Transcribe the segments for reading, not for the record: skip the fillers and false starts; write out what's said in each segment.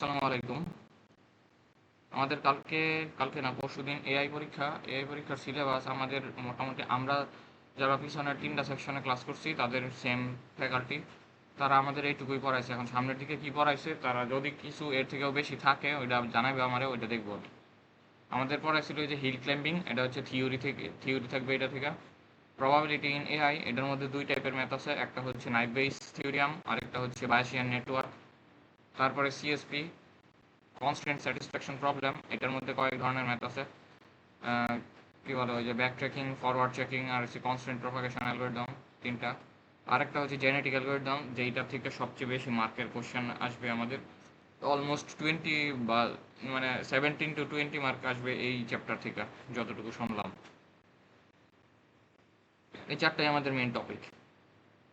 আসসালামু আলাইকুম। আমাদের কালকে কালকে না পরশুদিন এআই পরীক্ষার সিলেবাস আমাদের মোটামুটি আমরা যারা পিছনের 3টা সেকশনে ক্লাস করছি তাদের সেম ফ্যাকাল্টি, তারা আমাদের এইটুকুই পড়াইছে। এখন সামনের দিকে কি পড়াইছে তারা যদি কিছু এর থেকেও বেশি থাকে ওইটা জানাবে আমারে, ওইটা দেখবো আমি। আমাদের পড়াইছিল এই যে হিল ক্লাইম্বিং, এটা হচ্ছে থিওরি থাকবে এটা থেকে। প্রবাবিলিটি ইন এআই, এটার মধ্যে দুই টাইপের ম্যাথ আছে, একটা হচ্ছে নাইভ বেস থিওরিয়াম আর একটা হচ্ছে বায়াসিয়ান নেটওয়ার্ক। তারপরে সিএসপি কনস্ট্যান্ট স্যাটিসফ্যাকশন প্রবলেম, এটার মধ্যে কয়েক ধরনের ম্যাথ আছে। কি বলে ওই যে ব্যাক ট্রেকিং, ফরওয়ার্ড চেকিং আর হচ্ছে কনস্ট্যান্ট প্রপাগেশন অ্যালগরিদম, তিনটা। আরেকটা হচ্ছে জেনেটিক অ্যালগরিদম, যেইটার থেকে সবচেয়ে বেশি মার্কের কোশ্চেন আসবে আমাদের। অলমোস্ট 20 বা মানে 17 to 20 মার্ক আসবে এই চ্যাপ্টার থেকে, যতটুকু শুনলাম। এই চারটাই আমাদের মেইন টপিক।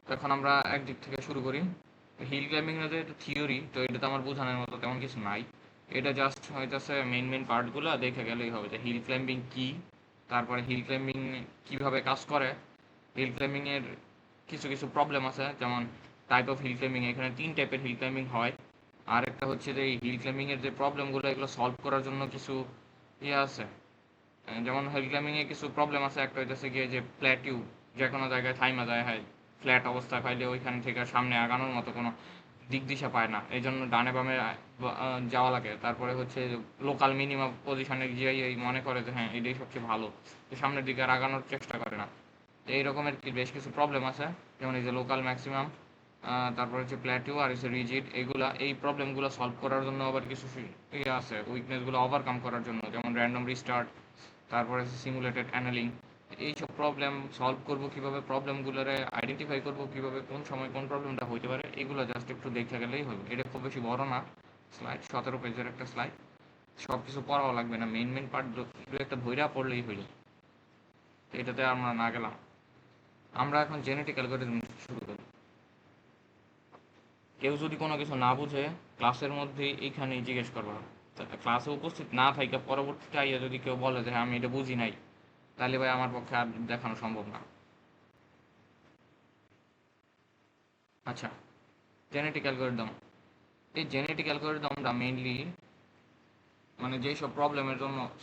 তো এখন আমরা একদিক থেকে শুরু করি। হিল ক্লাইম্বিং এর যে থিওরি, তো এটা তো আমার বোঝানোর মতো তেমন কিছু নাই। এটা জাস্ট হইতেছে মেইন পার্টগুলো দেখে গেলেই হবে যে হিল ক্লাইম্বিং কি, তারপরে হিল ক্লাইম্বিং কিভাবে কাজ করে, হিল ক্লাইম্বিং এর কিছু কিছু প্রবলেম আছে, যেমন টাইপ অফ হিল ক্লাইম্বিং, এখানে 3 টাইপের হিল ক্লাইম্বিং হয়। আর একটা হচ্ছে যে এই হিল ক্লাইম্বিং এর যে প্রবলেমগুলো এগুলো সলভ করার জন্য কিছু ইয়ে আছে। যেমন হিল ক্লাইম্বিং এ কিছু প্রবলেম আছে, একটা হইতেছে গিয়ে যে প্ল্যাটিউ, যে কোনো জায়গায় থাইমা যায়, হয় ফ্ল্যাট অবস্থায় পাইলে ওইখান থেকে সামনে আগানোর মতো কোনো দিক দিশা পায় না, এই জন্য ডানে বামে যাওয়া লাগে। তারপরে হচ্ছে লোকাল মিনিমাম পজিশনে গিয়ে এই মনে করে যে হ্যাঁ এটাই সবচেয়ে ভালো, তো সামনের দিকে আর আগানোর চেষ্টা করে না। তো এই রকমের বেশ কিছু প্রবলেম আছে, যেমন এই যে লোকাল ম্যাক্সিমাম, তারপর হচ্ছে প্ল্যাটিউ আর হচ্ছে রিজিড, এই প্রবলেমগুলো সলভ করার জন্য আবার কিছু ইয়ে আছে, উইকনেসগুলো ওভারকাম করার জন্য, যেমন র্যান্ডম রিস্টার্ট, তারপরে সিমুলেটেড অ্যানালিং। এইসব প্রবলেম সলভ করব কিভাবে, প্রবলেমগুলোরে আইডেন্টিফাই করব কিভাবে, কোন সময় কোন প্রবলেমটা হইতে পারে, এগুলো জাস্ট একটু দেখে গেলেই হবে। এটা খুব বেশি বড় না, স্লাইড 17 পেজের একটা স্লাইড, সব কিছু পড়াও লাগবে না, মেইন পার্ট দু একটা ধইরা পড়লেই হইল। এটাতে আমরা না গেলাম। আমরা এখন জেনেটিক অ্যালগরিদম শুরু করি। কেউ যদি কোনো কিছু না বুঝে ক্লাসের মধ্যে এইখানেই জিজ্ঞেস করবা। ক্লাসে উপস্থিত না থাইকা পরবর্তীতে আইয়া যদি কেউ বলে যে হ্যাঁ আমি এটা বুঝি নাই, তাহলে ভাই আমার পক্ষে আর দেখানো সম্ভব না। আচ্ছা, জেনেটিক অ্যালগরিদম। এই জেনেটিক অ্যালগরিদমটা মেইনলি মানে যেসব প্রবলেম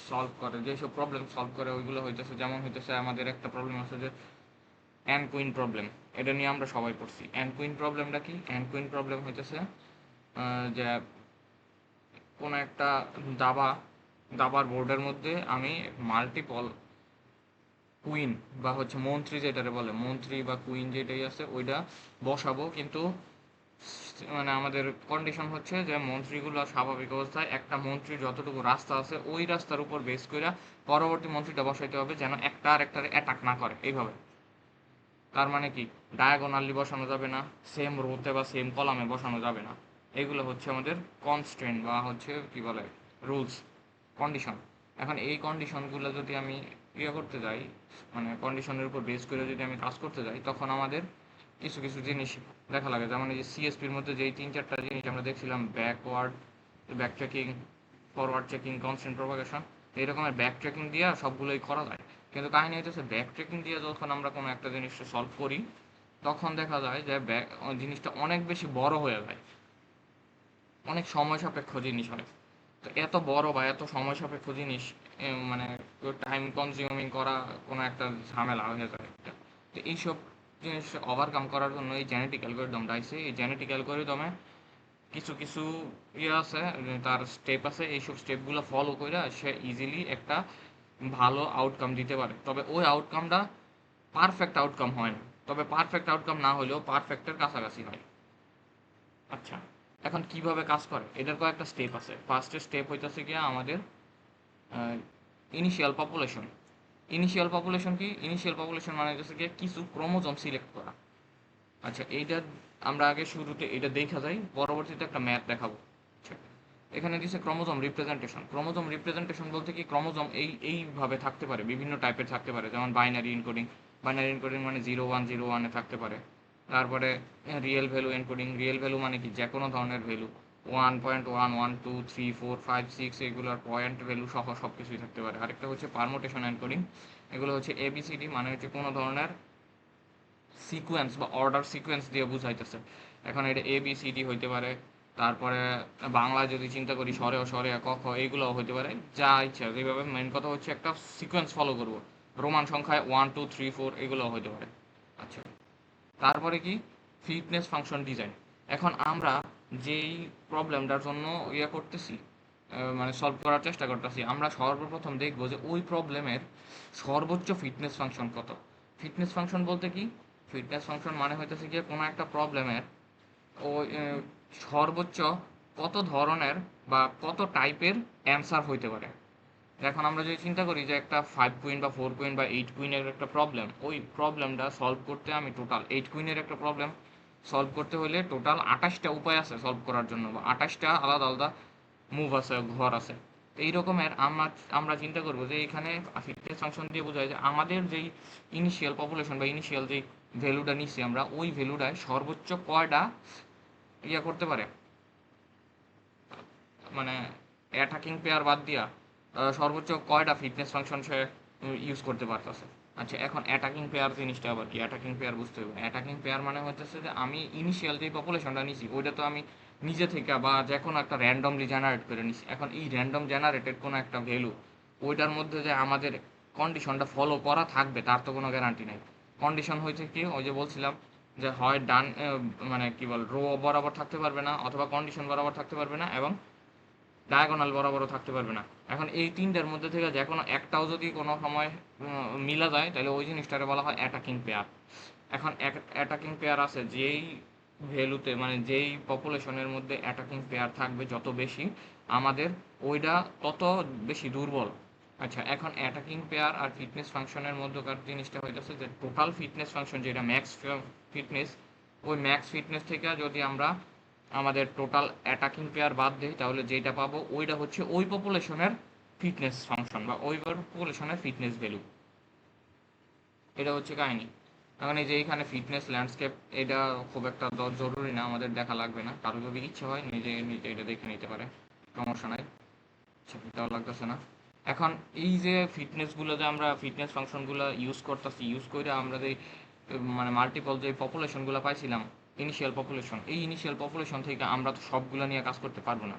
সলভ করে ওইগুলো হইতেছে, যেমন হইতেছে আমাদের একটা প্রবলেম আছে যে অ্যান কুইন প্রবলেম। এটা নিয়ে আমরা সবাই পড়ছি। অ্যান কুইন প্রবলেমটা কি? অ্যান কুইন প্রবলেম হইতেছে যে কোনো একটা দাবা দাবার বোর্ডের মধ্যে আমি মাল্টিপল কুইন বা হচ্ছে মন্ত্রী, যেটারে বলে মন্ত্রী বা কুইন যেটাই আছে ওইটা বসাবো, কিন্তু মানে আমাদের কন্ডিশন হচ্ছে যে মন্ত্রীগুলো স্বাভাবিক অবস্থায় একটা মন্ত্রীর যতটুকু রাস্তা আছে ওই রাস্তার উপর বেস করে পরবর্তী মন্ত্রীটা বসাইতে হবে, যেন একটা আর একটারে অ্যাটাক না করে এইভাবে। তার মানে কি, ডায়াগোনালি বসানো যাবে না, সেম রোতে বা সেম কলামে বসানো যাবে না। এগুলো হচ্ছে আমাদের কনস্ট্রেন্ট বা হচ্ছে কি বলে রুলস, কন্ডিশন। এখন এই কন্ডিশনগুলো যদি আমি ইয়ে করতে যাই, মানে কন্ডিশনের উপর বেস করে যদি আমি কাজ করতে যাই, তখন আমাদের কিছু কিছু জিনিস দেখা লাগে। যেমন এই যে সিএসপির মধ্যে যেই 3-4টা জিনিস আমরা দেখছিলাম, back tracking, forward checking, constant propagation, এই রকমের ব্যাক ট্র্যাকিং দিয়ে সবগুলোই করা যায়। কিন্তু কাহিনী হচ্ছে ব্যাক ট্র্যাকিং দিয়ে যখন আমরা কোনো একটা জিনিসটা সলভ করি, তখন দেখা যায় যে জিনিসটা অনেক বেশি বড় হয়ে যায়, অনেক সময় সাপেক্ষ জিনিস হয়। তো এত বড় বা এত সময় সাপেক্ষ জিনিস মানে টাইম কনজিউমিং করা কোনো একটা ঝামেলা হয়ে যায়। তো এইসব জিনিস ওভারকাম করার জন্য এই জেনেটিক অ্যালগরিদমটা আছে। এই জেনেটিক অ্যালগরিদমে কিছু কিছু ইয়ে আছে, তার স্টেপ আছে, এইসব স্টেপগুলো ফলো করে সে ইজিলি একটা ভালো আউটকাম দিতে পারে। তবে ওই আউটকামটা পারফেক্ট আউটকাম হয় না, তবে পারফেক্ট আউটকাম না হলেও পারফেক্টের কাছাকাছি হয়। আচ্ছা, এখন কিভাবে কাজ করে, এটার কয়েকটা স্টেপ আছে। ফার্স্টের স্টেপ হইতেছে গিয়ে আমাদের ইনিশিয়াল পপুলেশন। ইনিশিয়াল পপুলেশন মানে হচ্ছে গিয়ে কিছু ক্রোমোজোম সিলেক্ট করা। আচ্ছা, এইটা আমরা আগে শুরুতে এটা দেখা যাই, পরবর্তীতে একটা ম্যাথ দেখাবো। আচ্ছা, এখানে দিচ্ছে ক্রোমোজোম রিপ্রেজেন্টেশন। ক্রোমোজোম রিপ্রেজেন্টেশন বলতে কি, ক্রোমোজোম এইভাবে থাকতে পারে, বিভিন্ন টাইপের থাকতে পারে, যেমন বাইনারি এনকোডিং। বাইনারি এনকোডিং মানে 0 1 0 1 থাকতে পারে। তারপরে রিয়েল ভ্যালু মানে কি, যে কোনো ধরনের ভ্যালু, 1.1 1 2 3 4 5 6 এগুলোর পয়েন্ট ভ্যালু সহ সব কিছুই থাকতে পারে। আরেকটা হচ্ছে পারমোটেশন এনকোডিং। এগুলো হচ্ছে এবিসিডি, মানে হচ্ছে কোনো ধরনের সিকোয়েন্স বা অর্ডার সিকোয়েন্স দিয়ে বুঝাইতেছে। এখন এটা এবিসিডি হইতে পারে, তারপরে বাংলা যদি চিন্তা করি স্বরে ও স্বরে ক খ এইগুলোও হতে পারে, যা ইচ্ছা এইভাবে। মেন কথা হচ্ছে একটা সিকোয়েন্স ফলো করব, রোমান সংখ্যায় 1 2 3 4 এগুলোও হতে পারে। আচ্ছা, তারপরে কি ফিটনেস ফাংশন ডিজাইন। এখন আমরা যেই প্রবলেমটার জন্য করতেছি, মানে সলভ করার চেষ্টা করতেছি, আমরা সর্বপ্রথম দেখব যে ওই প্রবলেমের সর্বোচ্চ ফিটনেস ফাংশন কত। ফিটনেস ফাংশন বলতে কি, ফিটনেস ফাংশন মানে হইতেছে গিয়ে কোনো একটা প্রবলেমের ওই সর্বোচ্চ কত ধরনের বা কত টাইপের অ্যান্সার হইতে পারে। এখন আমরা যদি চিন্তা করি যে একটা 5 কুইন বা 4 কুইন বা 8 কুইনের একটা প্রবলেম, ওই প্রবলেমটা সলভ করতে আমি টোটাল 8 কুইনের একটা প্রবলেম সলভ করতে হলে টোটাল 28টা উপায় আছে সলভ করার জন্য, বা 28টা আলাদা আলাদা মুভ আছে, ঘর আছে। তো এই রকমের আমরা আমরা চিন্তা করবো যে এখানে ফিটনেস ফাংশন দিয়ে বোঝায় যে আমাদের যেই ইনিশিয়াল পপুলেশন বা ইনিশিয়াল যেই ভ্যালুটা নিচ্ছি আমরা, ওই ভ্যালুটায় সর্বোচ্চ কয়টা করতে পারে, মানে অ্যাটাকিং পেয়ার বাদ দিয়া সর্বোচ্চ কয়টা ফিটনেস ফাংশন সে ইউজ করতে পারতেছে। আচ্ছা, এখন অ্যাটাকিং পেয়ার জিনিসটা আবার কি? অ্যাটাকিং পেয়ার বুঝতে হবে। অ্যাটাকিং পেয়ার মানে হচ্ছে যে আমি ইনিশিয়াল যে পপুলেশনটা নিছি ওইটা তো আমি নিজে থেকে বা যে কোনো একটা র্যান্ডমলি জেনারেট করে নিছি। এখন এই র্যান্ডম জেনারেটেড কোনো একটা ভ্যালু, ওইটার মধ্যে যে আমাদের কন্ডিশনটা ফলো করা থাকবে তার তো কোনো গ্যারান্টি নেই। কন্ডিশন হয়েছে কি, ওই যে বলছিলাম যে হয় ডান মানে কি বল, রো বরাবর থাকতে পারবে না, অথবা কন্ডিশন বরাবর থাকতে পারবে না, এবং ডায়াগোনাল বরাবরও থাকতে পারবে না। এখন এই তিনটার মধ্যে থেকে যে কোনো একটাও যদি কোনো সময় মিলা যায়, তাহলে ওই জিনিসটাকে বলা হয় অ্যাটাকিং পেয়ার। এখন অ্যাটাকিং পেয়ার আছে যেই ভ্যালুতে, মানে যেই পপুলেশনের মধ্যে অ্যাটাকিং পেয়ার থাকবে যত বেশি, আমাদের ওইটা তত বেশি দুর্বল। আচ্ছা, এখন অ্যাটাকিং পেয়ার আর ফিটনেস ফাংশনের মধ্যকার জিনিসটা হইতেছে যে টোটাল ফিটনেস ফাংশন যেটা ম্যাক্স ফিটনেস, ওই ম্যাক্স ফিটনেস থেকে যদি আমরা আমাদের টোটাল অ্যাটাকিং পেয়ার বাদ দিই, তাহলে যেটা পাবো ওইটা হচ্ছে ওই পপুলেশনের ফিটনেস ফাংশন বা ওই পপুলেশনের ফিটনেস ভ্যালু। এটা হচ্ছে কাহিনী। এখন এই যে এইখানে ফিটনেস ল্যান্ডস্কেপ, এটা খুব একটা জরুরি না, আমাদের দেখা লাগবে না। কারো যদি ইচ্ছা হয় নিজে নিজে এটা দেখে নিতে পারে, সমস্যা নাই, দেওয়া লাগতেছে না। এখন এই যে ফিটনেসগুলো যে আমরা ফিটনেস ফাংশনগুলো ইউজ করতেছি, ইউজ করে আমরা যে মানে মাল্টিপল যে পপুলেশনগুলো পাইছিলাম, ইনিশিয়াল পপুলেশন, এই ইনিশিয়াল পপুলেশন থেকে আমরা তো সবগুলো নিয়ে কাজ করতে পারবো না।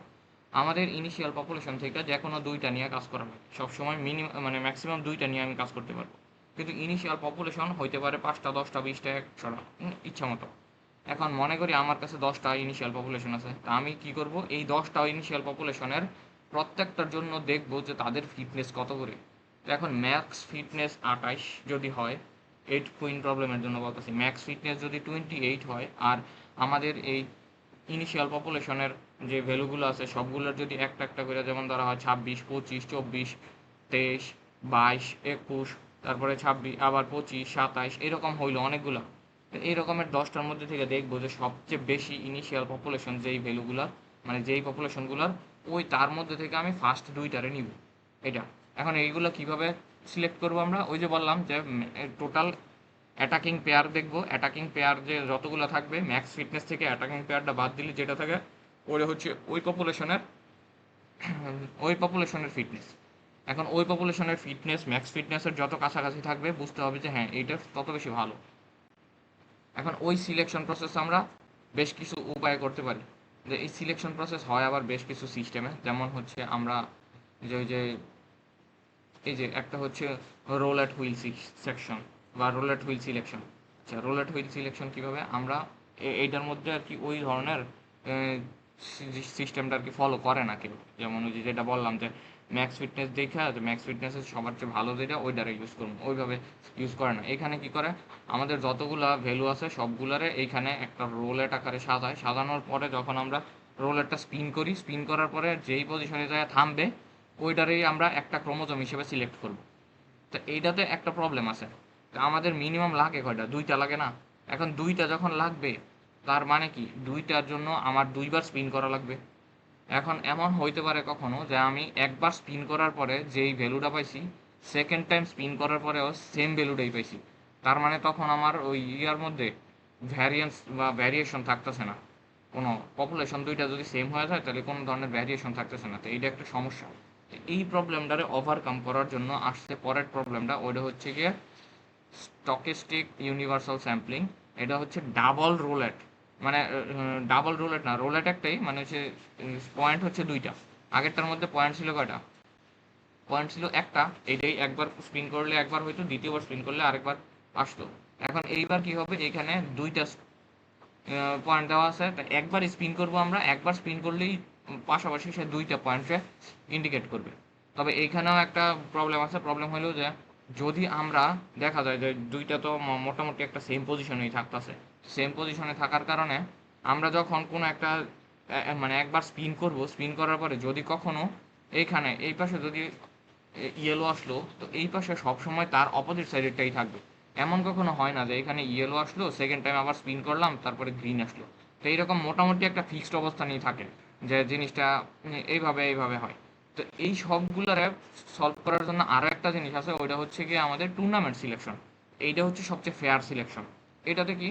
আমাদের ইনিশিয়াল পপুলেশন থেকে যে কোনো দুইটা নিয়ে কাজ করা হয় সবসময়, মিনিমাম মানে ম্যাক্সিমাম দুইটা নিয়ে আমি কাজ করতে পারবো। কিন্তু ইনিশিয়াল পপুলেশন হইতে পারে 5টা 10টা 20টা 100টা, ইচ্ছা মতো। এখন মনে করি আমার কাছে 10টা ইনিশিয়াল পপুলেশন আছে, তা আমি কি করব, এই 10টা ইনিশিয়াল পপুলেশনের প্রত্যেকটার জন্য দেখব যে তাদের ফিটনেস কত করে। তো এখন ম্যাক্স ফিটনেস 28 যদি হয়, 8 কুইন প্রবলেমের জন্য বলতেছি, ম্যাক্স ফিটনেস যদি 28 হয়, আর আমাদের এই ইনিশিয়াল পপুলেশনের যে ভ্যালুগুলো আছে সবগুলোর যদি একটা একটা করে, যেমন ধরা হয় 26 25 24 23 22 21, তারপরে 26 আবার 25 27, এরকম হইলো অনেকগুলো। এই রকমের 10টার মধ্যে থেকে দেখবো যে সবচেয়ে বেশি ইনিশিয়াল পপুলেশন যেই ভ্যালুগুলার, মানে যেই পপুলেশনগুলার, ওই তার মধ্যে থেকে আমি ফার্স্ট দুইটারে নিব। এটা এখন এইগুলো কিভাবে সিলেক্ট করবো আমরা, ওই যে বললাম যে টোটাল অ্যাটাকিং পেয়ার দেখবো, অ্যাটাকিং পেয়ার যে যতগুলো থাকবে ম্যাক্স ফিটনেস থেকে অ্যাটাকিং পেয়ারটা বাদ দিলে যেটা থাকে ওটা হচ্ছে ওই পপুলেশনের ফিটনেস। এখন ওই পপুলেশনের ফিটনেস ম্যাক্স ফিটনেসের যত কাছাকাছি থাকবে, বুঝতে হবে যে হ্যাঁ এইটা তত বেশি ভালো। এখন ওই সিলেকশন প্রসেস আমরা বেশ কিছু উপায় করতে পারি। যে এই সিলেকশন প্রসেস হয় আবার বেশ কিছু সিস্টেমে, যেমন হচ্ছে আমরা যে ওই যে এই যে একটা হচ্ছে রোল অ্যাট হুইল সেকশন বা রোল অ্যাট হুইল সিলেকশন। আচ্ছা, রোল অ্যাট হুইল সিলেকশন কীভাবে আমরা এইটার মধ্যে আর কি ওই ধরনের সিস্টেমটা আর কি ফলো করে না কেউ। যেমন ওই যে যেটা বললাম যে ম্যাক্স ফিটনেস দেখা, যে ম্যাক্স ফিটনেসের সবার চেয়ে ভালো যেটা ওইটারে ইউজ করবো, ওইভাবে ইউজ করে না। এখানে কি করে, আমাদের যতগুলা ভ্যালু আছে সবগুলারে এইখানে একটা রোলেট আকারে সাজায়, সাজানোর পরে যখন আমরা রোলেটটা স্পিন করি, স্পিন করার পরে যেই পজিশনে যায় থামবে, ওইটারেই আমরা একটা ক্রোমোজোম হিসেবে সিলেক্ট করব। তো এইটাতে একটা প্রবলেম আছে, তো আমাদের মিনিমাম লাগে কয়টা, দুইটা লাগে না? এখন দুইটা যখন লাগবে, তার মানে কি দুইটার জন্য আমার দুইবার স্পিন করা লাগবে। এখন এমন হইতে পারে কখনো যে আমি একবার স্পিন করার পরে যেই ভ্যালুটা পাইছি, সেকেন্ড টাইম স্পিন করার পরেও সেম ভ্যালুটাই পাইছি। তার মানে তখন আমার ওই ইয়ার মধ্যে ভ্যারিয়েন্স বা ভ্যারিয়েশন থাকতেছে না কোনো। পপুলেশন দুইটা যদি সেম হয়ে যায় তাহলে কোনো ধরনের ভ্যারিয়েশন থাকতেছে না, তো এইটা একটা সমস্যা। এই প্রবলেমটারে ওভারকাম করার জন্য আসছে পরের প্রবলেমটা, ওইটা হচ্ছে গিয়ে স্টকিস্টিক ইউনিভার্সাল স্যাম্পলিং। এটা হচ্ছে ডাবল রোলেট, মানে ডাবল রোলেট না, রোলেট একটাই, মানে হচ্ছে পয়েন্ট হচ্ছে দুইটা। আগেরটার মধ্যে পয়েন্ট ছিল কয়টা? পয়েন্ট ছিল একটা। এইটাই একবার স্পিন করলে একবার হইতো, দ্বিতীয়বার স্পিন করলে আরেকবার আসতো। এখন এইবার কি হবে, এখানে দুইটা পয়েন্ট দেওয়া আছে, তা একবার স্পিন করব আমরা, একবার স্পিন করলেই পাশাপাশি সে দুইটা পয়েন্টে ইন্ডিকেট করবে। তবে এইখানেও একটা প্রবলেম আছে, প্রবলেম হলো যে যদি আমরা দেখা যায় যে দুইটা তো মোটামুটি একটা সেম পজিশনেই থাকতেছে, সেম পজিশনে থাকার কারণে আমরা যখন কোনো একটা মানে একবার স্পিন করব, স্পিন করার পরে যদি কখনো এইখানে এই পাশে যদি ইয়েলো আসলো, তো এই পাশে সবসময় তার অপোজিট সাইডেরটাই থাকবে। এমন কখনো হয় না যে এখানে ইয়েলো আসলো, সেকেন্ড টাইম আবার স্পিন করলাম, তারপরে গ্রিন আসলো। তো এইরকম মোটামুটি একটা ফিক্সড অবস্থানেই থাকে, যে জিনিসটা এইভাবে এইভাবে হয়। তো এই সবগুলোরে সলভ করার জন্য আরও একটা জিনিস আছে, ওইটা হচ্ছে কি আমাদের টুর্নামেন্ট সিলেকশন। এইটা হচ্ছে সবচেয়ে ফেয়ার সিলেকশন। এটাতে কি,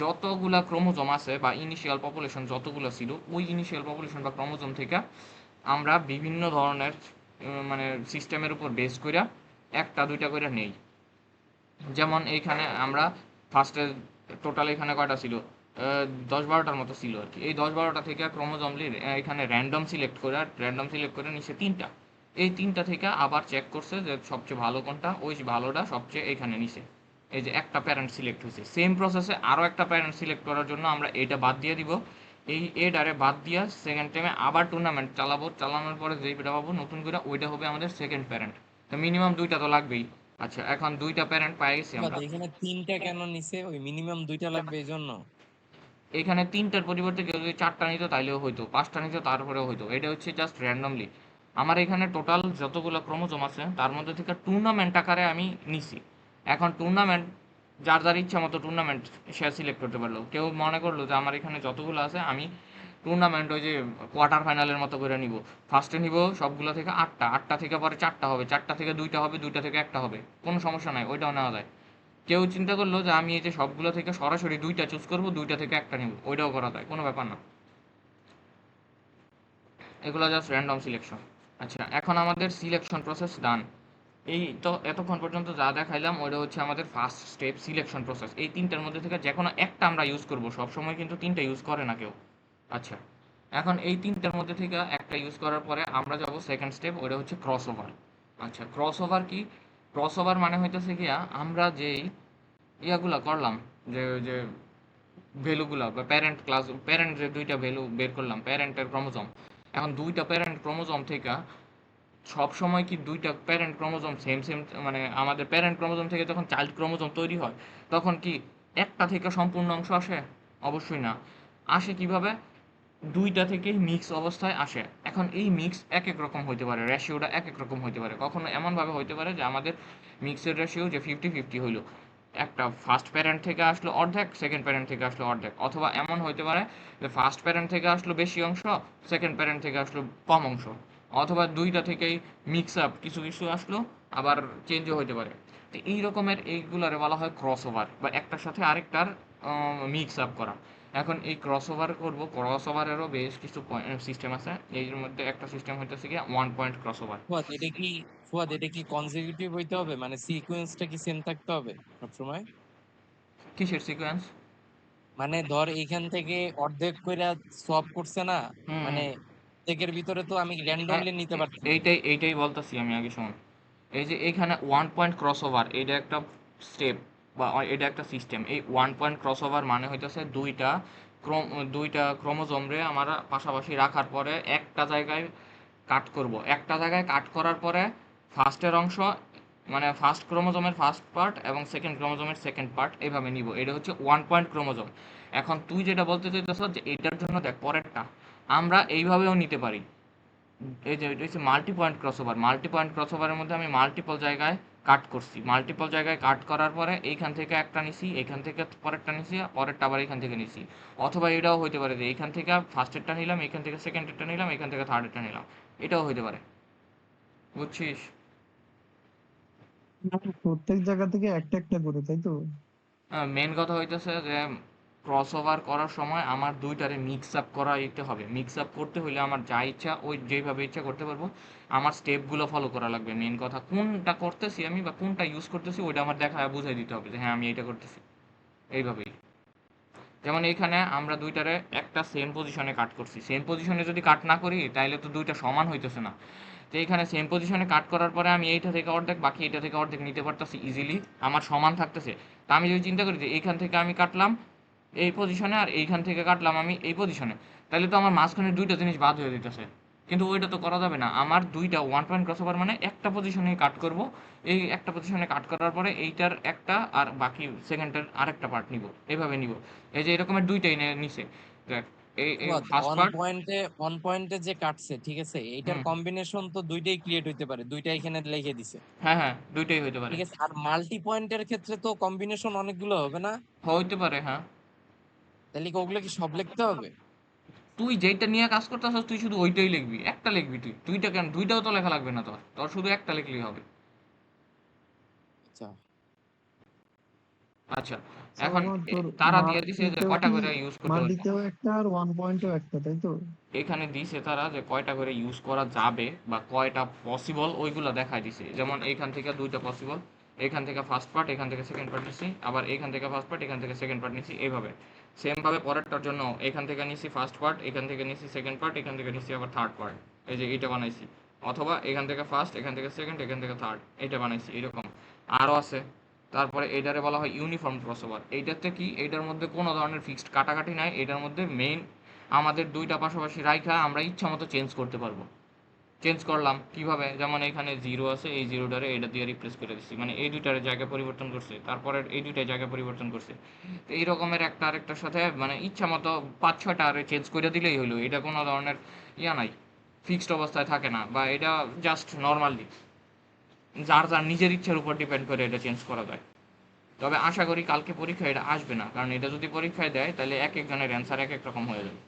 যতগুলা ক্রোমোজোম আছে বা ইনিশিয়াল পপুলেশন যতগুলো ছিল, ওই ইনিশিয়াল পপুলেশন বা ক্রোমোজোম থেকে আমরা বিভিন্ন ধরনের মানে সিস্টেমের উপর বেস কইরা একটা দুইটা করে নেই। যেমন এইখানে আমরা ফার্স্টে টোটাল এখানে কয়টা ছিল, 10-12টার মতো ছিল আর কি। এই 10-12টা থেকে ক্রোমোজোমলি এখানে র্যান্ডম সিলেক্ট করে নিচে তিনটা। এই তিনটা থেকে আবার চেক করছে যে সবচেয়ে ভালো কোনটা, ওই ভালোটা সবচেয়ে এখানে নিচে। এই যে একটা প্যারেন্ট সিলেক্ট হয়েছে, সেম প্রসেসে আরও একটা প্যারেন্ট সিলেক্ট করার জন্য আমরা এটা বাদ দিয়ে দিব। এই এডারে বাদ দিয়া সেকেন্ড টাইমে আবার টুর্নামেন্ট চালাবো, চালানোর পরে যেইটা পাবো নতুন করে, ওইটা হবে আমাদের সেকেন্ড প্যারেন্ট। তো মিনিমাম দুইটা তো লাগবেই। আচ্ছা, এখন দুইটা প্যারেন্ট পেয়ে গেছি বাট আমরা। এখানে তিনটা কেন নিছে? ওই মিনিমাম দুইটা লাগবে এই জন্য? এখানে তিনটার পরিবর্তে কেউ যদি চারটা নিত তাইলেও হইতো, পাঁচটা নিত তারপরেও হইতো, এটা হচ্ছে জাস্ট র্যান্ডমলি। আমার এখানে টোটাল যতগুলো ক্রোমোজোম আছে তার মধ্যে থেকে টুর্নামেন্ট আকারে আমি নিছি। এখন টুর্নামেন্ট যার যার ইচ্ছা মতো টুর্নামেন্ট সে সিলেক্ট করতে পারলো। কেউ মনে করলো যে আমার এখানে যতগুলো আছে আমি টুর্নামেন্ট ওই যে কোয়ার্টার ফাইনালের মতো করে নিব। ফার্স্টে নিব সবগুলো থেকে আটটা, আটটা থেকে পরে চারটা হবে, চারটা থেকে দুইটা হবে, দুইটা থেকে একটা হবে, কোনো সমস্যা নাই, ওইটাও নেওয়া যায়। কেউ চিন্তা করলো যে আমি এই যে সবগুলো থেকে সরাসরি দুইটা চুজ করব, দুইটা থেকে একটা নিব, ওইটাও করা যায়, কোনো ব্যাপার না। এগুলো জাস্ট র্যান্ডম সিলেকশন। আচ্ছা, এখন আমাদের সিলেকশন প্রসেস ডান। এই তো এতক্ষণ পর্যন্ত যা দেখাইলাম ওইটা হচ্ছে আমাদের ফার্স্ট স্টেপ সিলেকশন প্রসেস। এই তিনটার মধ্যে থেকে যে কোনো একটা আমরা ইউজ করব, সবসময় কিন্তু তিনটা ইউজ করে না কেউ। আচ্ছা, এখন এই তিনটার মধ্যে থেকে একটা ইউজ করার পরে আমরা যাব সেকেন্ড স্টেপ, ওইটা হচ্ছে ক্রস ওভার। আচ্ছা, ক্রস ওভার কি? ক্রস ওভার মানে হইতেছে গিয়া আমরা যেই ইয়াগুলা করলাম, যে যে ভ্যালুগুলা বা প্যারেন্ট যে দুইটা ভ্যালু বের করলাম, প্যারেন্টের ক্রোমোজোম। এখন দুইটা প্যারেন্ট ক্রোমোজোম থেকে সব সময় কি দুইটা প্যারেন্ট ক্রোমোজোম সেম সেম, মানে আমাদের প্যারেন্ট ক্রোমোজোম থেকে যখন চাইল্ড ক্রোমোজোম তৈরি হয় তখন কি একটা থেকে সম্পূর্ণ অংশ আসে? অবশ্যই না। আসে কিভাবে? দুইটা থেকেই মিক্স অবস্থায় আসে। এখন এই মিক্স এক এক রকম হইতে পারে, রেশিওটা এক এক রকম হইতে পারে। কখনো এমনভাবে হইতে পারে যে আমাদের মিক্সের রেশিও যে 50-50 হইলো, একটা ফার্স্ট প্যারেন্ট থেকে আসলো অর্ধেক, সেকেন্ড প্যারেন্ট থেকে আসলো অর্ধেক। অথবা এমন হইতে পারে যে ফার্স্ট প্যারেন্ট থেকে আসলো বেশি অংশ, সেকেন্ড প্যারেন্ট থেকে আসলো কম অংশ। অথবা দুইটা থেকেই মিক্স আপ, কিছু কিছু আসলো, আবার চেঞ্জও হইতে পারে। তো এই রকমের এইগুলারে বলা হয় ক্রস ওভার, বা একটার সাথে আরেকটার মিক্স আপ করা। এখন এই ক্রস ওভার করবো, ক্রস ওভারেরও বেশ কিছু সিস্টেম আছে। এর মধ্যে একটা সিস্টেম হইতেছে কি one point cross over. Fuad এটা কি ফুয়াদ এটা কি কনজিকিউটিভ হইতে হবে? মানে সিকোয়েন্সটা কি সেম থাকতে হবে সবসময়? কিসের সিকোয়েন্স? মানে ধর এইখান থেকে অর্ধেক কইরা সোয়াপ করছে না, হুম, মানে অর্ধেকের ভিতরে তো আমি হ্যাঁ, র্যান্ডমলি নিতে পারছি। এইটাই বলতেছি আমি, আগে শুনুন। এই যে এইখানে ওয়ান পয়েন্ট ক্রস ওভার, এটা একটা স্টেপ বা এটা একটা সিস্টেম। এই ওয়ান পয়েন্ট ক্রস ওভার মানে হইতেছে ক্রোম দুইটা ক্রোমোজোমরে আমরা পাশাপাশি রাখার পরে একটা জায়গায় কাট করব, একটা জায়গায় কাট করার পরে ফার্স্টের অংশ, মানে ফার্স্ট ক্রোমোজোমের ফার্স্ট পার্ট এবং সেকেন্ড ক্রোমোজোমের সেকেন্ড পার্ট এইভাবে নিব। এটা হচ্ছে ওয়ান পয়েন্ট ক্রোমোজোম। এখন তুই যেটা বলতে চাইতেছ যে এটার জন্য দেখ পরেরটা আমরা এইভাবেও নিতে পারি। এই যে এটা হচ্ছে multi point crossover. Multi point ক্রসওভারের মধ্যে আমি মাল্টিপল জায়গায় কাট করছি, মাল্টিপল জায়গায় কাট করার পরে এইখান থেকে একটা নিছি, এইখান থেকে পরেরটা নিছি, পরেরটা আবার এইখান থেকে নিছি। অথবা এটাও হইতে পারে যে এইখান থেকে ফার্স্টেরটা নিলাম, এইখান থেকে সেকেন্ডেরটা নিলাম, এইখান থেকে থার্ডেরটা নিলাম। এটাও হইতে পারে। বুঝছিস? মানে প্রত্যেক জায়গা থেকে একটা একটা করে, তাই তো? মেন কথা হইতেছে যে ক্রস ওভার করার সময় আমার দুইটারে মিক্স আপ করাইতে হবে। মিক্স আপ করতে হইলে আমার যা ইচ্ছা ওই যেভাবে ইচ্ছা করতে পারবো। আমার স্টেপগুলো ফলো করা লাগবে। মেন কথা কোনটা করতেছি আমি বা কোনটা ইউজ করতেছি ওইটা আমার দেখা বুঝাই দিতে হবে যে হ্যাঁ আমি এটা করতেছি, এইভাবেই। তো যেমন এইখানে আমরা দুইটারে একটা সেম পজিশনে কাট করছি, সেম পজিশনে যদি কাট না করি তাইলে তো দুইটা সমান হইতেছে না। তো এইখানে সেম পজিশনে কাট করার পরে আমি এইটা থেকে অর্ধেক বাকি এইটা থেকে অর্ধেক নিতে পারতেছি ইজিলি, আমার সমান থাকতেছে। তা আমি যদি চিন্তা করি যে এইখান থেকে আমি কাটলাম এই পজিশনে আর এইখান থেকে কাটলাম আমি এই পজিশনে, তাহলে তো আমার মাঝখানে দুইটা জিনিস বাদ হয়ে যেতেছে। কিন্তু ওইটা তো করা যাবে না, আমার দুইটা ওয়ান পয়েন্ট ক্রসওভার মানে একটা পজিশনে কাট করব, এই একটা পজিশনে কাট করার পরে এইটার একটা আর বাকি সেকেন্ডের আরেকটা পার্ট নিব, এইভাবে নিব। এই যে এরকমের দুইটাই নিছে, দেখ এই ফুয়াদ, ফার্স্ট অন পার্ট। পয়েন্টে অন পয়েন্টে যে কাটছে, ঠিক আছে, এইটার হুম, কম্বিনেশন তো দুইটাই ক্রিয়েট হইতে পারে, দুইটা এখানে লিখে দিছে। হ্যাঁ হ্যাঁ, দুইটাই হইতে পারে। ঠিক আছে, আর মাল্টি পয়েন্টের ক্ষেত্রে তো কম্বিনেশন অনেকগুলো হবে না? হইতে পারে, হ্যাঁ। তাহলে কি ওগুলো কি সব লিখতে হবে? তুই যেইটা নিয়ে কাজ করতেছস তুই শুধু ওইটাই লিখবি, একটা লিখবি, তুই দুইটা কেন, দুইটাও তো লেখা লাগবে না, তোর তোর শুধু একটা লিখলেই হবে। আচ্ছা। আচ্ছা, এখন সালমান তোর তারা দিয়ে দিছে যে মাল্টিতেও কয়টা কি, করে ইউজ করতে পারবে। মাল্টিতেও একটা আর ওয়ান পয়েন্টেও একটা, তাই তো? এখানে দিছে তারা যে কয়টা করে ইউজ করা যাবে বা কয়টা পসিবল ওইগুলা দেখায় দিছে। যেমন এইখান থেকে দুইটা পসিবল, এখান থেকে ফার্স্ট পার্ট, এখান থেকে সেকেন্ড পার্ট নিছি, আবার এখান থেকে ফার্স্ট পার্ট, এখান থেকে সেকেন্ড পার্ট নিছি, এইভাবে। সেম ভাবে পরেরটার জন্য এখান থেকে নিছি ফার্স্ট পার্ট, এখান থেকে নিছি সেকেন্ড পার্ট, এখান থেকে নিছি আবার থার্ড পার্ট, এই যে এইটা বানাইছি। অথবা এখান থেকে ফার্স্ট, এখান থেকে সেকেন্ড, এখান থেকে থার্ড, এইটা বানাইছি, এরকম আরও আছে। তারপরে এটারে বলা হয় ইউনিফর্ম ক্রসওভার। এইটাতে কি, এইটার মধ্যে কোনো ধরনের ফিক্সড কাটাকাটি নাই, এটার মধ্যে মেইন আমাদের দুইটা পাশাপাশি রাইখা আমরা ইচ্ছা মতো চেঞ্জ করতে পারবো। চেঞ্জ করলাম কিভাবে, যেমন এখানে জিরো আছে, এই জিরোটারে এটা দিয়ে রিপ্লেস করে দিচ্ছি, মানে এই দুইটার জায়গা পরিবর্তন করছে, তারপরে এই দুইটার জায়গা পরিবর্তন করছে। তো এই রকমের একটা আরেকটার সাথে মানে ইচ্ছা মতো 5-6টা আরে চেঞ্জ করে দিলেই হলো, এটা কোনো ধরনের ইয়া নাই, ফিক্সড অবস্থায় থাকে না, বা এটা জাস্ট নর্মালি যার যার নিজের ইচ্ছার উপর ডিপেন্ড করে এটা চেঞ্জ করা যায়। তবে আশা করি কালকে পরীক্ষায় এটা আসবে না, কারণ এটা যদি পরীক্ষায় দেয় তাহলে এক একজনের অ্যান্সার এক এক রকম হয়ে যাবে।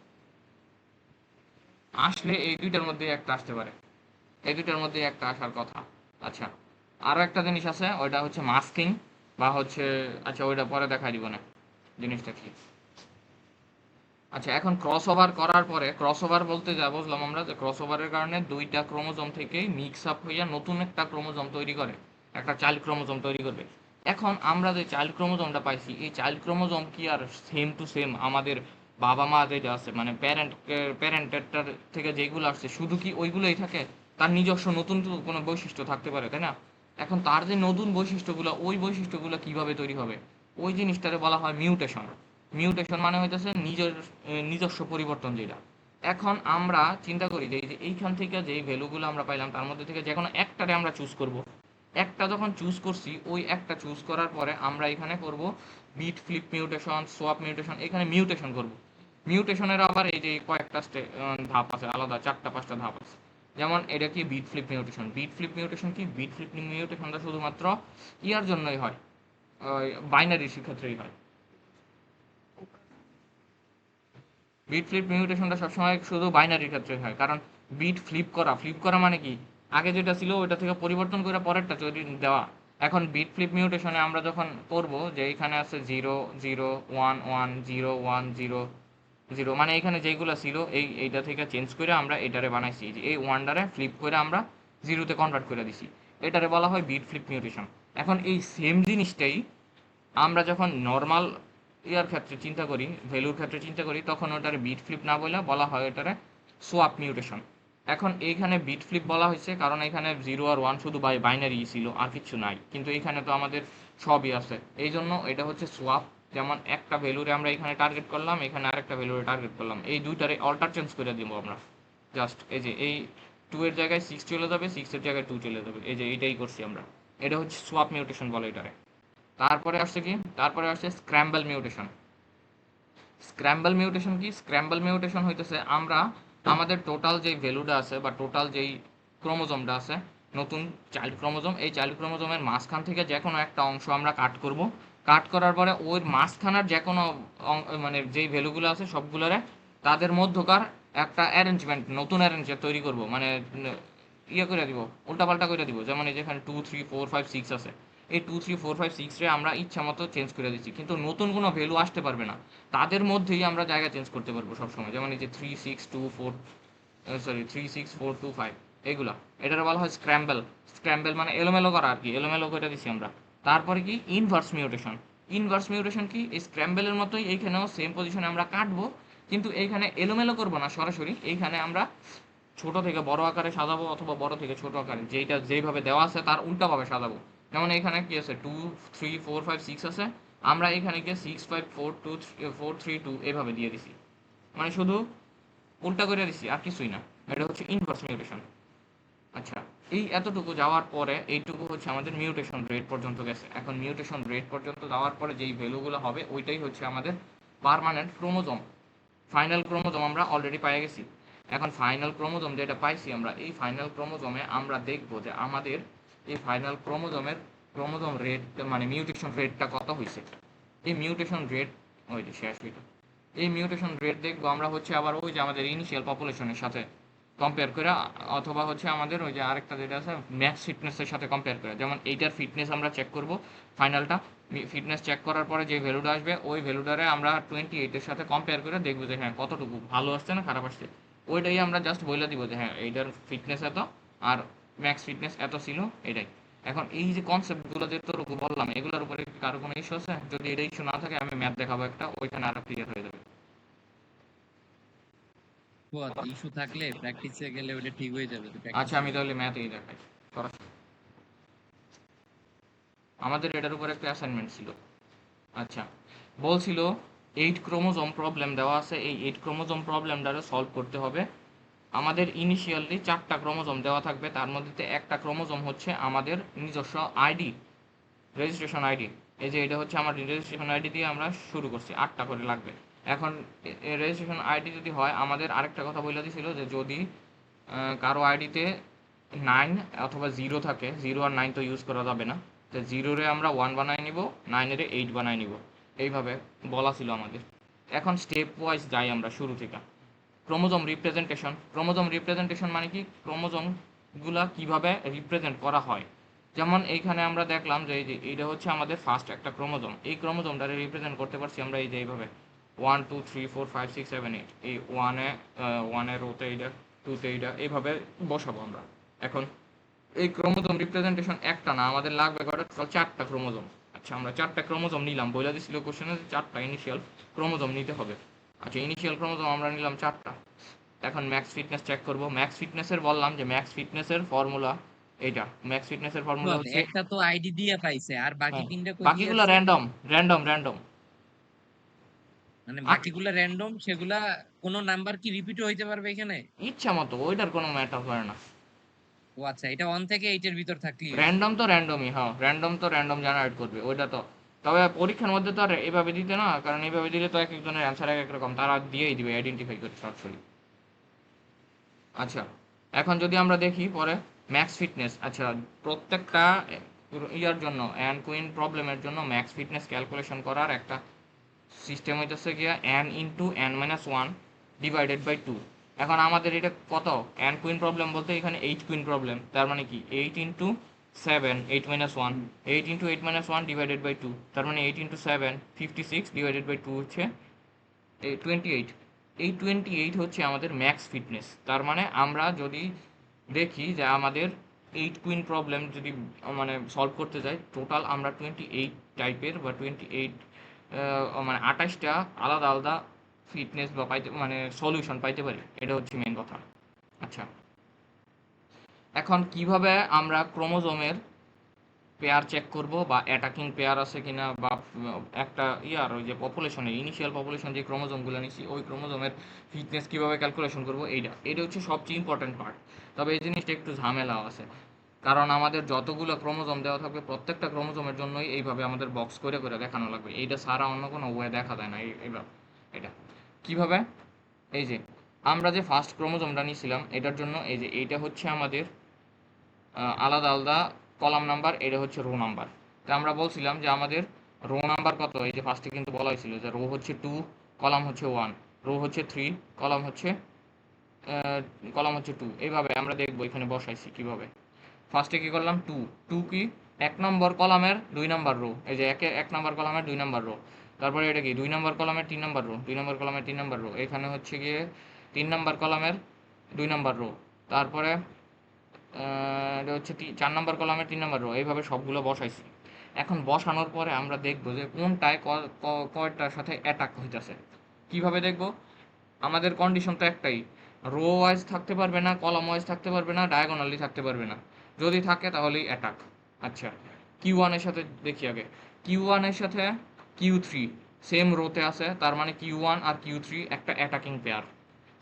আসলে এই দুইটার মধ্যে একটা আসতে পারে, এই দুইটার মধ্যে একটা আসার কথা। আচ্ছা, আরও একটা জিনিস আছে, ওইটা হচ্ছে মাস্কিং বা হচ্ছে, আচ্ছা ওইটা পরে দেখাই দিব না জিনিসটা কি। আচ্ছা, এখন ক্রস ওভার করার পরে, ক্রস ওভার বলতে যা বুঝলাম আমরা যে ক্রস ওভারের কারণে দুইটা ক্রোমোজোম থেকেই মিক্স আপ হইয়া নতুন একটা ক্রোমোজোম তৈরি করে, একটা চাইল্ড ক্রোমোজোম তৈরি করবে। এখন আমরা যে চাইল্ড ক্রোমোজোমটা পাইছি, এই চাইল্ড ক্রোমোজোম কি আর সেম টু সেম আমাদের বাবা মা যেটা আছে মানে প্যারেন্টেরটার থেকে যেগুলো আসছে শুধু কি ওইগুলোই থাকে? তার নিজস্ব নতুন তো কোনো বৈশিষ্ট্য থাকতে পারে, তাই না? এখন তার যে নতুন বৈশিষ্ট্যগুলো, ওই বৈশিষ্ট্যগুলো কিভাবে তৈরি হবে, ওই জিনিসটারে বলা হয় মিউটেশন। মিউটেশন মানে হইতেছে নিজস্ব পরিবর্তন যেটা। এখন আমরা চিন্তা করি যে এই যে এইখান থেকে যেই ভ্যালুগুলো আমরা পাইলাম তার মধ্যে থেকে যে কোনো একটারে আমরা চুজ করব। একটা যখন চুজ করছি, ওই একটা চুজ করার পরে আমরা এখানে করব bit flip mutation, swap mutation, এখানে মিউটেশন করব। মিউটেশনের আবার এই যে কয়েকটা ধাপ আছে, আলাদা 4টা-5টা ধাপ আছে। যেমন এটা কি bit flip mutation. Bit flip mutation কি, বিট ফ্লিপ মিউটেশনটা শুধুমাত্র ইয়ার জন্যই হয়, বাইনারির ক্ষেত্রেই হয়। বিট ফ্লিপ মিউটেশনটা সবসময় শুধু বাইনারির ক্ষেত্রে হয়, কারণ বিট ফ্লিপ করা মানে কি, আগে যেটা ছিল ওইটা থেকে পরিবর্তন করে পরেরটা তৈরি দেওয়া। এখন বিট ফ্লিপ মিউটেশনে আমরা যখন করব যে এখানে আছে 0 0 1 1 0 1 0 0, মানে এখানে যেগুলো ছিল এইটা থেকে চেঞ্জ করে আমরা এটারে বানাইছি, যে এই ওয়ানডারে ফ্লিপ করে আমরা জিরোতে কনভার্ট করে দিছি, এটারে বলা হয় বিট ফ্লিপ মিউটেশন। এখন এই সেম জিনিসটাই আমরা যখন নর্মাল ইয়ার ক্ষেত্রে চিন্তা করি, ভ্যালুর ক্ষেত্রে চিন্তা করি, তখন ওটারে বিট ফ্লিপ না বলে বলা হয় ওটারে সোয়াপ মিউটেশন। এখন এইখানে বিট ফ্লিপ বলা হয়েছে কারণ এখানে 0 আর 1 শুধু বাইনারি ছিল, আর কিছু নাই, কিন্তু এখানে তো আমাদের সবই আছে, এই জন্য এটা হচ্ছে সোয়াপ। যেমন একটা ভ্যালুরে আমরা এখানে টার্গেট করলাম, এখানে আরেকটা ভ্যালুরে টার্গেট করলাম, এই দুইটারে অল্টার চেঞ্জ করে দিব আমরা। জাস্ট এই যে এই 2 এর জায়গায় 6 চলে যাবে, 6 এর জায়গায় 2 চলে যাবে, এই যে এইটাই করছি আমরা। এটা হচ্ছে সোয়াপ মিউটেশন বলে এটারে। তারপরে আসছে কি, তারপরে আসছে স্ক্র্যাম্বল মিউটেশন। স্ক্র্যাম্বল মিউটেশন কি, স্ক্র্যাম্বল মিউটেশন হইতেছে আমরা আমাদের টোটাল যেই ভ্যালুটা আছে বা টোটাল যেই ক্রোমোজোমটা আছে, নতুন চাইল্ড ক্রোমোজোম, এই চাইল্ড ক্রোমোজোমের মাঝখান থেকে যে কোনো একটা অংশ আমরা কাট করব। কাট করার পরে ওই মাঝখানার যে কোনো মানে যেই ভ্যালুগুলো আছে সবগুলোরে তাদের মধ্যকার একটা অ্যারেঞ্জমেন্ট, নতুন অ্যারেঞ্জমেন্ট তৈরি করব, মানে ইয়ে করে দিব, উল্টাপাল্টা করে দিব। যেমন এই যেখানে 2 3 4 5 6 আছে, এই 2 3 4 5 6 রে আমরা ইচ্ছা মতো চেঞ্জ করে দিচ্ছি, কিন্তু নতুন কোনো ভ্যালু আসতে পারবে না, তাদের মধ্যেই আমরা জায়গা চেঞ্জ করতে পারবো সবসময়। যেমন এই যে 3 6 2 4, সরি 3 6 4 2 5, এগুলা, এটার বলা হয় স্ক্র্যাম্বল। স্ক্র্যাম্বল মানে এলোমেলো করা আর কি, এলোমেলো করে দিচ্ছি আমরা। তারপরে কি ইনভার্স মিউটেশন। ইনভার্স মিউটেশন কি, এই স্ক্র্যাম্বলের মতোই এইখানেও সেম পজিশনে আমরা কাটবো, কিন্তু এইখানে এলোমেলো করবো না সরাসরি, এইখানে আমরা ছোট থেকে বড় আকারে সাজাবো অথবা বড় থেকে ছোট আকারে, যেইটা যেইভাবে দেওয়া আছে তার উল্টাভাবে সাজাবো। যেমন এখানে কি আছে 2 3 4 5 6 আছে, আমরা এখানে গিয়ে 6 5 4 2 4 3 2 এভাবে দিয়ে দিছি, মানে শুধু উল্টা করে দিছি আর কিছুই না। এটা হচ্ছে ইনভার্স মিউটেশন। আচ্ছা, এই এতটুকু যাওয়ার পরে এইটুকু হচ্ছে আমাদের মিউটেশন রেট পর্যন্ত গেছে। এখন মিউটেশন রেট পর্যন্ত যাওয়ার পরে যেই ভ্যালুগুলো হবে ওইটাই হচ্ছে আমাদের পার্মানেন্ট ক্রোমোজোম। ফাইনাল ক্রোমোজোম আমরা অলরেডি পেয়ে গেছি। এখন ফাইনাল ক্রোমোজোম যেটা পাইছি আমরা, এই ফাইনাল ক্রোমোজোমে আমরা দেখব যে আমাদের এই ফাইনাল ক্রোমোজোমের ক্রোমোজোম রেট মানে মিউটেশন রেটটা কত হয়েছে। এই মিউটেশন রেট ওই যে শেষ হইল, এই মিউটেশন রেট দেখবো আমরা হচ্ছে আবার ওই যে আমাদের ইনিশিয়াল পপুলেশনের সাথে কম্পেয়ার করে, অথবা হচ্ছে আমাদের ওই যে আরেকটা যেটা আছে ম্যাক্স ফিটনেসের সাথে কম্পেয়ার করে। যেমন এইটার ফিটনেস আমরা চেক করব, ফাইনালটা ফিটনেস চেক করার পরে যে ভ্যালুটা আসবে ওই ভ্যালুটারে আমরা 28-এর সাথে কম্পেয়ার করে দেখবো যে হ্যাঁ কতটুকু ভালো আসছে না খারাপ আসছে। ওইটাই আমরা জাস্ট বলে দিব যে হ্যাঁ এইটার ফিটনেস এত আর ম্যাক্স ফিটনেস এত ছিল, এটাই। এখন এই যে কনসেপ্টগুলো যে তোরকু বললাম এগুলোর উপরে কি কারো কোনো ইস্যু আছে? যদি এটা ইস্যু না থাকে আমি ম্যাথ দেখাবো একটা, ওইখানে আরো ক্লিয়ার হয়ে যাবে। ফুয়াদ, ইস্যু থাকলে প্র্যাকটিসে গেলে ওটা ঠিক হয়ে যাবে, তো আচ্ছা প্র্যাকটিসে আমি তাহলে ম্যাথেই দেখাই। আমাদের এটার উপর একটা অ্যাসাইনমেন্ট ছিল। আচ্ছা, বলছিল 8 ক্রোমোজোম প্রবলেম দেওয়া আছে, এই 8 ক্রোমোজোম প্রবলেমটারে সলভ করতে হবে। আমাদের ইনিশিয়ালি 4টা ক্রোমোজোম দেওয়া থাকবে, তার মধ্যে একটা ক্রোমোজোম হচ্ছে আমাদের নিজস্ব আইডি, রেজিস্ট্রেশন আইডি। এই যে এটা হচ্ছে আমার রেজিস্ট্রেশন আইডি দিয়ে আমরা শুরু করছি, 8টা করে লাগবে। এখন রেজিস্ট্রেশন আইডি যদি হয়, আমাদের আরেকটা কথা বলে দিছিল যে যদি কারো আইডিতে 9 অথবা 0 থাকে, 0 আর 9 তো ইউজ করা যাবে না, তো 0-রে আমরা 1 বানাই নিব, 9-এর 8 বানাই নিব, এইভাবে বলা ছিল আমাদের। এখন স্টেপ ওয়াইজ যাই আমরা শুরু থেকে। Chromosome representation. ক্রোমোজোম রিপ্রেজেন্টেশন মানে কি, ক্রোমোজোমগুলা কিভাবে রিপ্রেজেন্ট করা হয়। যেমন এইখানে আমরা দেখলাম যে এই যে এইটা হচ্ছে আমাদের ফার্স্ট একটা ক্রোমোজোম, এই ক্রোমোজোমটারে রিপ্রেজেন্ট করতে পারছি আমরা এই যে এইভাবে 1 2 3 4 5 6 7 8, এই ওয়ানে রোতে এইটা, টুতে এইটা, এইভাবে বসাবো আমরা। এখন এই ক্রোমোজোম রিপ্রেজেন্টেশন একটা না, আমাদের লাগবে কয়টা? টোটাল 4টা ক্রোমোজোম। আচ্ছা, আমরা 4টা ক্রোমোজোম নিলাম, বলে দিছিল কোশ্চেনে যে 4টা ইনিশিয়াল ক্রোমোজোম নিতে হবে। আচ্ছা, ইনিশিয়াল ক্রোমোজোম আমরা নিলাম 4টা। এখন ম্যাক্স ফিটনেস চেক করব। ম্যাক্স ফিটনেসের বললাম যে ম্যাক্স ফিটনেসের ফর্মুলা এইটা, ম্যাক্স ফিটনেসের ফর্মুলা ফুয়াদ, হচ্ছে, একটা তো আইডি দিয়ে পাইছে, আর বাকি হ্যাঁ, তিনটা কই দিয়ে বাকিগুলো আসছে? Random random random. মানে বাকিগুলা র্যান্ডম, সেগুলা কোনো নাম্বার কি রিপিট হইতে পারবে এখানে? ইচ্ছা মতো, ওইটার কোনো ম্যাটার করে না। ও আচ্ছা, এটা 1 থেকে 8 এর ভিতর থাকলেই হইছে। র্যান্ডম তো র্যান্ডমই, হ্যাঁ র্যান্ডম তো র্যান্ডম জেনারেট করবে ওইটা তো। তবে পরীক্ষার মধ্যে তো আর এইভাবে দিতে না, কারণ এইভাবে দিলে তো এক একজনের অ্যান্সার এক এক রকম, তারা দিয়েই দিবে আইডেন্টিফাই করে সরাসরি। আচ্ছা, এখন যদি আমরা দেখি পরে ম্যাক্স ফিটনেস। আচ্ছা, প্রত্যেকটা ইয়ার জন্য অ্যান কুইন প্রবলেমের জন্য ম্যাক্স ফিটনেস ক্যালকুলেশন করার একটা সিস্টেম হইতেছে গিয়া n/n-1 ডিভাইডেড বাই 2। এখন আমাদের এটা কত? n কুইন প্রবলেম বলতে এখানে 8 কুইন প্রবলেম, তার মানে কি 8 ইন্টু 7, 8-1, 8 ইন্টু 8-1 ডিভাইডেড বাই 2, তার মানে 8 ইন্টু 7 56 ডিভাইডেড বাই 2 হচ্ছে 28। এই 28 হচ্ছে আমাদের ম্যাক্স ফিটনেস। তার মানে আমরা যদি দেখি যে আমাদের 8 কুইন প্রবলেম যদি মানে সলভ করতে যাই, টোটাল আমরা 28 টাইপের বা 28 মানে 28টা আলাদা আলাদা ফিটনেস বা পাইতে মানে সলিউশন পাইতে পারি, এটা হচ্ছে মেন কথা। আচ্ছা, এখন কিভাবে আমরা ক্রোমোজোমের পেয়ার চেক করব বা অ্যাটাকিং পেয়ার আছে কিনা, বা একটা ইয়ার ওই যে পপুলেশনের ইনিশিয়াল পপুলেশন যে ক্রোমোজোমগুলো নিচ্ছি ওই ক্রোমোজোমের ফিটনেস কিভাবে ক্যালকুলেশন করব, এটা হচ্ছে সবচেয়ে ইম্পর্টেন্ট পার্ট। তবে এই জিনিসটা একটু ঝামেলাও আছে, কারণ আমাদের যতগুলো ক্রোমোজোম দেওয়া থাকবে প্রত্যেকটা ক্রোমোজোমের জন্যই এইভাবে আমাদের বক্স করে করে দেখানো লাগবে, এইটা ছাড়া অন্য কোনো ওয়ে দেখা যায় না। এইভাবে এটা কিভাবে, এই যে আমরা যে ফার্স্ট ক্রোমোজোমটা নিয়েছিলাম এটার জন্য এই যে এইটা হচ্ছে আমাদের আলাদা আলাদা কলাম নাম্বার, এটা হচ্ছে রো নাম্বার। তো আমরা বলছিলাম যে আমাদের রো নাম্বার কত, এই যে ফার্স্টে কিন্তু বলা হয়েছিল যে রো হচ্ছে 2, কলাম হচ্ছে 1, রো হচ্ছে 3, কলাম হচ্ছে 2। এইভাবে আমরা দেখবো এখানে বসাইছি কিভাবে। ফার্স্টে কি করলাম 2, 2 কি 1 নম্বর কলামের 2 নম্বর রো, এই যে 1 নম্বর কলামের 2 নম্বর রো। তারপরে এটা কি 2 নম্বর কলামের 3 নম্বর রো, 2 নম্বর কলামের 3 নম্বর রো, এখানে হচ্ছে গিয়ে 3 নম্বর কলামের 2 নম্বর রো। তারপরে এটা হচ্ছে 4 নম্বর কলামের 3 নম্বর রো, এইভাবে সবগুলো বসাইছি। এখন বসানোর পরে আমরা দেখবো যে কোনটায় কয়টার সাথে অ্যাটাক হইতেছে। কিভাবে দেখবো? আমাদের কন্ডিশন তো একটাই, রো ওয়াইজ থাকতে পারবে না, কলাম ওয়াইজ থাকতে পারবে না, ডায়াগোনালি থাকতে পারবে না। যদি থাকে তাহলেই অ্যাটাক। আচ্ছা, কিউ ওয়ানের সাথে দেখি আগে। কিউ ওয়ানের সাথে কিউ থ্রি সেম রোতে আছে, তার মানে কিউ ওয়ান আর কিউ থ্রি একটা অ্যাটাকিং পেয়ার।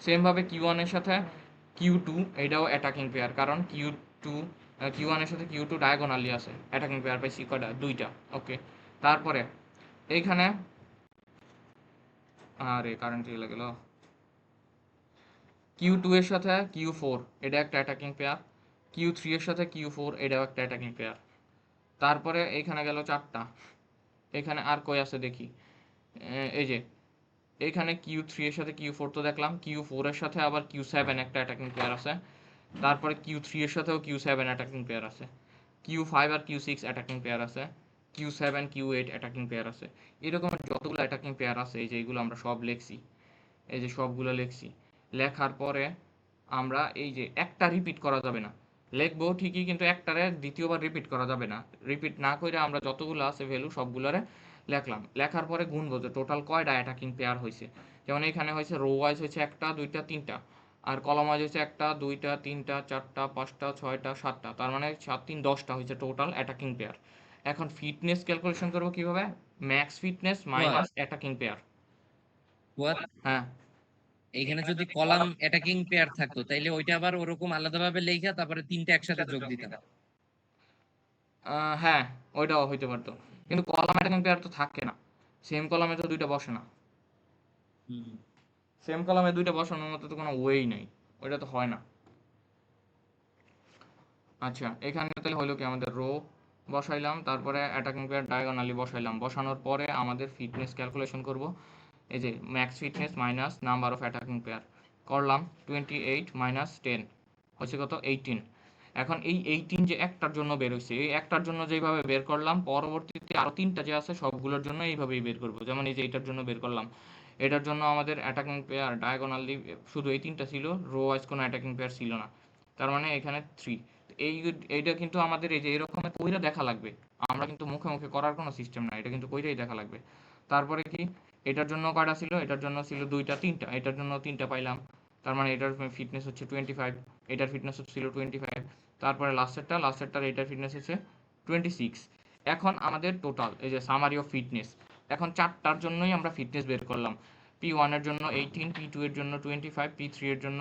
সেমভাবে কিউ ওয়ানের সাথে কিউ টু এটাও অ্যাটাকিং পেয়ার, কারণ টু কিউ ওয়ানের সাথে কিউ টু ডায়াগোনালি আছে। অ্যাটাকিং পেয়ার পাইছি কয়টা? দুইটা। ওকে, তারপরে এইখানে আরে কারেন্ট চলে গেল। কিউ টু এর সাথে কিউ ফোর এটা একটা অ্যাটাকিং পেয়ার, কিউ থ্রি এর সাথে কিউ ফোর এটাও একটা অ্যাটাকিং পেয়ার। তারপরে এইখানে গেল চারটা। এখানে আর কই আছে দেখি। এই যে এইখানে কিউ থ্রি এর সাথে কিউ ফোর তো দেখলাম, কিউ ফোর এর সাথে আবার কিউ সেভেন একটা অ্যাটাকিং পেয়ার আছে। তারপরে কিউ থ্রি এর সাথেও কিউ সেভেন অ্যাটাকিং পেয়ার আছে। কিউ ফাইভ আর কিউ সিক্স অ্যাটাকিং পেয়ার আছে। Q seven Q eight attacking pair আছে। এরকম যতগুলো অ্যাটাকিং পেয়ার আছে এই যে এইগুলো আমরা সব লিখছি, এই যে সবগুলো লিখছি। লেখার পরে আমরা এই যে একটা রিপিট করা যাবে না, লিখবো ঠিকই কিন্তু একটারে দ্বিতীয়বার রিপিট করা যাবে না। রিপিট না করে আমরা যতগুলো আছে ভ্যালু সবগুলোরে লেখলাম। লেখার পরে গুনবো যে টোটাল কয়টা অ্যাটাকিং পেয়ার হয়েছে। যেমন এখানে হয়েছে রো ওয়াইজ হয়েছে একটা দুইটা তিনটা, আর কলাম ওয়াইজ হয়েছে একটা দুইটা তিনটা চারটা পাঁচটা ছয়টা সাতটা, তার মানে সাত তিন 10টা হয়েছে টোটাল অ্যাটাকিং পেয়ার। এখন ফিটনেস ক্যালকুলেশন করবো কিভাবে? Max fitness Fuad, minus attacking pair. Fuad, হ্যাঁ। এইখানে যদি কলাম অ্যাটাকিং পেয়ার থাকতো তাইলে ওইটা আবার ওরকম আলাদাভাবে লেখা তারপরে তিনটা একসাথে যোগ দিতাম। হ্যাঁ, ওইটাও হইতে পারতো, কিন্তু কলাম অ্যাটাকিং পেয়ার তো থাকে না। সেম কলামে তো দুইটা বসে না। হুম। সেম কলামে দুইটা বসানোর মতো তো কোনো ওয়েই নেই, ওইটা তো হয় না। আচ্ছা, এখানে তাহলে হলো কি, আমাদের রো বসাইলাম, তারপরে অ্যাটাকিং পেয়ার ডায়াগোনালি বসাইলাম। বসানোর পরে আমাদের ফিটনেস ক্যালকুলেশন করব। এই যে max fitness minus number of attacking pair করলাম, 28 মাইনাস 10 হচ্ছে কত? 18। এখন এই 18 যে একটার জন্য বের হয়েছে, এই একটার জন্য যেভাবে বের করলাম, পরবর্তীতে আরো তিনটা যে আছে সবগুলোর জন্য এইভাবেই বের করব। যেমন এই যে এটার জন্য বের করলাম, এটার জন্য আমাদের অ্যাটাকিং পেয়ার ডায়াগোনালি শুধু এই তিনটা ছিল, রো ওয়াইজ কোনো অ্যাটাকিং পেয়ার ছিল না, তার মানে এখানে 3। এই এইটা কিন্তু আমাদের এই যে এরকম কইরা দেখা লাগবে, আমরা কিন্তু মুখে মুখে করার কোনো সিস্টেম না, এটা কিন্তু কইরাই দেখা লাগবে। তারপরে কি, এটার জন্য কয়টা ছিল? এটার জন্য ছিল দুইটা তিনটা, এটার জন্য তিনটা পাইলাম, তার মানে এটার ফিটনেস হচ্ছে 25, এটার ফিটনেস ছিল 25। তারপরে লাস্টেরটার এটার ফিটনেস হচ্ছে 26। এখন আমাদের টোটাল এই যে সামারি অফ ফিটনেস, এখন চারটার জন্যই আমরা ফিটনেস বের করলাম। পি ওয়ানের জন্য 18, পি টু এর জন্য 25, পি থ্রি এর জন্য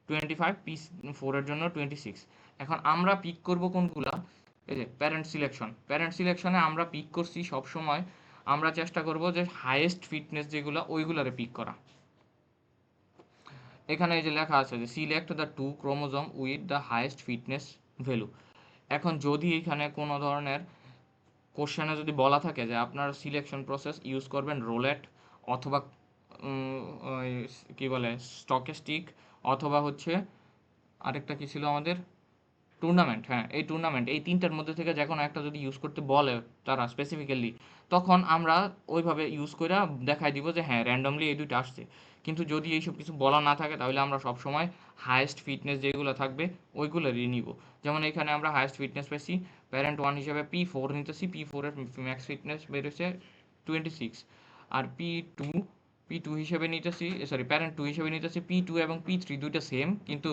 25, পি ফোর এর জন্য 26। এখন আমরা পিক করব কোনগুলা? এই যে প্যারেন্ট সিলেকশন, প্যারেন্ট সিলেকশনে আমরা পিক করছি সব সময়, আমরা চেষ্টা করব যে হাইয়েস্ট ফিটনেস যেগুলো ওইগুলারে পিক করা। এখানে এই যে লেখা আছে যে select the two chromosome with the highest fitness value. এখন যদি এখানে কোনো ধরনের কোশ্চেনে যদি বলা থাকে যে আপনার সিলেকশন প্রসেস ইউজ করবেন রোলেট অথবা ওই কি বলে স্টকেস্টিক, অথবা হচ্ছে আরেকটা কি ছিল আমাদের, টুর্নামেন্ট, হ্যাঁ এই টুর্নামেন্ট, এই তিনটার মধ্যে থেকে যে কোনো একটা যদি ইউজ করতে বলে তারা স্পেসিফিক্যালি, তখন আমরা ওইভাবে ইউজ করে দেখাই দিব যে হ্যাঁ র্যান্ডমলি এই দুইটা আসছে। কিন্তু যদি এইসব কিছু বলা না থাকে তাহলে আমরা সবসময় হায়েস্ট ফিটনেস যেগুলো থাকবে ওইগুলোরই নিব। যেমন এখানে আমরা হায়েস্ট ফিটনেস পেয়েছি প্যারেন্ট ওয়ান হিসেবে পি4 নিতেছি, পি4 এর ম্যাক্স ফিটনেস বেরোচ্ছে 26। আর পি টু হিসেবে নিতেছি, সরি প্যারেন্ট টু হিসেবে নিতেছি পি2 এবং পি3 দুইটা সেম, কিন্তু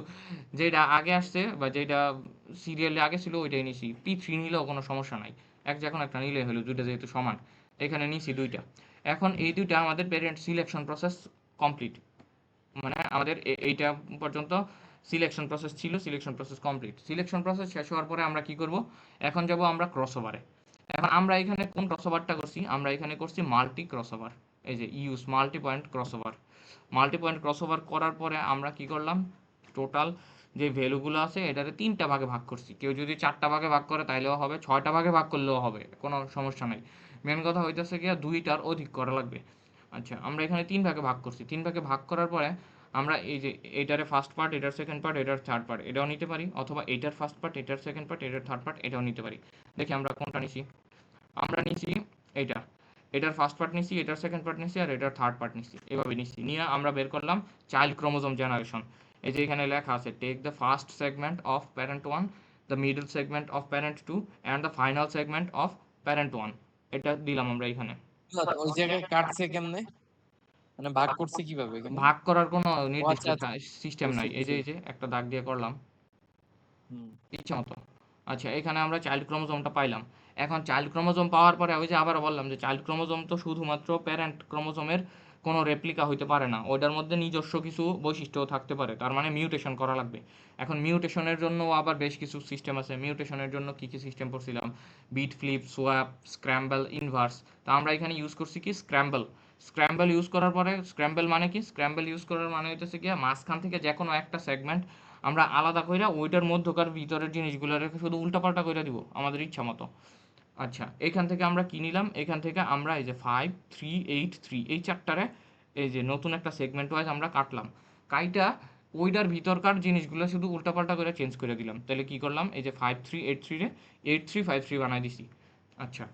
যেটা আগে আসছে বা যেটা সিরিয়ালে আগে ছিল ওইটাই নিছি। পি3 নিলেও কোনো সমস্যা নাই, এক যে কোনো একটা নিলে হলো, দুইটা যেহেতু সমান। এখানে নিছি দুইটা। এখন এই দুইটা আমাদের প্যারেন্ট সিলেকশন প্রসেস কমপ্লিট, মানে আমাদের এইটা পর্যন্ত সিলেকশন প্রসেস ছিল, selection process complete. Selection process শেষ হওয়ার পরে আমরা কি করব? এখন যাব আমরা ক্রসওভারে। এখন আমরা এখানে কোন ক্রসওভারটা করছি? আমরা এখানে করছি মাল্টি ক্রসওভার। এই যে use multi point crossover. Multi point crossover করার পরে আমরা কি করলাম? টোটাল যে ভ্যালুগুলো আছে এটারে তিনটা ভাগে ভাগ করছি। কেউ যদি চারটা ভাগে ভাগ করে তাইলেও হবে, ছয়টা ভাগে ভাগ করলেও হবে, কোনো সমস্যা নাই। মেন কথা হইতেছে গিয়া দুইটার অধিক করা লাগবে। আচ্ছা, আমরা এখানে তিন ভাগে ভাগ করছি। তিন ভাগে ভাগ করার পরে আমরা এই যে এটারে ফার্স্ট পার্ট, এটার সেকেন্ড পার্ট, এটার থার্ড পার্ট এটাও নিতে পারি, অথবা এটার ফার্স্ট পার্ট, এটার সেকেন্ড পার্ট, এটার থার্ড পার্ট এটাও নিতে পারি। দেখি আমরা কোনটা নিছি। আমরা নিছি এইটা, এটার ফার্স্ট পার্ট নিছি, এটার সেকেন্ড পার্ট নিছি, আর এটার থার্ড পার্ট নিছি। এভাবে নিছি, নিয়ে আমরা বের করলাম চাইল্ড ক্রোমোজোম জেনারেশন। এই যে এখানে লেখা আছে take the first segment of parent one, the middle segment of parent two, and the final segment of parent 1 এটা দিলাম আমরা এখানে। ওই জায়গায় কাটছে কেমনে, মানে ভাগ করছে কিভাবে এখানে? ভাগ করার কোনো ও নির্দিষ্ট আচ্ছা আচ্ছা, সিস্টেম বুঝছি নাই, এই যে বুঝছি। এই যে একটা দাগ দিয়ে করলাম হুম। ইচ্ছা মতো। আচ্ছা, এখানে আমরা চাইল্ড ক্রোমোজোমটা পাইলাম। এখন চাইল্ড ক্রোমোজোম পাওয়ার পরে ওই যে আবার বললাম যে চাইল্ড ক্রোমোজোম তো শুধুমাত্র প্যারেন্ট ক্রোমোজোমের কোনো রেপ্লিকা হইতে পারে না, ওইটার মধ্যে নিজস্ব কিছু বৈশিষ্ট্যও থাকতে পারে, তার মানে মিউটেশন করা লাগবে। এখন মিউটেশনের জন্য আবার বেশ কিছু সিস্টেম আছে। মিউটেশনের জন্য কি কি সিস্টেম পড়ছিলাম, bit flip, swap, scramble, inverse. তা আমরা এখানে ইউজ করছি কি স্ক্র্যাম্বল। স্ক্র্যাম্বল ইউজ করার পরে, স্ক্র্যাম্বল মানে কি, স্ক্র্যাম্বল ইউজ করার মানে হইতেছে কি মাঝখান থেকে যে কোনো একটা সেগমেন্ট আমরা আলাদা কইরা ওইটার মধ্যকার ভিতরের জিনিসগুলো রেখে শুধু উল্টাপাল্টা কইরা দিব আমাদের ইচ্ছা মতো। আচ্ছা, এখান থেকে আমরা কি নিলাম, এখান থেকে আমরা এই যে 5 3 8 3 এই চারটারে এই যে নতুন একটা সেগমেন্ট ওয়াইজ আমরা কাটলাম। কাইটা ওইটার ভিতরকার জিনিসগুলো শুধু উল্টাপাল্টা করে চেঞ্জ করে দিলাম। তাহলে কি করলাম, এই যে 5 3 8 3 রে 8 3 5 3 বানাই দিছি। আচ্ছা,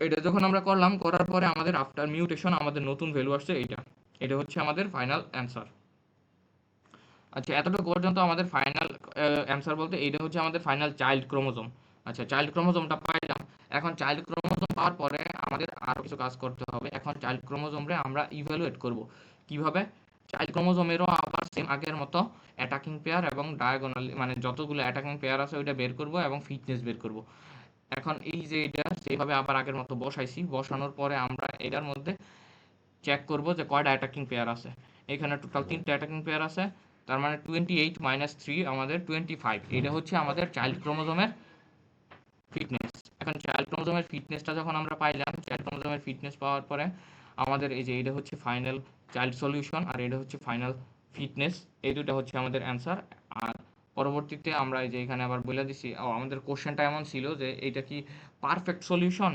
এটা যখন আমরা করলাম, করার পরে আমাদের আফটার মিউটেশন আমাদের নতুন ভ্যালু আসছে এইটা। এটা হচ্ছে আমাদের ফাইনাল অ্যান্সার। আচ্ছা, এতটুকু পর্যন্ত আমাদের ফাইনাল অ্যান্সার বলতে এইটা হচ্ছে আমাদের ফাইনাল চাইল্ড ক্রোমোজোম। আচ্ছা, চাইল্ড ক্রোমোজোমটা পাইলাম। এখন চাইল্ড ক্রোমোজোম পাওয়ার পরে আমাদের আরও কিছু কাজ করতে হবে। এখন চাইল্ড ক্রোমোজোমরে আমরা ইভ্যালুয়েট করব কিভাবে। চাইল্ড ক্রোমোজোমেরও আবার সেম আগের মতো অ্যাটাকিং পেয়ার এবং ডায়াগোনাল, মানে যতগুলো অ্যাটাকিং পেয়ার আছে ওইটা বের করব এবং ফিটনেস বের করব। এখন এই যে এটা সেইভাবে আবার আগের মতো বসাইছি, বসানোর পরে আমরা এটার মধ্যে চেক করব যে কয়টা অ্যাটাকিং পেয়ার আছে। এখানে টোটাল 3টা অ্যাটাকিং পেয়ার আছে, তার মানে 28 মাইনাস 3 আমাদের 25। এটা হচ্ছে আমাদের চাইল্ড ক্রোমোজোমের ফিটনেস। এখন চাইল্ড ক্রোমোজোমের ফিটনেসটা যখন আমরা পাইলাম, চাইল্ড ক্রোমোজোমের ফিটনেস পাওয়ার পরে আমাদের এই যে এটা হচ্ছে ফাইনাল চাইল্ড সলিউশন আর এটা হচ্ছে ফাইনাল ফিটনেস, এই দুটো হচ্ছে আমাদের অ্যান্সার। আর পরবর্তীতে আমরা এই যে এখানে আবার বলে দিছি, আমাদের কোশ্চেনটা এমন ছিল যে এটা কি পারফেক্ট সলিউশন,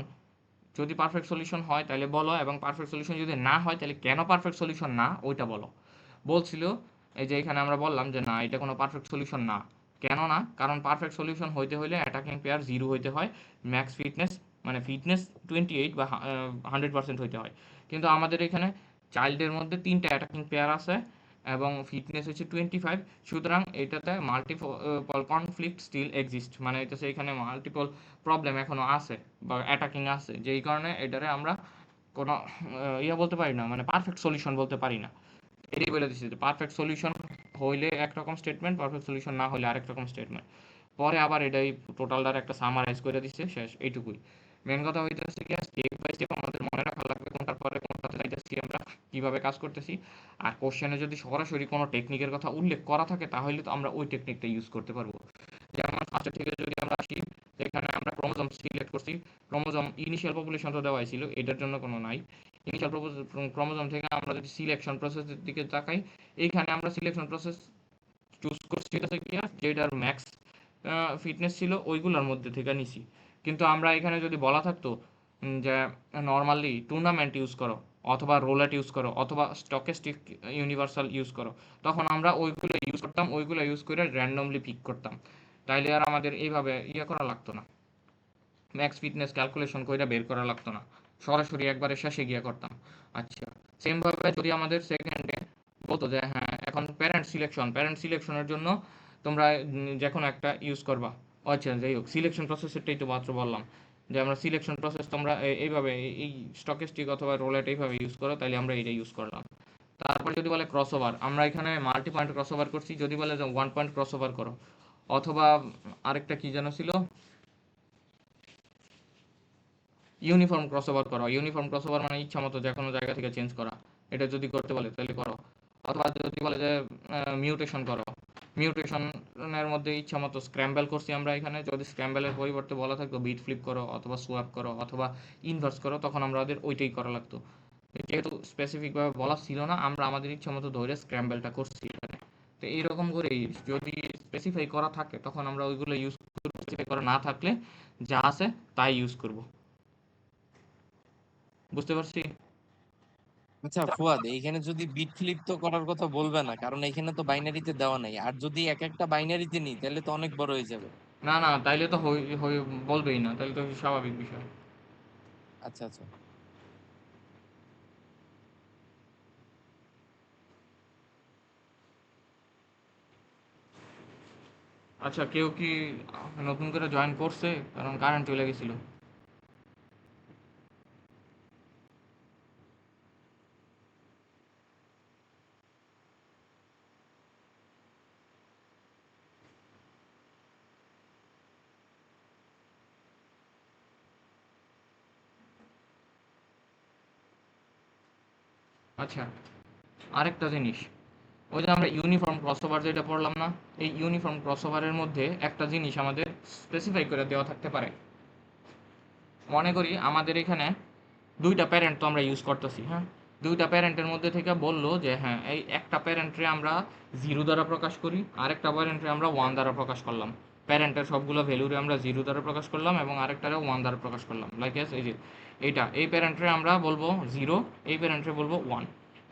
যদি পারফেক্ট সলিউশন হয় তাহলে বলো, এবং পারফেক্ট সলিউশন যদি না হয় তাহলে কেন পারফেক্ট সলিউশন না ওইটা বলো। বলছিল, এই যে এখানে আমরা বললাম যে না, এটা কোনো পারফেক্ট সলিউশন না। কেন না? কারণ পারফেক্ট সলিউশন হইতে হলে অ্যাটাকিং পেয়ার 0 হইতে হয়, ম্যাক্স ফিটনেস মানে ফিটনেস 28 বা 100% হইতে হয়। কিন্তু আমাদের এখানে চাইল্ডের মধ্যে 3টা অ্যাটাকিং পেয়ার আছে এবং ফিটনেস হচ্ছে 25, সুতরাং এটাতে মাল্টিপল কনফ্লিক্ট স্টিল এক্সিস্ট, মানে হইতেছে এখানে মাল্টিপল প্রবলেম এখনো আছে বা অ্যাটাকিং আছে, যেই কারণে এটারে আমরা কোনো ইয়া বলতে পারি না, মানে পারফেক্ট সলিউশন বলতে পারি না। এটাই বলে দিচ্ছি যে পারফেক্ট সলিউশন হইলে একরকম স্টেটমেন্ট, পারফেক্ট সলিউশন না হলে আরেক রকম স্টেটমেন্ট। পরে আবার এটাই টোটালটার একটা সামারাইজ করে দিচ্ছে, শেষ এইটুকুই। মেন কথা হইতেছে কি স্টেপ বাই স্টেপ আমাদের মনে রাখা লাগবে কোনটার পরে কোনটাতে যাইতেছি আমরা, কিভাবে কাজ করতেছি। আর কোশ্চেনে যদি সরাসরি কোনো টেকনিকের কথা উল্লেখ করা থাকে তাহলে তো আমরা ওই টেকনিকটা ইউজ করতে পারবো। যেমন ফার্স্টের থেকে যদি আমরা আসি, এখানে আমরা ক্রোমোজোম সিলেক্ট করছি। ক্রোমোজোম ইনিশিয়াল পপুলেশন তো দেওয়াই ছিল, এটার জন্য কোনো নাই। ইনিশিয়াল ক্রোমোজোম থেকে আমরা যদি সিলেকশন প্রসেসের দিকে তাকাই, এইখানে আমরা সিলেকশন প্রসেস চুজ করছি হচ্ছে কি যেটার ম্যাক্স ফিটনেস ছিল ওইগুলোর মধ্যে থেকে নিছি। কিন্তু আমরা এখানে যদি বলা থাকতো যে নর্মালি টুর্নামেন্ট ইউজ করো অথবা রোলেট ইউজ করো অথবা স্টকেস্টিক ইউনিভার্সাল ইউজ করো, তখন আমরা ওইগুলো ইউজ করতাম, ওইগুলো ইউজ করে র্যান্ডমলি পিক করতাম। তাইলে আর আমাদের এইভাবে ইয়ে করা লাগতো না, ম্যাক্স ফিটনেস ক্যালকুলেশন কইরা বের করা লাগতো না, সরাসরি একবারে শেষে গিয়ে করতাম। আচ্ছা, সেম ভাবে যদি আমাদের সেকেন্ডে বলতো যে হ্যাঁ এখন প্যারেন্ট সিলেকশনের জন্য তোমরা যে কোনো একটা ইউজ করবা। আচ্ছা, যাই হোক, সিলেকশন প্রসেসরটাই তো মাত্র বললাম যে আমরা সিলেকশন প্রসেস তোমরা এইভাবে এই স্টকেস্টিক অথবা রোলেট এইভাবে ইউজ করো, তাইলে আমরা এটা ইউজ করলাম। তারপর যদি বলে ক্রসওভার, আমরা এখানে মাল্টি পয়েন্ট ক্রসওভার করছি। যদি বলে যে 1 পয়েন্ট ক্রসওভার করো, অথবা আরেকটা কি যেন ছিল, ইউনিফর্ম ক্রসওভার করা। ইউনিফর্ম ক্রসওভার মানে ইচ্ছা মতো যে কোনো জায়গা থেকে চেঞ্জ করা, এটা যদি করতে বলে তাহলে করো। অথবা যদি বলে যে মিউটেশন করো, মিউটেশনের মধ্যে ইচ্ছা মতো স্ক্র্যাম্বল করছি আমরা এখানে, যদি স্ক্র্যাম্বলের পরিবর্তে বলা থাকতো বিট ফ্লিপ করো অথবা সোয়াপ করো অথবা ইনভার্স করো, তখন আমাদের ওইটাই করা লাগতো। যেহেতু স্পেসিফিকভাবে বলা ছিল না, আমরা আমাদের ইচ্ছা মতো ধরে স্ক্র্যাম্বলটা করছি এখানে। তো এইরকম করেই যদি স্পেসিফাই করা থাকে তখন আমরা ওইগুলো ইউজ করব, স্পেসিফাই করা না থাকলে যা আছে তাই ইউজ করব। বুঝতে পারছি? আচ্ছা ফুয়াদ, এইখানে যদি বিট ফ্লিপ তো করার কথা বলবে না, কারণ এখানে তো বাইনারিতে দেওয়া নাই। আর যদি এক একটা বাইনারিতে নিই তাহলে তো অনেক বড় হয়ে যাবে। না না, তাইলে তো বলবেই না, তাইলে তো স্বাভাবিক বিষয়। আচ্ছা আচ্ছা। আচ্ছা, কেউ কি নতুন করে জয়েন করছে? কারণ কারেন্ট চলে গেছিল। আচ্ছা, আরেকটা জিনিস, ওই যে আমরা ইউনিফর্ম ক্রসওভার যেটা পড়লাম না, এই ইউনিফর্ম ক্রসওভারের মধ্যে একটা জিনিস আমাদের স্পেসিফাই করে দেওয়া থাকতে পারে। মনে করি আমাদের এখানে দুইটা প্যারেন্ট তো আমরা ইউজ করতেছি, হ্যাঁ, দুইটা প্যারেন্টের মধ্যে থেকে বললো যে হ্যাঁ এই একটা প্যারেন্টরে আমরা 0 দ্বারা প্রকাশ করি, আরেকটা প্যারেন্টরে আমরা 1 দ্বারা প্রকাশ করলাম। প্যারেন্টের সবগুলো ভ্যালুরে আমরা 0 দ্বারা প্রকাশ করলাম এবং আরেকটারে 1 দ্বারা প্রকাশ করলাম, লাইক এস এই যে এইটা, এই প্যারেন্টরে আমরা বলবো 0, এই প্যারেন্টরে বলবো 1।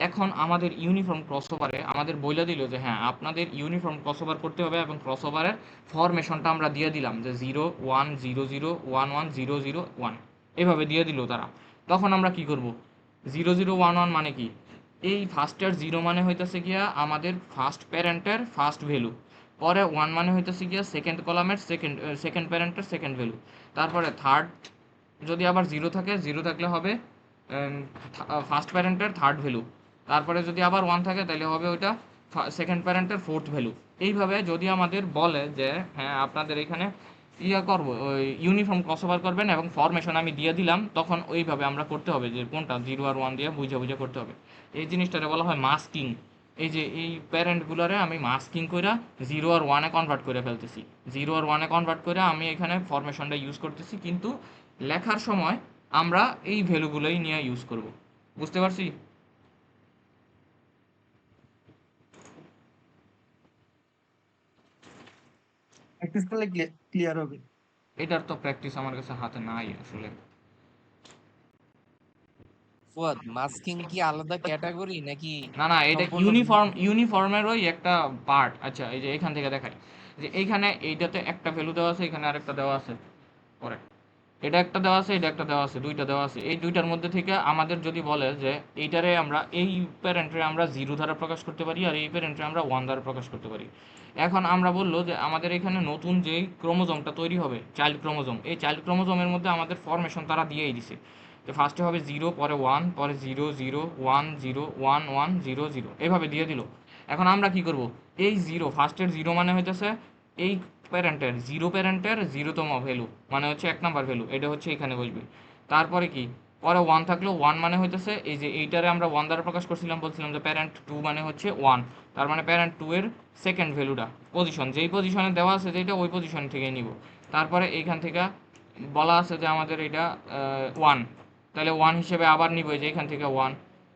এখন আমাদের ইউনিফর্ম ক্রসওভারে আমাদের বইলা দিল যে হ্যাঁ আপনাদের ইউনিফর্ম ক্রসওভার করতে হবে এবং ক্রসওভারের ফরমেশনটা আমরা দিয়ে দিলাম যে 0 1 0 0 1 1 0 0 1, এভাবে দিয়ে দিল তারা। তখন আমরা কি করব? 0 0 1 1 মানে কি? এই ফার্স্টের 0 মানে হইতেছে গিয়া আমাদের ফার্স্ট প্যারেন্টের ফার্স্ট ভ্যালু, পরে 1 মানে হইতেছে গিয়া সেকেন্ড কলামের সেকেন্ড প্যারেন্টের সেকেন্ড ভ্যালু, তারপরে থার্ড যদি আবার 0 থাকে, 0 থাকলে হবে ফার্স্ট প্যারেন্টের থার্ড ভ্যালু, তারপরে যদি আবার 1 থাকে তাহলে হবে ওইটা সেকেন্ড প্যারেন্টের ফোর্থ ভ্যালু। এইভাবে যদি আমাদের বলে যে হ্যাঁ আপনাদের এখানে ইয়া করবো ওই ইউনিফর্ম ক্রসওভার করবেন এবং ফরমেশন আমি দিয়ে দিলাম, তখন ওইভাবে আমরা করতে হবে যে কোনটা 0 আর 1 দিয়ে বুঝে বুঝে করতে হবে। এই জিনিসটারে বলা হয় মাস্কিং। এই যে এই প্যারেন্টগুলোরে আমি মাস্কিং করে 0 আর 1-এ কনভার্ট করে ফেলতেছি, 0 আর 1-এ কনভার্ট করে আমি এখানে ফরমেশনটা ইউজ করতেছি, কিন্তু লেখার সময় আমরা এই ভ্যালুগুলোই নিয়ে ইউজ করব। বুঝতে পারছি? প্র্যাকটিস করলে ক্লিয়ার হবে। এটার তো প্র্যাকটিস আমার কাছে হাতে নাই আসলে। ফুয়াদ, মাস্কিং কি আলাদা ক্যাটাগরি নাকি না না, এটা সম্পূর্ণ ভিন্ন? ইউনিফর্মেরই একটা পার্ট। আচ্ছা এই যে এখান থেকে দেখাই যে এইখানে এইটাতে একটা ভ্যালু দেওয়া আছে, এখানে আরেকটা দেওয়া আছে, পরে এটা একটা দেওয়া আছে, এটা একটা দেওয়া আছে, দুইটা দেওয়া আছে। এই দুইটার মধ্যে থেকে আমাদের যদি বলে যে এইটারে আমরা এই প্যারেন্টরে আমরা 0 দ্বারা প্রকাশ করতে পারি আর এই প্যারেন্টরে আমরা 1 দ্বারা প্রকাশ করতে পারি। এখন আমরা বললো যে আমাদের এখানে নতুন যেই ক্রোমোজোমটা তৈরি হবে চাইল্ড ক্রোমোজোম, এই চাইল্ড ক্রোমোজোমের মধ্যে আমাদের ফরমেশন তারা দিয়েই দিছে যে ফার্স্টে হবে 0, পরে 1, পরে 0 0 1 0 1 1 0 0, এভাবে দিয়ে দিল। এখন আমরা কি করব? এই 0 ফার্স্টের 0 মানে হইতেছে এই প্যারেন্টের 0 প্যারেন্টের 0তম ভ্যালু, মানে হচ্ছে 1 নাম্বার ভ্যালু, এটা হচ্ছে এখানে বসবে। তারপরে কি, পরে 1 থাকলো, 1 মানে হইতেছে এই যে এইটারে আমরা 1 দ্বারা প্রকাশ করছিলাম, বলছিলাম যে প্যারেন্ট 2 মানে হচ্ছে 1, তার মানে প্যারেন্ট 2 এর সেকেন্ড ভ্যালুটা পজিশন যেই পজিশনে দেওয়া আছে যেটা ওই পজিশন থেকে নিব। তারপরে এইখান থেকে বলা আছে যে আমাদের এটা 1, তাহলে 1 হিসেবে আবার নিব যে এখান থেকে 1।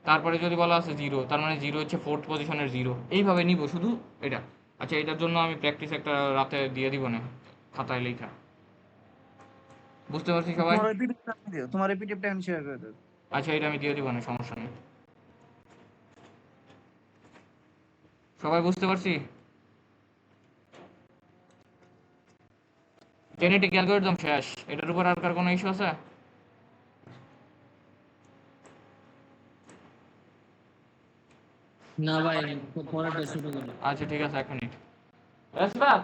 তারপরে যদি বলা আছে 0, তার মানে 0 হচ্ছে ফোর্থ পজিশনের 0, এইভাবে নিব শুধু এটা। আচ্ছা এটার জন্য আমি প্র্যাকটিস একটা রাতে দিয়ে দিব না, খাতায় লেখা। বুঝতে পারছি সবাই? তোমার পিডিএফটা আমি দিও, তোমার পিডিএফটা আমি শেয়ার করে দেব। আচ্ছা এটা আমি দিয়ে দিব না, সমস্যা নেই। সবাই বুঝতে পারছি? জেনেটিক অ্যালগরিদম শেষ, এটার উপর আর কার কোনো ইস্যু আছে? না ভাই, পরেরটা শুরু করো। আচ্ছা ঠিক আছে, 1 মিনিট। রাজপাত,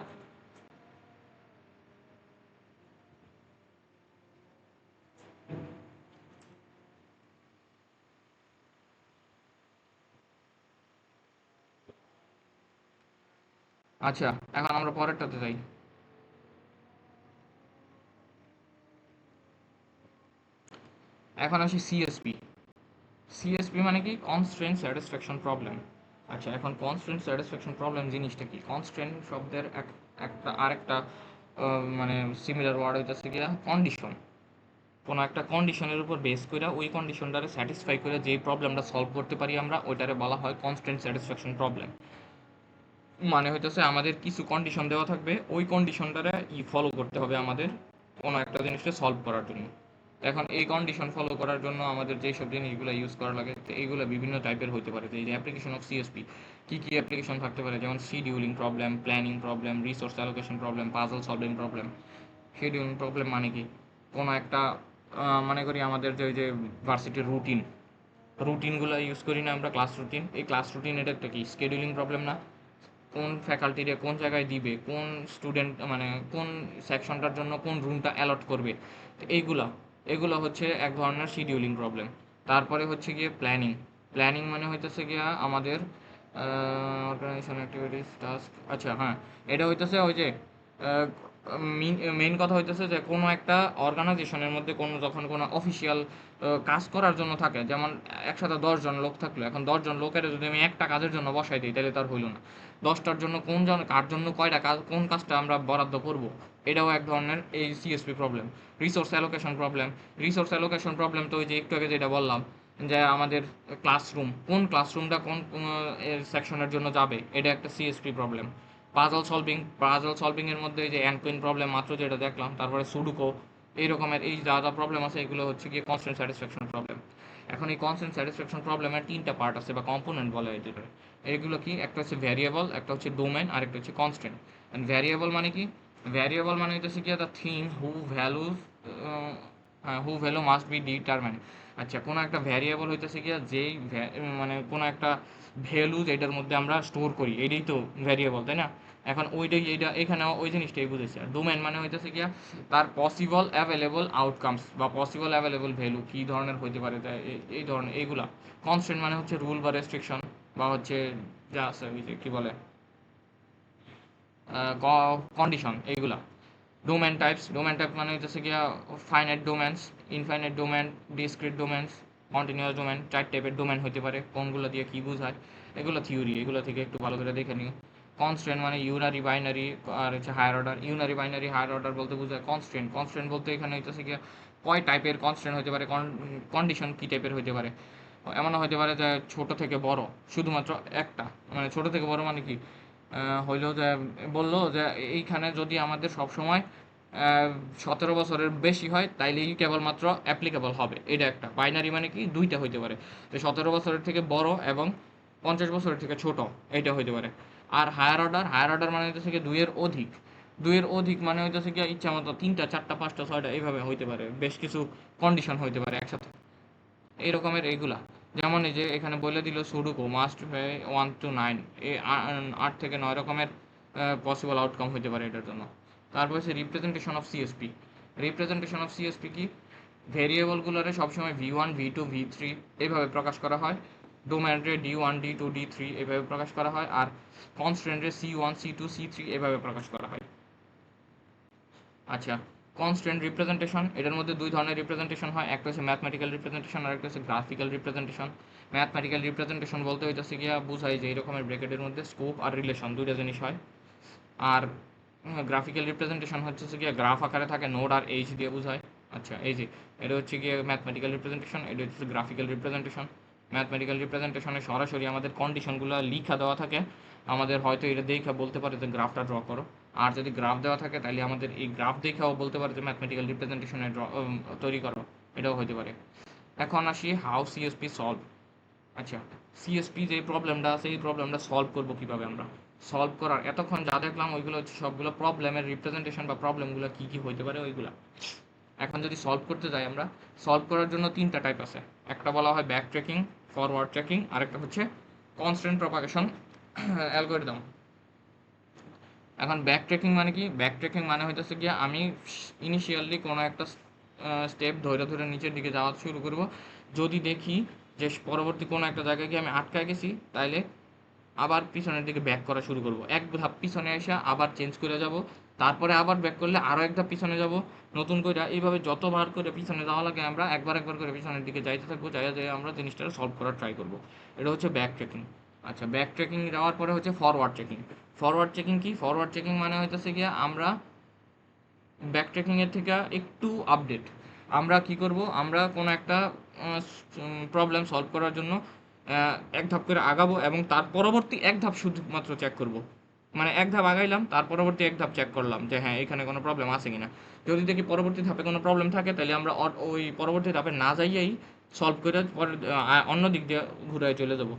আচ্ছা এখন আমরা পরেরটাতে যাই। এখন আসি সিএসপি। সিএসপি মানে কি? Constraint satisfaction problem. আচ্ছা এখন কনস্ট্রেন্ট স্যাটিসফ্যাকশন প্রবলেম জিনিসটা কি? কনস্ট্রেন্ট শব্দের একটা আরেকটা মানে সিমিলার ওয়ার্ড হইতেছে গিয়া কন্ডিশন। কোনো একটা কন্ডিশনের উপর বেস করে ওই কন্ডিশনটারে স্যাটিসফাই করে যেই প্রবলেমটা সলভ করতে পারি আমরা, ওইটারে বলা হয় কনস্ট্রেন্ট স্যাটিসফ্যাকশন প্রবলেম। মানে হইতেছে আমাদের কিছু কন্ডিশন দেওয়া থাকবে, ওই কন্ডিশনটারে ফলো করতে হবে আমাদের কোনো একটা জিনিসটা সলভ করার জন্য। এখন এই কন্ডিশন ফলো করার জন্য আমাদের যেই সব জিনিসগুলো ইউজ করা লাগে, তো এইগুলো বিভিন্ন টাইপের হতে পারে। এই যে অ্যাপ্লিকেশন অফ সিএসপি, কী কী অ্যাপ্লিকেশন থাকতে পারে, যেমন scheduling problem, planning problem, resource allocation problem, puzzle solving problem. Scheduling problem মানে কি? কোনো একটা মনে করি আমাদের যে ওই যে ভার্সিটির রুটিনগুলো ইউজ করি না আমরা, ক্লাস রুটিন, এই ক্লাস রুটিন এটা একটা কি স্কেডিউলিং প্রবলেম না? কোন ফ্যাকাল্টিরে কোন জায়গায় দিবে, কোন স্টুডেন্ট মানে কোন সেকশনটার জন্য কোন রুমটা অ্যালট করবে, তো এগুলো হচ্ছে এক ধরনের শিডিউলিং প্রবলেম। তারপরে হচ্ছে গিয়ে প্ল্যানিং। প্ল্যানিং মানে হইতেছে গিয়া আমাদের অর্গানাইজেশন অ্যাক্টিভিটিস টাস্ক। আচ্ছা হ্যাঁ, এটা হইতেছে ওই যে মেইন কথা হইতেছে যে কোনো একটা অর্গানাইজেশনের মধ্যে যখন কোনো অফিসিয়াল কাজ করার জন্য থাকে, যেমন একসাথে 10 জন লোক থাকলো, এখন 10 জন লোকের যদি আমি একটা কাজের জন্য বসাই দিই তাহলে তার হইলো না। 10টার জন্য কার জন্য কয়টা কাজ, কোন কাজটা আমরা বরাদ্দ করব, এটাও এক ধরনের এই CSP problem. Resource allocation problem. Resource allocation problem তো ওই যে একটু আগে যেটা বললাম, যে আমাদের কোন ক্লাসরুমটা কোন সেকশনের জন্য যাবে, এটা একটা সিএসপি প্রবলেম। পাজল সলভিং এর মধ্যে এই যে অ্যানকুইন প্রবলেম মাত্র যেটা দেখলাম, তারপরে সুডুকো, এই রকমের এই যা যা প্রবলেম আছে এগুলো হচ্ছে গিয়ে কনস্ট্যান্ট স্যাটিসফ্যাকশন প্রবলেম। এখন এই কনস্ট্যান্ট স্যাটিসফ্যাকশন প্রবলেমের 3টা পার্ট আছে বা কম্পোনেন্ট বলে এটাকে। এগুলো কি, একটা হচ্ছে ভ্যারিয়েবল, একটা হচ্ছে ডোমেন, আর একটা হচ্ছে কনস্ট্যান্ট। এন্ড ভ্যারিয়েবল মানে কি? ভ্যারিয়েবল মানে হচ্ছে কি the thing who value must be determined. আচ্ছা, কোনো একটা ভ্যারিয়েবল হইতেছে কি যেই মানে কোনো একটা ভ্যালু যেটার মধ্যে আমরা স্টোর করি, এটাই তো ভ্যারিয়েবল, তাই না? এখন ওইটাই এইটা এখানেও ওই জিনিসটাই বুঝেছি। আর ডোমেন মানে হইতেছে কি তার পসিবল অ্যাভেলেবল আউটকামস বা পসিবল অ্যাভেলেবল ভ্যালু কী ধরনের হইতে পারে, তাই এই ধরনের এইগুলা। কনস্ট্যান্ট মানে হচ্ছে রুল বা রেস্ট্রিকশন বা হচ্ছে যা আছে ওই যে কী বলে কন্ডিশন, এইগুলা। ডোমেন টাইপ মানে হচ্ছে গিয়া finite domains, infinite domain, discrete domains, continuous domain. 4 টাইপের ডোমেন হতে পারে, কোনগুলো দিয়ে কী বোঝায় এগুলো থিওরি, এগুলো থেকে একটু ভালো করে দেখে নিও। কনস্ট্যান্ট মানে ইউনারি বাইনারি আর হচ্ছে higher order. Unary binary higher order বলতে বোঝায় কনস্ট্যান্ট বলতে এখানে হচ্ছে গিয়া কয় টাইপের কনস্ট্যান্ট হতে পারে, কন্ডিশন কী টাইপের হতে পারে। এমনও হতে পারে যে ছোট থেকে বড় শুধুমাত্র একটা, মানে ছোট থেকে বড় মানে কি, হইলো যে বললো যে এইখানে যদি আমাদের সবসময় 17 বছরের বেশি হয় তাইলেই কেবলমাত্র অ্যাপ্লিকেবল হবে, এটা একটা। বাইনারি মানে কি, দুইটা হইতে পারে, যে 17 বছরের থেকে বড় এবং 50 বছরের থেকে ছোট, এইটা হইতে পারে। আর হায়ার অর্ডার মানে হইতেছে কি দুইয়ের অধিক মানে হইতেছে কি ইচ্ছা মতো 3টা 4টা 5টা 6টা এইভাবে হইতে পারে, বেশ কিছু কন্ডিশন হইতে পারে একসাথে, এই রকমের এইগুলা। যেমন এই যে এখানে বলে দিল সুডুকো মাস্ট 1 to 9, এই 8 থেকে 9 রকমের পসিবল আউটকাম হতে পারে এটার জন্য। তারপর হচ্ছে রিপ্রেজেন্টেশন অফ সিএসপি কি, ভেরিয়েবলগুলোরে সবসময় v1 v2 v3 এইভাবে প্রকাশ করা হয়। ডোমেনরে d1 d2 d3 এইভাবে প্রকাশ করা হয়। আর কনস্ট্যান্টরে c1 c2 c3 এইভাবে প্রকাশ করা হয়। আচ্ছা, কনস্ট্যান্ট রিপ্রেজেন্টেশন, এটার মধ্যে দুই ধরনের রিপ্রেজেন্টেশন হয়, একটা হচ্ছে ম্যাথমেটিক্যাল রিপ্রেজেন্টেশন আর একটা হচ্ছে গ্রাফিক্যাল রিপ্রেজেন্টেশন। ম্যাথমেটিক্যাল রিপ্রেজেন্টেশন বলতে হইতেছে গিয়া বুঝাই যে এই রকমের ব্র্যাকেটের মধ্যে স্কোপ আর রিলেশন দুইটা জিনিস হয়। আর গ্রাফিক্যাল রিপ্রেজেন্টেশন হচ্ছে গিয়া গ্রাফ আকারে থাকে, নোড আর এইচ দিয়ে বোঝায়। আচ্ছা, এই যে এটা হচ্ছে গিয়ে ম্যাথমেটিক্যাল রিপ্রেজেন্টেশন, এটা হচ্ছে গ্রাফিক্যাল রিপ্রেজেন্টেশন। ম্যাথমেটিক্যাল রিপ্রেজেন্টেশনে সরাসরি আমাদের কন্ডিশনগুলো লিখা দেওয়া থাকে, আমাদের হয়তো এটা দেখে বলতে পারে যে গ্রাফটা ড্র করো। আর যদি গ্রাফ দেওয়া থাকে তাহলে আমাদের এই গ্রাফ দেখেও বলতে পারে যে ম্যাথমেটিক্যাল রিপ্রেজেন্টেশনে তৈরি করো, এটাও হতে পারে। এখন আসি হাউ সিএসপি সলভ। আচ্ছা, সিএসপি যে প্রবলেমটা আছে এই প্রবলেমটা সলভ করবো কিভাবে আমরা। সলভ করার এতক্ষণ যা দেখলাম ওইগুলো হচ্ছে সবগুলো প্রবলেমের রিপ্রেজেন্টেশন বা প্রবলেমগুলো কী কী হতে পারে ওইগুলা। এখন যদি সলভ করতে যাই আমরা, সলভ করার জন্য 3টা টাইপ আছে। একটা বলা হয় ব্যাক ট্র্যাকিং, ফরওয়ার্ড ট্র্যাকিং, আর একটা হচ্ছে কনস্ট্যান্ট প্রপাগেশন অ্যালগরিদম। এখন ব্যাক ট্র্যাকিং মানে কি? ব্যাক ট্র্যাকিং মানে হইতেছে গিয়ে আমি ইনিশিয়ালি কোনো একটা স্টেপ ধরে ধরে নিচের দিকে যাওয়া শুরু করব, যদি দেখি যে পরবর্তী কোনো একটা জায়গায় গিয়ে আমি আটকায় গেছি, তাইলে আবার পিছনের দিকে ব্যাক করা শুরু করব। এক ধাপ পিছনে এসে আবার চেঞ্জ করে যাব, তারপরে আবার ব্যাক করলে আরও এক ধাপ পিছনে যাব নতুন করে। এইভাবে যতবার করে পিছনে যাওয়া লাগে আমরা একবার একবার করে পিছনের দিকে যাইতে থাকবো, যাই আমরা জিনিসটা সলভ করার ট্রাই করব। এটা হচ্ছে ব্যাক ট্র্যাকিং। আচ্ছা, ব্যাক ট্র্যাকিং যাওয়ার পরে হচ্ছে ফরওয়ার্ড ট্র্যাকিং। ফরওয়ার্ড ট্র্যাকিং কি? ফরওয়ার্ড ট্র্যাকিং মানে হইতেছে গিয়ে আমরা ব্যাক ট্র্যাকিংয়ের থেকে একটু আপডেট। আমরা কি করব, আমরা কোনো একটা প্রবলেম সলভ করার জন্য এক ধাপ করে আগাবো এবং তার পরবর্তী এক ধাপ শুধুমাত্র চেক করব। মানে এক ধাপ আগাইলাম, তার পরবর্তী এক ধাপ চেক করলাম যে হ্যাঁ এখানে কোনো প্রবলেম আছে কিনা। যদি দেখি পরবর্তী ধাপে কোনো প্রবলেম থাকে তাহলে আমরা ওই পরবর্তী ধাপে না যাইয়েই সলভ করে পরে অন্য দিক দিয়ে ঘুরে চলে যাব।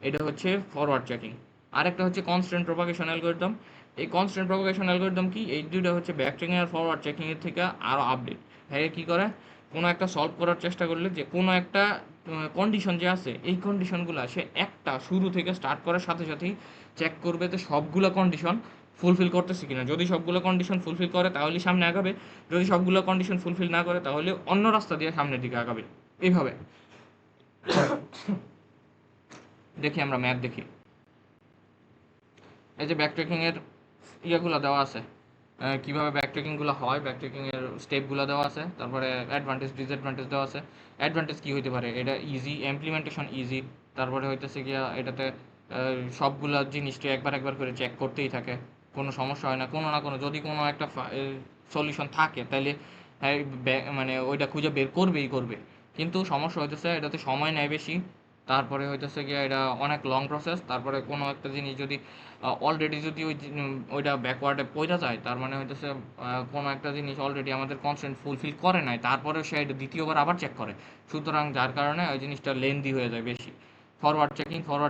এটা হচ্ছে ফরওয়ার্ড চেকিং। আরেকটা হচ্ছে কনস্ট্যান্ট প্রপাগেশন অ্যালগরিদম। এই কনস্ট্যান্ট প্রপাগেশন অ্যালগরিদম কি? এই দুইটা হচ্ছে ব্যাক ট্র্যাকিং আর ফরওয়ার্ড চেকিং এর থেকে আরও আপডেট। হ্যাঁ, কি করে কোনো একটা সলভ করার চেষ্টা করলে যে কোনো একটা কন্ডিশন যে আছে এই কন্ডিশনগুলো সে একটা শুরু থেকে স্টার্ট করার সাথে সাথেই চেক করবে যে সবগুলো কন্ডিশন ফুলফিল করতেছে কিনা। যদি সবগুলো কন্ডিশন ফুলফিল করে তাহলে সামনে আগাবে, যদি সবগুলো কন্ডিশন ফুলফিল না করে তাহলে অন্য রাস্তা দিয়ে সামনের দিকে আগাবে। এইভাবে দেখি আমরা ম্যাথ দেখি। এই যে ব্যাক ট্র্যাকিং এর ইয়েগুলো দেওয়া আছে, কিভাবে ব্যাকট্র্যাকিংগুলো হয়, ব্যাকট্র্যাকিংয়ের স্টেপগুলো দেওয়া আছে, তারপরে অ্যাডভান্টেজ ডিসঅ্যাডভান্টেজ দেওয়া আছে। অ্যাডভান্টেজ কী হইতে পারে, এটা ইজি, ইমপ্লিমেন্টেশন ইজি, তারপরে হইতেছে গিয়া এটাতে সবগুলা জিনিসটা একবার একবার করে চেক করতেই থাকে, কোনো সমস্যা হয় না, কোনো না কোনো যদি কোনো একটা সলিউশন থাকে তাহলে মানে ওইটা খুঁজে বের করবেই করবে। কিন্তু সমস্যা হইতেছে এটাতে সময় নেয় বেশি, তারপরে হইতেছে গিয়া এটা অনেক লং প্রসেস, তারপরে কোনো একটা জিনিস যদি অলরেডি যদি ওইটা ব্যাকওয়ার্ডে পইরা যায়, তার মানে হইতেছে কোনো একটা জিনিস অলরেডি আমাদের কনস্ট্রেন্ট ফুলফিল করে নাই, তারপরেও সে এটা দ্বিতীয়বার আবার চেক করে, সুতরাং যার কারণে ওই জিনিসটা লেন্দি হয়ে যায় বেশি। ফরওয়ার্ড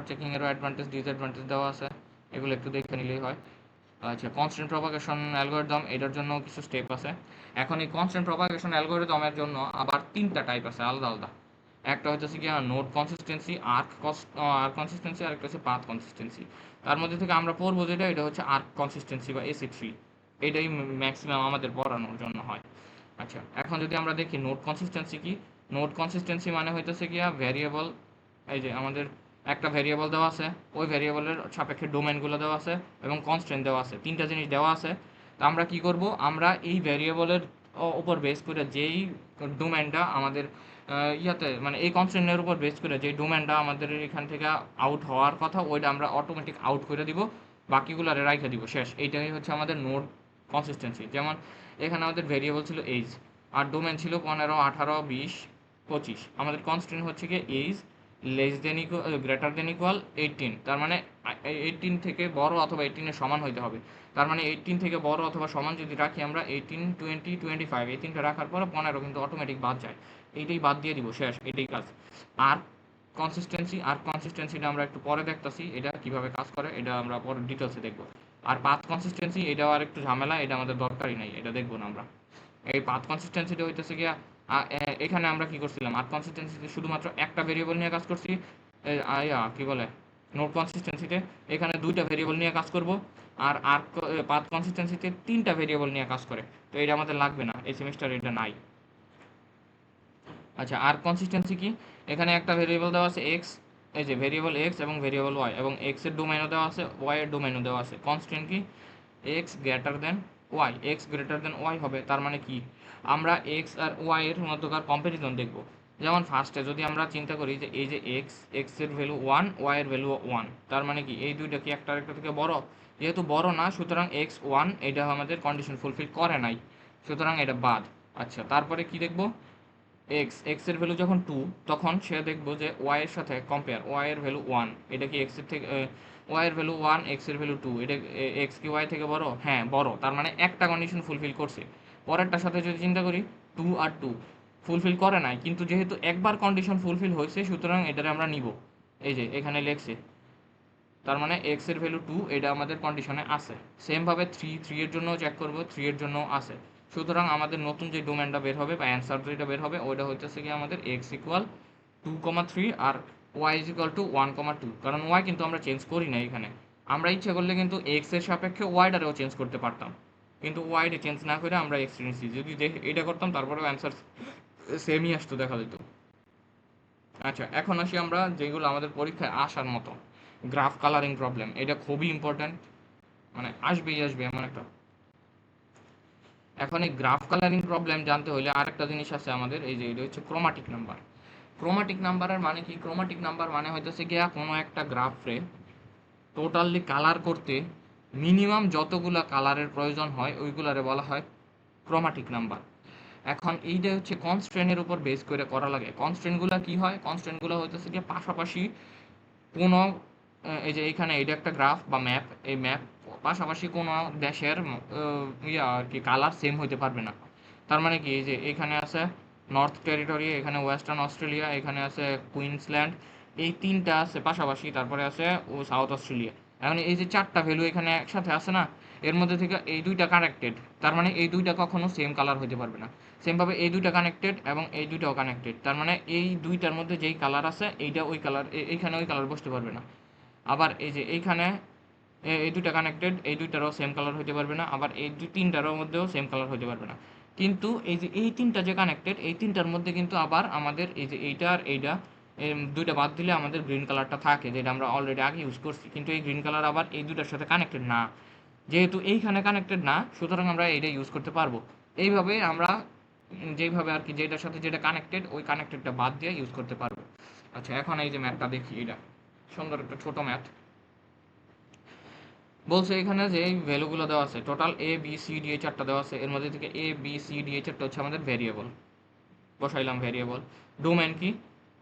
চেকিংয়েরও অ্যাডভান্টেজ ডিসঅ্যাডভান্টেজ দেওয়া আছে, এগুলো একটু দেখে নিলেই হয়। আচ্ছা, কনস্ট্যান্ট প্রপাগেশন অ্যালগরিদম, এটার জন্য কিছু স্টেপ আছে। এখন এই কনস্ট্যান্ট প্রপাগেশন অ্যালগরিদমের জন্য আবার 3টা টাইপ আছে আলাদা আলাদা। একটা হচ্ছে কি নোড কনসিস্টেন্সি, আর্ক কনসিস্টেন্সি, আর একটা হচ্ছে পাথ কনসিস্টেন্সি। তার মধ্যে থেকে আমরা পড়বো যেটা, এটা হচ্ছে আর্ক কনসিস্টেন্সি বা AC3, এটাই ম্যাক্সিমাম আমাদের পড়ানোর জন্য হয়। আচ্ছা, এখন যদি আমরা দেখি নোড কনসিস্টেন্সি কি, নোড কনসিস্টেন্সি মানে হইতেছে গিয়া ভ্যারিয়েবল, এই যে আমাদের একটা ভ্যারিয়েবল দেওয়া আছে, ওই ভ্যারিয়েবলের সাপেক্ষে ডোমেনগুলো দেওয়া আছে এবং কনস্ট্যান্ট দেওয়া আছে, 3টা জিনিস দেওয়া আছে। তো আমরা কি করব, আমরা এই ভ্যারিয়েবলের উপর বেস করে যেই ডোমেনটা আমাদের ইয়াতে মানে এই কনস্ট্যান্টের উপর বেস করে যে ডোমেনটা আমাদের এখান থেকে আউট হওয়ার কথা, ওইটা আমরা অটোমেটিক আউট করে দিব, বাকিগুলারে রাইখে দিব, শেষ। এইটাই হচ্ছে আমাদের নোড কনসিস্টেন্সি। যেমন এখানে আমাদের ভ্যারিয়েবল ছিল এইজ, আর ডোমেন ছিল 15, 18, 20, 25। আমাদের কনস্ট্যান্ট হচ্ছে কি age less than equal greater than equal 18, তার মানে 18 থেকে বড় অথবা 18 এর সমান হইতে হবে। তার মানে 18 থেকে বড় অথবা সমান যদি রাখি আমরা 18, 20, 25, এই 3টা রাখার পরে 15 কিন্তু অটোমেটিক বাদ যায়, এইটাই বাদ দিয়ে দিব, শেষ, এটাই কাজ। আর কনসিস্টেন্সিটা আমরা একটু পরে দেখতেছি এটা কিভাবে কাজ করে, এটা আমরা পরে ডিটেলসে দেখব। আর পাথ কনসিস্টেন্সি এটাও আর একটু ঝামেলা, এটা আমাদের দরকারই নাই, এটা দেখবো না আমরা। এই পাথ কনসিস্টেন্সিটা হইতেছে গিয়া এখানে আমরা কি করছিলাম, আর কনসিস্টেন্সিতে শুধুমাত্র একটা ভেরিয়েবল নিয়ে কাজ করছি, কি বলে নোড কনসিস্টেন্সিতে এখানে 2টা ভেরিয়েবল নিয়ে কাজ করব, আর পাথ কনসিস্টেন্সিতে 3টা ভেরিয়েবল নিয়ে কাজ করে। তো এটা আমাদের লাগবে না, এই সেমিস্টারে এটা নাই। আচ্ছা, আর কনসিস্টেন্সি কি, এখানে একটা ভেরিয়েবল দেওয়া আছে এক্স, এই যে ভেরিয়েবল এক্স এবং ভেরিয়েবল ওয়াই, এবং এক্স এর ডোমেইনও দেওয়া আছে, ওয়াই এর ডোমেইনও দেওয়া আছে। কনস্ট্যান্ট কি, x greater than y, x greater than y হবে, তার মানে কি আমরা এক্স আর ওয়াই এর মধ্যকার কম্পারিজন দেখব। যেমন ফার্স্টে যদি আমরা চিন্তা করি যে এই যে এক্স এর ভ্যালু 1, ওয়াই এর ভ্যালু 1, তার মানে কি এই দুইটা কি একটা আরেকটা থেকে বড়, যেহেতু বড় না, সুতরাং x1 এটা আমাদের কন্ডিশন ফুলফিল করে নাই, সুতরাং এটা বাদ। আচ্ছা, তারপরে কি দেখব, এক্স এর ভ্যালু যখন 2, তখন সে দেখবো যে ওয়াই এর সাথে কম্পেয়ার, ওয়াই এর ভ্যালু 1, এটা কি এক্স এর থেকে ওয়াই এর ভ্যালু 1, এক্স এর ভ্যালু 2, এটা এক্স কি ওয়াই থেকে বড়, হ্যাঁ বড়, তার মানে একটা কন্ডিশন ফুলফিল করছে। পরেরটার সাথে যদি চিন্তা করি 2 আর 2 ফুলফিল করে নাই, কিন্তু যেহেতু একবার কন্ডিশন ফুলফিল হয়েছে, সুতরাং এটারে আমরা নিব, এই যে এখানে লেখছে, তার মানে এক্স এর ভ্যালু 2, এটা আমাদের কন্ডিশনে আছে। সেমভাবে 3 এর জন্য চেক করব, 3 এর জন্য আছে। সুতরাং আমাদের নতুন যে ডোমেনটা বের হবে বা অ্যান্সার যেটা বের হবে, ওইটা হইতেছে কি আমাদের এক্স ইকুয়াল 2,3 আর ওয়াই ইজ ইকুয়াল টু 1,2, কারণ ওয়াই কিন্তু আমরা চেঞ্জ করি না এখানে। আমরা ইচ্ছে করলে কিন্তু এক্স এর সাপেক্ষে ওয়াইটারেও চেঞ্জ করতে পারতাম, কিন্তু ওয়াইটা চেঞ্জ না করে আমরা এক্স নিচ্ছি, যদি এটা করতাম তারপরেও অ্যান্সার সেমই আসতো, দেখা যেত। আচ্ছা, এখন আসি আমরা যেগুলো আমাদের পরীক্ষায় আসার মতো, গ্রাফ কালারিং প্রবলেম, এটা খুবই ইম্পর্ট্যান্ট, মানে আসবেই আসবে এমন একটা। এখন এই গ্রাফ কালারিং প্রবলেম জানতে হলে আরেকটা জিনিস আছে আমাদের, এই যে এটা হচ্ছে ক্রোমাটিক নাম্বার। ক্রোমাটিক নাম্বারের মানে কি, ক্রোমাটিক নাম্বার মানে হইতেছে গিয়া কোনো একটা গ্রাফে টোটালি কালার করতে মিনিমাম যতগুলা কালারের প্রয়োজন হয় ওইগুলারে বলা হয় ক্রোমাটিক নাম্বার। এখন এইটা হচ্ছে কনস্ট্রেন্টের উপর বেস করে করা লাগে। কনস্ট্রেন্টগুলো কি হয়, কনস্ট্রেন্টগুলো হইতেছে গিয়ে পাশাপাশি কোনো এই যে এখানে এটা একটা গ্রাফ বা ম্যাপ, এই ম্যাপ পাশাপাশি কোনো দেশের আর কি কালার সেম হইতে পারবে না। তার মানে কি, এই যে এখানে আছে নর্থ টেরিটরি, এখানে ওয়েস্টার্ন অস্ট্রেলিয়া, এখানে আছে কুইন্সল্যান্ড, এই 3টা আছে পাশাপাশি, তারপরে আছে সাউথ অস্ট্রেলিয়া। এখন এই যে 4টা ভ্যালু এখানে একসাথে আছে না, এর মধ্যে থেকে এই 2টা কানেক্টেড, তার মানে এই 2টা কখনো সেম কালার হইতে পারবে না। সেমভাবে এই 2টা কানেক্টেড এবং এই 2টাও কানেক্টেড, তার মানে এই 2টার মধ্যে যেই কালার আছে এইটা ওই কালার, এইখানে ওই কালার বসতে পারবে না। আবার এই যে এইখানে এই 2টা কানেক্টেড, এই 2টারও সেম কালার হইতে পারবে না, আবার এই 3টারও মধ্যেও সেম কালার হইতে পারবে না। কিন্তু এই যে এই 3টা যে কানেক্টেড, এই 3টার মধ্যে কিন্তু আবার আমাদের এই যে এইটা আর এইটা 2টা বাদ দিলে আমাদের গ্রিন কালারটা থাকে, যেটা আমরা অলরেডি আগে ইউজ করছি, কিন্তু এই গ্রিন কালার আবার এই 2টার সাথে কানেক্টেড না। যেহেতু এইখানে কানেক্টেড না, সুতরাং আমরা এইটা ইউজ করতে পারবো। এইভাবে আমরা যেইভাবে আর কি যেটার সাথে যেটা কানেক্টেড ওই কানেক্টেডটা বাদ দিয়ে ইউজ করতে পারবো। আচ্ছা, এখন এই যে ম্যাথটা দেখি, এটা সুন্দর একটা ছোট ম্যাথ। বলছে এখানে যে এই ভ্যালুগুলো দেওয়া আছে, total A B C D এই চারটা দেওয়া আছে, এর মধ্যে থেকে এ বি সি ডি এই চারটা হচ্ছে আমাদের ভ্যারিয়েবল, বসাইলাম ভ্যারিয়েবল। ডোমেন কি?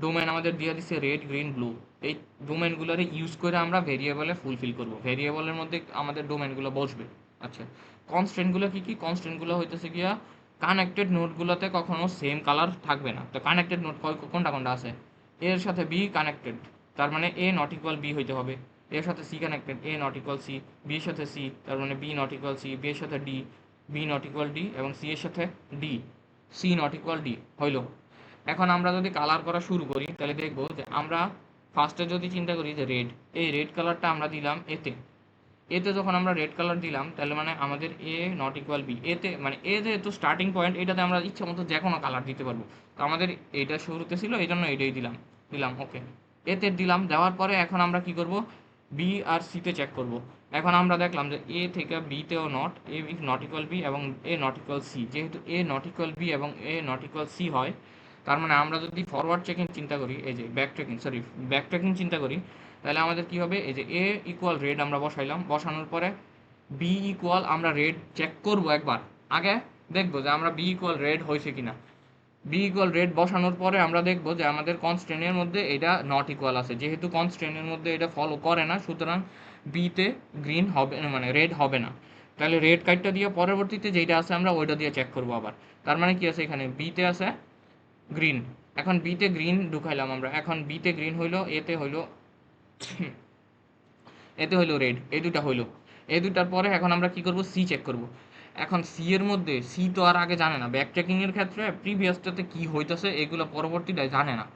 ডোমেন আমাদের দিয়ে দিচ্ছে রেড গ্রিন ব্লু। এই ডোমেনগুলোরে ইউজ করে আমরা ভেরিয়েবলে ফুলফিল করব, ভেরিয়েবলের মধ্যে আমাদের ডোমেনগুলো বসবে। আচ্ছা, কনস্ট্যান্টগুলো কি কি? কনস্ট্যান্টগুলো হইতেছে গিয়া কানেক্টেড নোডগুলোতে কখনো সেম কালার থাকবে না। তো কানেক্টেড নোড কোনটা কোনটা আছে? এর সাথে বি কানেক্টেড, তার মানে এ নট ইকুয়াল বি হইতে হবে। এর সাথে C connected, A not equal C. B এর সাথে সি, তার মানে B not equal C. B এর সাথে D, B not equal D. এবং সি এর সাথে D, C not equal D হইল। এখন আমরা যদি কালার করা শুরু করি তাহলে দেখব যে আমরা ফার্স্টে যদি চিন্তা করি যে রেড, এই রেড কালারটা আমরা দিলাম এতে। এতে যখন আমরা রেড কালার দিলাম তাহলে মানে আমাদের এ নট ইকুয়াল বি। এতে মানে এ যেহেতু স্টার্টিং পয়েন্ট, এটাতে আমরা ইচ্ছা মতো যে কোনো কালার দিতে পারবো। তো আমাদের এইটা শুরুতে ছিল, এই জন্য এটাই দিলাম দিলাম ওকে। এতে দিলাম, দেওয়ার পরে এখন আমরা কি করব? বি আর সিতে চেক করব। এখন আমরা দেখলাম যে এ থেকে বিতেও not, A not equal B এবং এ নট ইকুয়াল সি। যেহেতু এ নট ইকুয়াল বি এবং এ নট ইকুয়াল সি হয়, তার মানে আমরা যদি ফরওয়ার্ড চেকিং চিন্তা করি, এই যে ব্যাক ট্রেকিং চিন্তা করি, তাহলে আমাদের কি হবে? এই যে এ ইকুয়াল রেড আমরা বসাইলাম, বসানোর পরে বি ইকুয়াল আমরা রেড চেক করব একবার। আগে দেখবো যে আমরা বি ইকুয়াল রেড হয়েছে কিনা। বি ইকুয়াল রেড বসানোর পরে আমরা দেখবো যে আমাদের কনস্ট্রেনের মধ্যে এটা নট ইকুয়াল আছে। যেহেতু কনস্ট্রেনের মধ্যে এটা ফলো করে না, সুতরাং বিতে গ্রিন হবে, মানে রেড হবে না। তাহলে রেড কার্ডটা দিয়ে পরবর্তীতে যেটা আছে আমরা ওইটা দিয়ে চেক করবো আবার। তার মানে কি আছে? এখানে বিতে আছে গ্রিন, এখন বিতে গ্রিন ঢুকাইলাম আমরা। এখন বিতে গ্রিন হইলো, এতে হইলো রেড, এই দুটা হইলো। এই দুটার পরে এখন আমরা কি করব? সি চেক করব। এখন সি এর মধ্যে, সি তো আর আগে জানে না, ব্যাক ট্র্যাকিং এর ক্ষেত্রে প্রিভিয়াসটাতে কি হইতেছে এগুলো পরবর্তীটায় জানে না।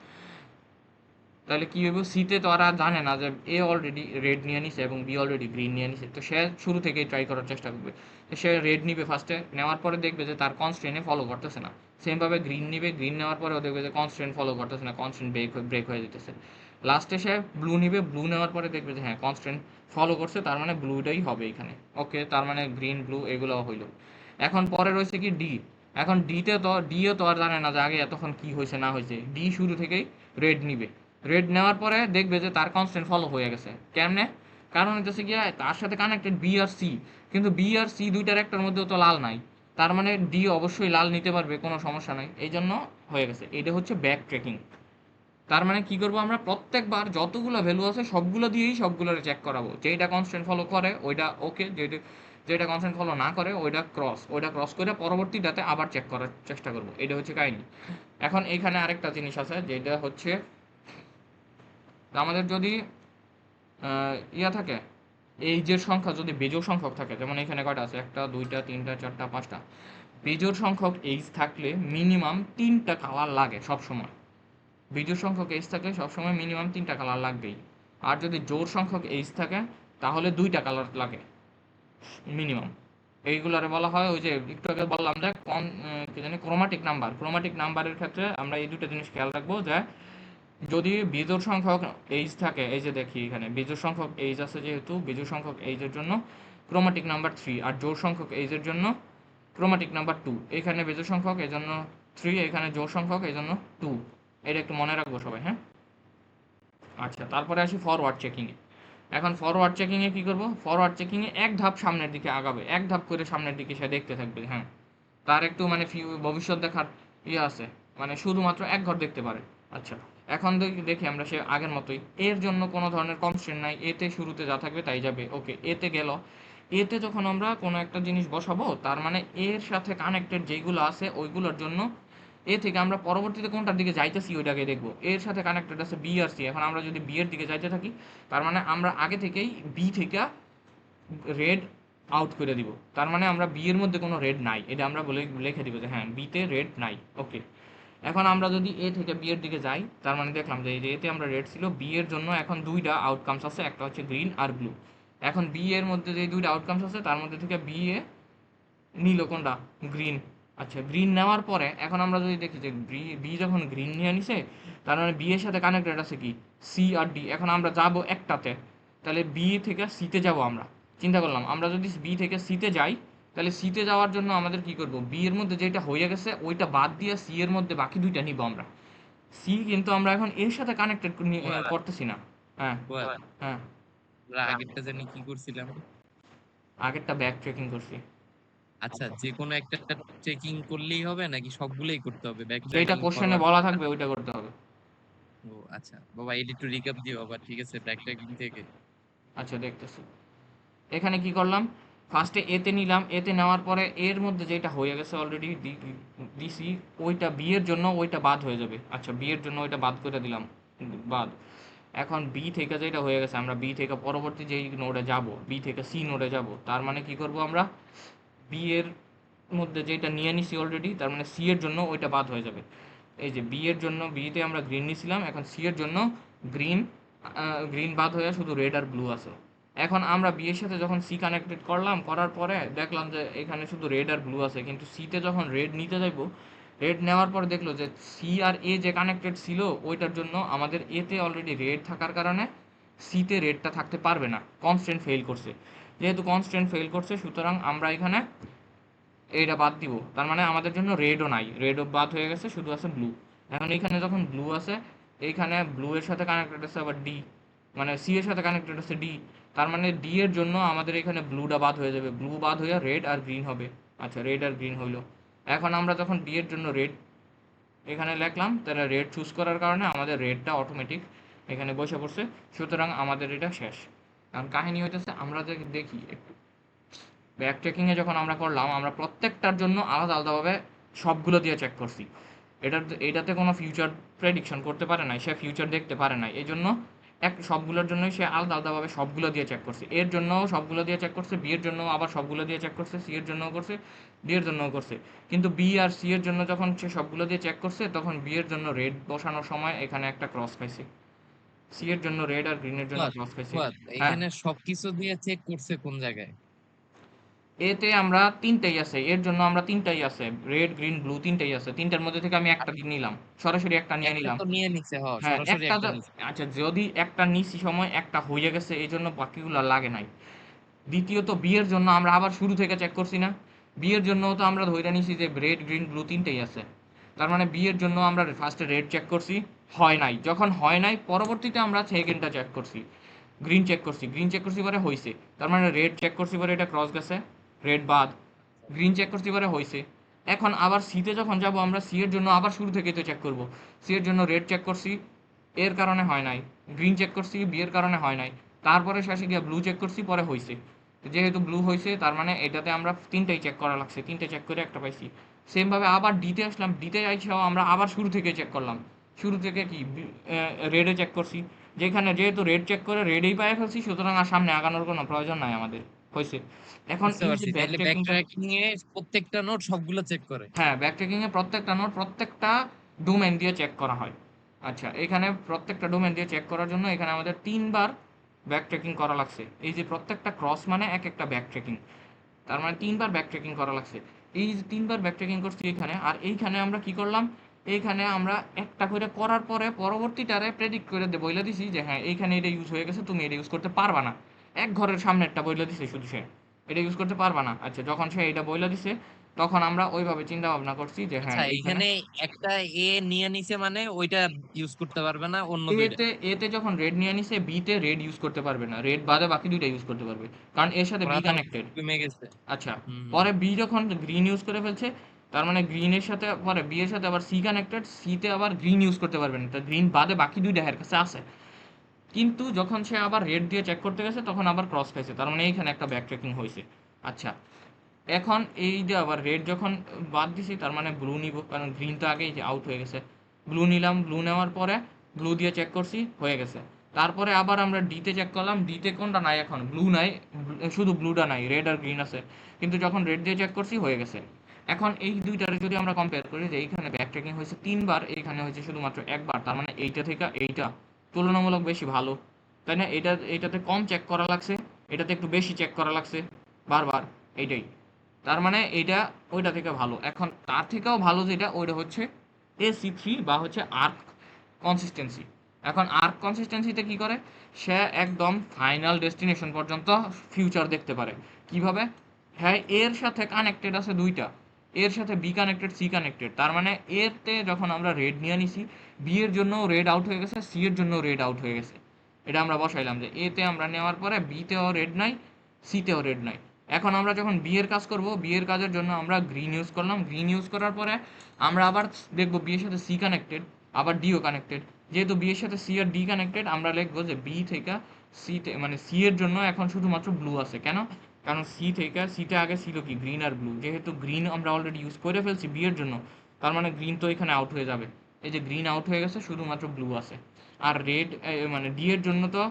তাহলে কি হইব? সিতে তো আর জানে না যে এ অলরেডি রেড নিয়ে নিছে এবং বি অলরেডি গ্রিন নিয়ে নিছে। তো সে শুরু থেকেই ট্রাই করার চেষ্টা করবে। তো সে রেড নিবে ফার্স্টে, নেওয়ার পরে দেখবে যে তার কনস্ট্রেন্টে ফলো করতেছে না। সেমভাবে গ্রিন নিবে, গ্রিন নেওয়ার পরেও দেখবে যে কনস্ট্রেন্ট ফলো করতেছে না, কনস্ট্রেন্ট ব্রেক হয়ে যেতেছে। লাস্টে সে ব্লু নিবে, ব্লু নেওয়ার পরে দেখবে যে হ্যাঁ কনস্ট্রেন্ট ফলো করছে, তার মানে ব্লুটাই হবে এখানে। ওকে, তার মানে গ্রিন ব্লু এগুলো হইলো। এখন পরে রয়েছে কি ডি। এখন ডিও তো আর জানে না যে আগে এতক্ষণ কি হয়েছে না হয়েছে। ডি শুরু থেকেই রেড নিবে, রেড নেওয়ার পরে দেখবে যে তার কনস্ট্যান্ট ফলো হয়ে গেছে। কেমনে? কারণ হচ্ছে গিয়া তার সাথে কানেক্টেড বি আর সি, কিন্তু বি আর সি দুইটার একটার মধ্যেও তো লাল নাই। তার মানে ডি অবশ্যই লাল নিতে পারবে, কোনো সমস্যা নাই, এই জন্য হয়ে গেছে। এটা হচ্ছে ব্যাক ট্রেকিং। তার মানে কি করবো? আমরা প্রত্যেকবার যতগুলো ভ্যালু আছে সবগুলো দিয়েই সবগুলোরে চেক করাবো। যেটা কনস্ট্যান্ট ফলো করে ওইটা ওকে, যেটা কনস্ট্যান্ট ফলো না করে ওইটা ক্রস করে পরবর্তীটাতে আবার চেক করার চেষ্টা করবো। এটা হচ্ছে কাহিনী। এখন এইখানে আরেকটা জিনিস আছে, যেটা হচ্ছে আমাদের যদি ইয়া থাকে, এইজের সংখ্যা যদি বেজোড় সংখ্যক থাকে, যেমন এখানে কয়টা আছে? 1 2 3 4 5টা। বেজোড় সংখ্যক এইজ থাকলে মিনিমাম 3টা কালার লাগে সব সময়। বিজোড় সংখ্যক এইজ থাকলে সবসময় মিনিমাম 3টা কালার লাগবেই। আর যদি জোড় সংখ্যক এইজ থাকে তাহলে 2টা কালার লাগে মিনিমাম। এইগুলারে বলা হয়, ওই যে একটু আগে বললাম যে কি জানি ক্রোমাটিক নাম্বার। ক্রোমাটিক নাম্বারের ক্ষেত্রে আমরা এই দুটো জিনিস খেয়াল রাখবো, যে যদি বিজোড় সংখ্যক এইজ থাকে, এই যে দেখি এখানে বিজোড় সংখ্যক এইজ আছে, যেহেতু বিজোড় সংখ্যক এইজের জন্য ক্রোমাটিক নাম্বার 3, আর জোড় সংখ্যক এইজের জন্য ক্রোমাটিক নাম্বার 2। এখানে বিজোড় সংখ্যক এই জন্য 3, এখানে জোড় সংখ্যক এই জন্য 2। এটা একটু মনে রাখবো সবাই, হ্যাঁ। আচ্ছা, তারপরে আসি ফরওয়ার্ড চেকিংয়ে। এখন ফরওয়ার্ড চেকিংয়ে কী করবো? ফরওয়ার্ড চেকিংয়ে এক ধাপ সামনের দিকে আগাবে, এক ধাপ করে সামনের দিকে সে দেখতে থাকবে। হ্যাঁ, তার একটু মানে ভবিষ্যৎ দেখার ইয়ে আছে, মানে শুধুমাত্র এক ঘর দেখতে পারে। আচ্ছা, এখন দেখি আমরা সে আগের মতোই, এর জন্য কোনো ধরনের কনস্ট্রেন্ট নাই, এতে শুরুতে যা থাকবে তাই যাবে। ওকে, এতে গেল। এতে যখন আমরা কোনো একটা জিনিস বসাবো, তার মানে এর সাথে কানেক্টেড যেগুলো আছে ওইগুলোর জন্য এ থেকে আমরা পরবর্তীতে কোনটার দিকে যাইতেছি ওইটাকে দেখবো। এর সাথে কানেক্টেড আছে বি আর সি। এখন আমরা যদি বি এর দিকে যাইতে থাকি, তার মানে আমরা আগে থেকেই বি থেকে রেড আউট করে দিব। তার মানে আমরা বি এর মধ্যে কোনো রেড নাই, এটা আমরা বলে লিখে দিব যে হ্যাঁ বিতে রেড নাই। ওকে, এখন আমরা যদি এ থেকে বি এর দিকে যাই, তার মানে দেখলাম যে এই যে এতে আমরা রেড ছিল, বি এর জন্য এখন 2টা আউটকামস আছে, একটা হচ্ছে গ্রিন আর ব্লু। এখন বি এর মধ্যে যে 2টা আউটকামস আছে তার মধ্যে থেকে বি এ নিল কোনটা? গ্রিন। আচ্ছা, গ্রিন নেওয়ার পরে এখন আমরা যদি দেখি যে বি যখন গ্রিন নিয়ে নিছে, তার মানে বি এর সাথে কানেক্টেড আছে কি? সি আর ডি। এখন আমরা যাব একটাতে, তাহলে বি থেকে সিতে যাব আমরা। চিন্তা করলাম আমরা যদি বি থেকে সিতে যাই, তাহলে সিতে যাওয়ার জন্য আমাদের কি করব, বি এর মধ্যে যেটা হয়ে গেছে ওইটা বাদ দিয়ে সি এর মধ্যে বাকি দুইটা নিব আমরা। সি কিন্তু আমরা এখন এর সাথে কানেক্টেড করতেছি না। হ্যাঁ, ফুয়াদ, হ্যাঁ, আমরা আগেরটা জানি কি করছিলাম? আগেরটা ব্যাক ট্রেকিং করছি। আচ্ছা, যে কোনো একটা চেকিং করলেই হবে নাকি সবগুলোই করতে হবে, ব্যাক যেটা ট্র্যাকিং কোশ্চেনে ফরওয়ার্ড? বলা থাকবে ওইটা করতে হবে। ও আচ্ছা বাবা, এটা একটু রিক্যাপ দিও আবার, ঠিক আছে, ব্যাক ট্র্যাকিং থেকে। আচ্ছা দেখতেছি, এখানে কি করলাম, ফার্স্টে এতে নিলাম, এতে নেওয়ার পরে এর মধ্যে যেটা হয়ে গেছে অলরেডি দিছি, ওইটা বি এর জন্য ওইটা বাদ হয়ে যাবে। আচ্ছা বি এর জন্য ওইটা বাদ করে দিলাম, বাদ। এখন বি থেকে যেটা হয়ে গেছে, আমরা বি থেকে পরবর্তী যেই নোডে যাব, বি থেকে সি নোডে যাব, তার মানে কি করব আমরা, বি এর মধ্যে যেটা নিয়ে নিছি অলরেডি, তার মানে সি এর জন্য ওইটা বাদ হয়ে যাবে। এই যে বি এর জন্য, বিতে আমরা গ্রিন নিছিলাম, এখন সি এর জন্য গ্রিন, গ্রিন বাদ হয়ে শুধু রেড আর ব্লু আছে। এখন আমরা বি এর সাথে যখন সি কানেক্টেড করলাম, করার পরে দেখলাম যে এখানে শুধু রেড আর ব্লু আছে, কিন্তু সিতে যখন রেড নিতে যাইবো, রেড নেওয়ার পর দেখলো যে সি আর এ যে কানেক্টেড ছিল ওইটার জন্য আমাদের এতে অলরেডি রেড থাকার কারণে সিতে রেডটা থাকতে পারবে না, কনস্ট্যান্ট ফেল করছে। যেহেতু কনস্ট্যান্ট ফেল করছে, সুতরাং আমরা এখানে এইটা বাদ দিব, তার মানে আমাদের জন্য রেডও নাই, রেডও বাদ হয়ে গেছে, শুধু আছে ব্লু। এখন এইখানে যখন ব্লু আছে, এইখানে ব্লু এর সাথে কানেক্টেড আছে আবার ডি, মানে সি এর সাথে কানেক্টেড আছে ডি, তার মানে ডি এর জন্য আমাদের এখানে ব্লুটা বাদ হয়ে যাবে, ব্লু বাদ হয়ে রেড আর গ্রিন হবে। আচ্ছা রেড আর গ্রিন হইলো। এখন আমরা যখন ডি এর জন্য রেড এখানে লিখলাম, তাহলে রেড চুজ করার কারণে আমাদের রেডটা অটোমেটিক এখানে বসে পড়ছে, সুতরাং আমাদের এটা শেষ। কারণ কাহিনী হইতেছে, আমরা যদি দেখি একটু, ব্যাক চেকিংয়ে যখন আমরা করলাম, আমরা প্রত্যেকটার জন্য আলাদা আলাদাভাবে সবগুলো দিয়ে চেক করছি। এটাতে কোনো ফিউচার প্রেডিকশন করতে পারে নাই, সে ফিউচার দেখতে পারে নাই, এই জন্য সবগুলোর জন্যই সে আলাদা আলাদাভাবে সবগুলো দিয়ে চেক করছে। এর জন্যও সবগুলো দিয়ে চেক করছে, বি এর জন্য আবার সবগুলো দিয়ে চেক করছে, সি এর জন্যও করছে, ডি এর জন্যও করছে। কিন্তু বি আর সি এর জন্য যখন সে সবগুলো দিয়ে চেক করছে, তখন বি এর জন্য রেড বসানোর সময় এখানে একটা ক্রস খাইছে, সি এর জন্য রেড আর গ্রিনের জন্য ফুয়াদ, ক্রস খাইছে। ফুয়াদ, হ্যাঁ, এখানে সবকিছু দিয়ে চেক করছে কোন জায়গায়? এতে আমরা তিনটাই আছে, এর জন্য আমরা তিনটাই আছে, রেড গ্রিন ব্লু তিনটাই আছে, তিনটার মধ্যে থেকে আমি একটা দিয়ে নিলাম, সরাসরি একটা নিয়ে একটা নিলাম। তো নিয়ে নিছে, হ্যাঁ সরাসরি একটা একটা নিছে। আচ্ছা যদি একটা নিছি সময় একটা হয়ে গেছে, এই জন্য বাকিগুলো লাগে নাই। দ্বিতীয়ত বিয়ের জন্য আমরা আবার শুরু থেকে চেক করছি না, বিয়ের জন্য তো আমরা ধরে নিছি যে রেড গ্রিন ব্লু তিনটেই আছে, তার মানে বিয়ের জন্য আমরা ফার্স্টে রেড চেক করছি, হয় নাই, যখন হয় নাই পরবর্তীতে আমরা সেকেন্ডটা চেক করছি, গ্রিন চেক করছি, গ্রিন চেক করছি পরে হয়েছে, তার মানে রেড চেক করছি পরে এটা ক্রস গেছে, রেড বাদ, গ্রিন চেক করছি পরে হয়েছে। এখন আবার সিতে যখন যাব, আমরা সি এর জন্য আবার শুরু থেকে তো চেক করব, সি এর জন্য রেড চেক করছি, এর কারণে হয় নাই, গ্রিন চেক করছি, বি এর কারণে হয় নাই, তারপরে শেষে গিয়ে ব্লু চেক করছি, পরে হয়েছে। যেহেতু ব্লু হয়েছে, তার মানে এটাতে আমরা তিনটাই চেক করা লাগছে, তিনটে চেক করে একটা পাইছি। সেম ভাবে আবার ডিতে আসলাম, ডিতে আইসাও আমরা আবার শুরু থেকে চেক করলাম, শুরু থেকে কি রেডে চেক করছি, যেখানে যেহেতু রেড চেক করে রেডেই পায়ে ফেলছি, সুতরাং আর সামনে আগানোর কোনো প্রয়োজন নাই আমাদের, হয়েছে। এখন বুঝতে এই যে পারছি, ব্যাক তাহলে ব্যাক ট্রেকিংটা, ট্র্যাকিং এ প্রত্যেকটা নোট সবগুলো চেক করে। হ্যাঁ ব্যাক ট্রেকিং এ প্রত্যেকটা নোট প্রত্যেকটা ডোমেন দিয়ে চেক করা হয়। আচ্ছা এখানে প্রত্যেকটা ডোমেন দিয়ে চেক করার জন্য এখানে আমাদের তিনবার ব্যাক ট্রেকিং করা লাগছে, এই যে প্রত্যেকটা ক্রস মানে এক একটা ব্যাক ট্রেকিং, তার মানে তিনবার ব্যাক ট্রেকিং করা লাগছে। এই যে তিনবার ব্যাক ট্রেকিং করছি এখানে, আর এইখানে আমরা কি করলাম, এইখানে আমরা একটা করে করার পরে পরবর্তীটারে প্রেডিক্ট করে বলে দিছি যে হ্যাঁ এইখানে এটা ইউজ হয়ে গেছে, তুমি এটা ইউজ করতে পারবা না। এক ঘরের সামনে একটা বইলে দিছে শুধু, সে এটা ইউজ করতে পারবা না। আচ্ছা যখন সে এটা বইলে দিছে, তখন আমরা ওইভাবে চিন্তা ভাবনা করছি যে আচ্ছা, হ্যাঁ এইখানে এইখানে একটা এ নিয়ে নিছে মানে ওইটা ইউজ করতে পারবে না, অন্য দুইটা। এতে এতে যখন রেড নিয়ে নিছে, বিতে রেড ইউজ করতে পারবে না, রেড বাদে বাকি দুইটা ইউজ করতে পারবে, কারণ এর সাথে বি ওরা তার কানেক্টেড। কমে গেছে। আচ্ছা হুম। পরে বি যখন গ্রিন ইউজ করে ফেলছে, তার মানে গ্রিনের সাথে পরে বি এর সাথে আবার সি কানেক্টেড, সিতে আবার গ্রিন ইউজ করতে পারবে না, তো গ্রিন বাদে বাকি দুইটা এর কাছে আছে। কিন্তু যখন সে আবার রেড দিয়ে চেক করতে গেছে, তখন আবার ক্রস খাইছে, তার মানে এইখানে একটা ব্যাক ট্রেকিং হয়েছে। আচ্ছা এখন এই যে আবার রেড যখন বাদ দিছি, তার মানে ব্লু নিব, কারণ গ্রিন তো আগেই আউট হয়ে গেছে। ব্লু নিলাম, ব্লু নেওয়ার পরে ব্লু দিয়ে চেক করছি, হয়ে গেছে। তারপরে আবার আমরা ডিতে চেক করলাম, ডিতে কোনটা নাই, এখন ব্লু নাই, শুধু ব্লুটা নাই, রেড আর গ্রিন আছে। কিন্তু যখন রেড দিয়ে চেক করছি, হয়ে গেছে। এখন এই দুইটারে যদি আমরা কম্পেয়ার করি, যে এইখানে ব্যাক ট্রেকিং হয়েছে তিনবার, এইখানে হয়েছে শুধুমাত্র একবার, তার মানে এইটা থেকে এইটা তুলনামূলক বেশি ভালো, তাই না? এটাতে কম চেক করা লাগছে, এটাতে একটু বেশি চেক করা লাগছে বারবার, এইটাই। তার মানে এটা ওইটা থেকে ভালো। এখন তার থেকেও ভালো যেটা, ওইটা হচ্ছে AC3 বা হচ্ছে আর্ক কনসিস্টেন্সি। এখন আর্ক কনসিস্টেন্সিতে কি করে, সে একদম ফাইনাল ডেস্টিনেশন পর্যন্ত ফিউচার দেখতে পারে। কিভাবে? হ্যাঁ, এর সাথে কানেক্টেড আছে দুইটা, এর সাথে বি কানেক্টেড, সি কানেক্টেড। তার মানে এতে যখন আমরা রেড নিয়ে নিছি, বি এর জন্য রেড আউট হয়ে গেছে, সি এর জন্য রেড আউট হয়ে গেছে। এটা আমরা বসাইলাম যে এতে আমরা নেওয়ার পরে বিতেও রেড নাই, সিতেও রেড নাই। এখন আমরা যখন বি এর কাজ করব, বি এর কাজের জন্য আমরা গ্রিন ইউজ করলাম। গ্রিন ইউজ করার পরে আমরা আবার দেখব বি এর সাথে সি কানেক্টেড, আবার ডিও কানেক্টেড। যেহেতু বি এর সাথে সি আর ডি কানেক্টেড, আমরা লিখবো যে বি থেকে সি, মানে সি এর জন্য এখন শুধুমাত্র ব্লু আছে। কেন? কারণ সি থেকে, সিতে আগে ছিল কি গ্রিন আর ব্লু, যেহেতু গ্রিন আমরা অলরেডি ইউজ করে ফেলছি বি এর জন্য, তার মানে গ্রিন তো এখানে আউট হয়ে যাবে। এই যে গ্রিন আউট হয়ে গেছে, শুধুমাত্র ব্লু আছে। আর রেড, মানে ডি এর জন্য তো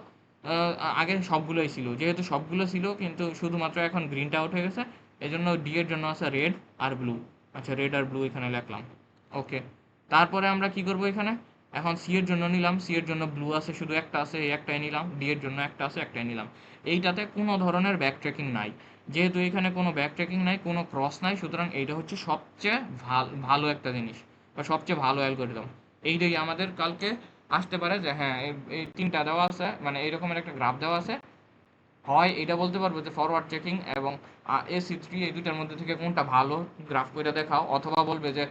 আগে সবগুলোই ছিল, যেহেতু সবগুলো ছিল কিন্তু শুধুমাত্র এখন গ্রিনটা আউট হয়ে গেছে, এই জন্য ডি এর জন্য আছে রেড আর ব্লু। আচ্ছা, রেড আর ব্লু এখানে লিখলাম। ওকে, তারপরে আমরা কি করব এখানে, এখন সি এর জন্য নিলাম, সি এর জন্য ব্লু আছে, শুধু একটা আছে, এই একটাই নিলাম। ডি এর জন্য একটা আছে, একটাই নিলাম। এইটাতে কোনো ধরনের ব্যাক ট্র্যাকিং নাই, যেহেতু এখানে কোনো ব্যাক ট্র্যাকিং নাই, কোনো ক্রস নাই, সুতরাং এইটা হচ্ছে সবচেয়ে ভালো একটা জিনিস, বা সবচেয়ে ভালো অ্যালগরিদম। এইটাই আমাদের কালকে আসতে পারে যে হ্যাঁ, এই তিনটা দেওয়া আছে, মানে এইরকমের একটা গ্রাফ দেওয়া আছে, হয় এটা বলতে পারবো যে ফরওয়ার্ড চেকিং এবং AC3 এই দুইটার মধ্যে থেকে কোনটা ভালো, গ্রাফ করে দেখাও। অথবা বলবে যে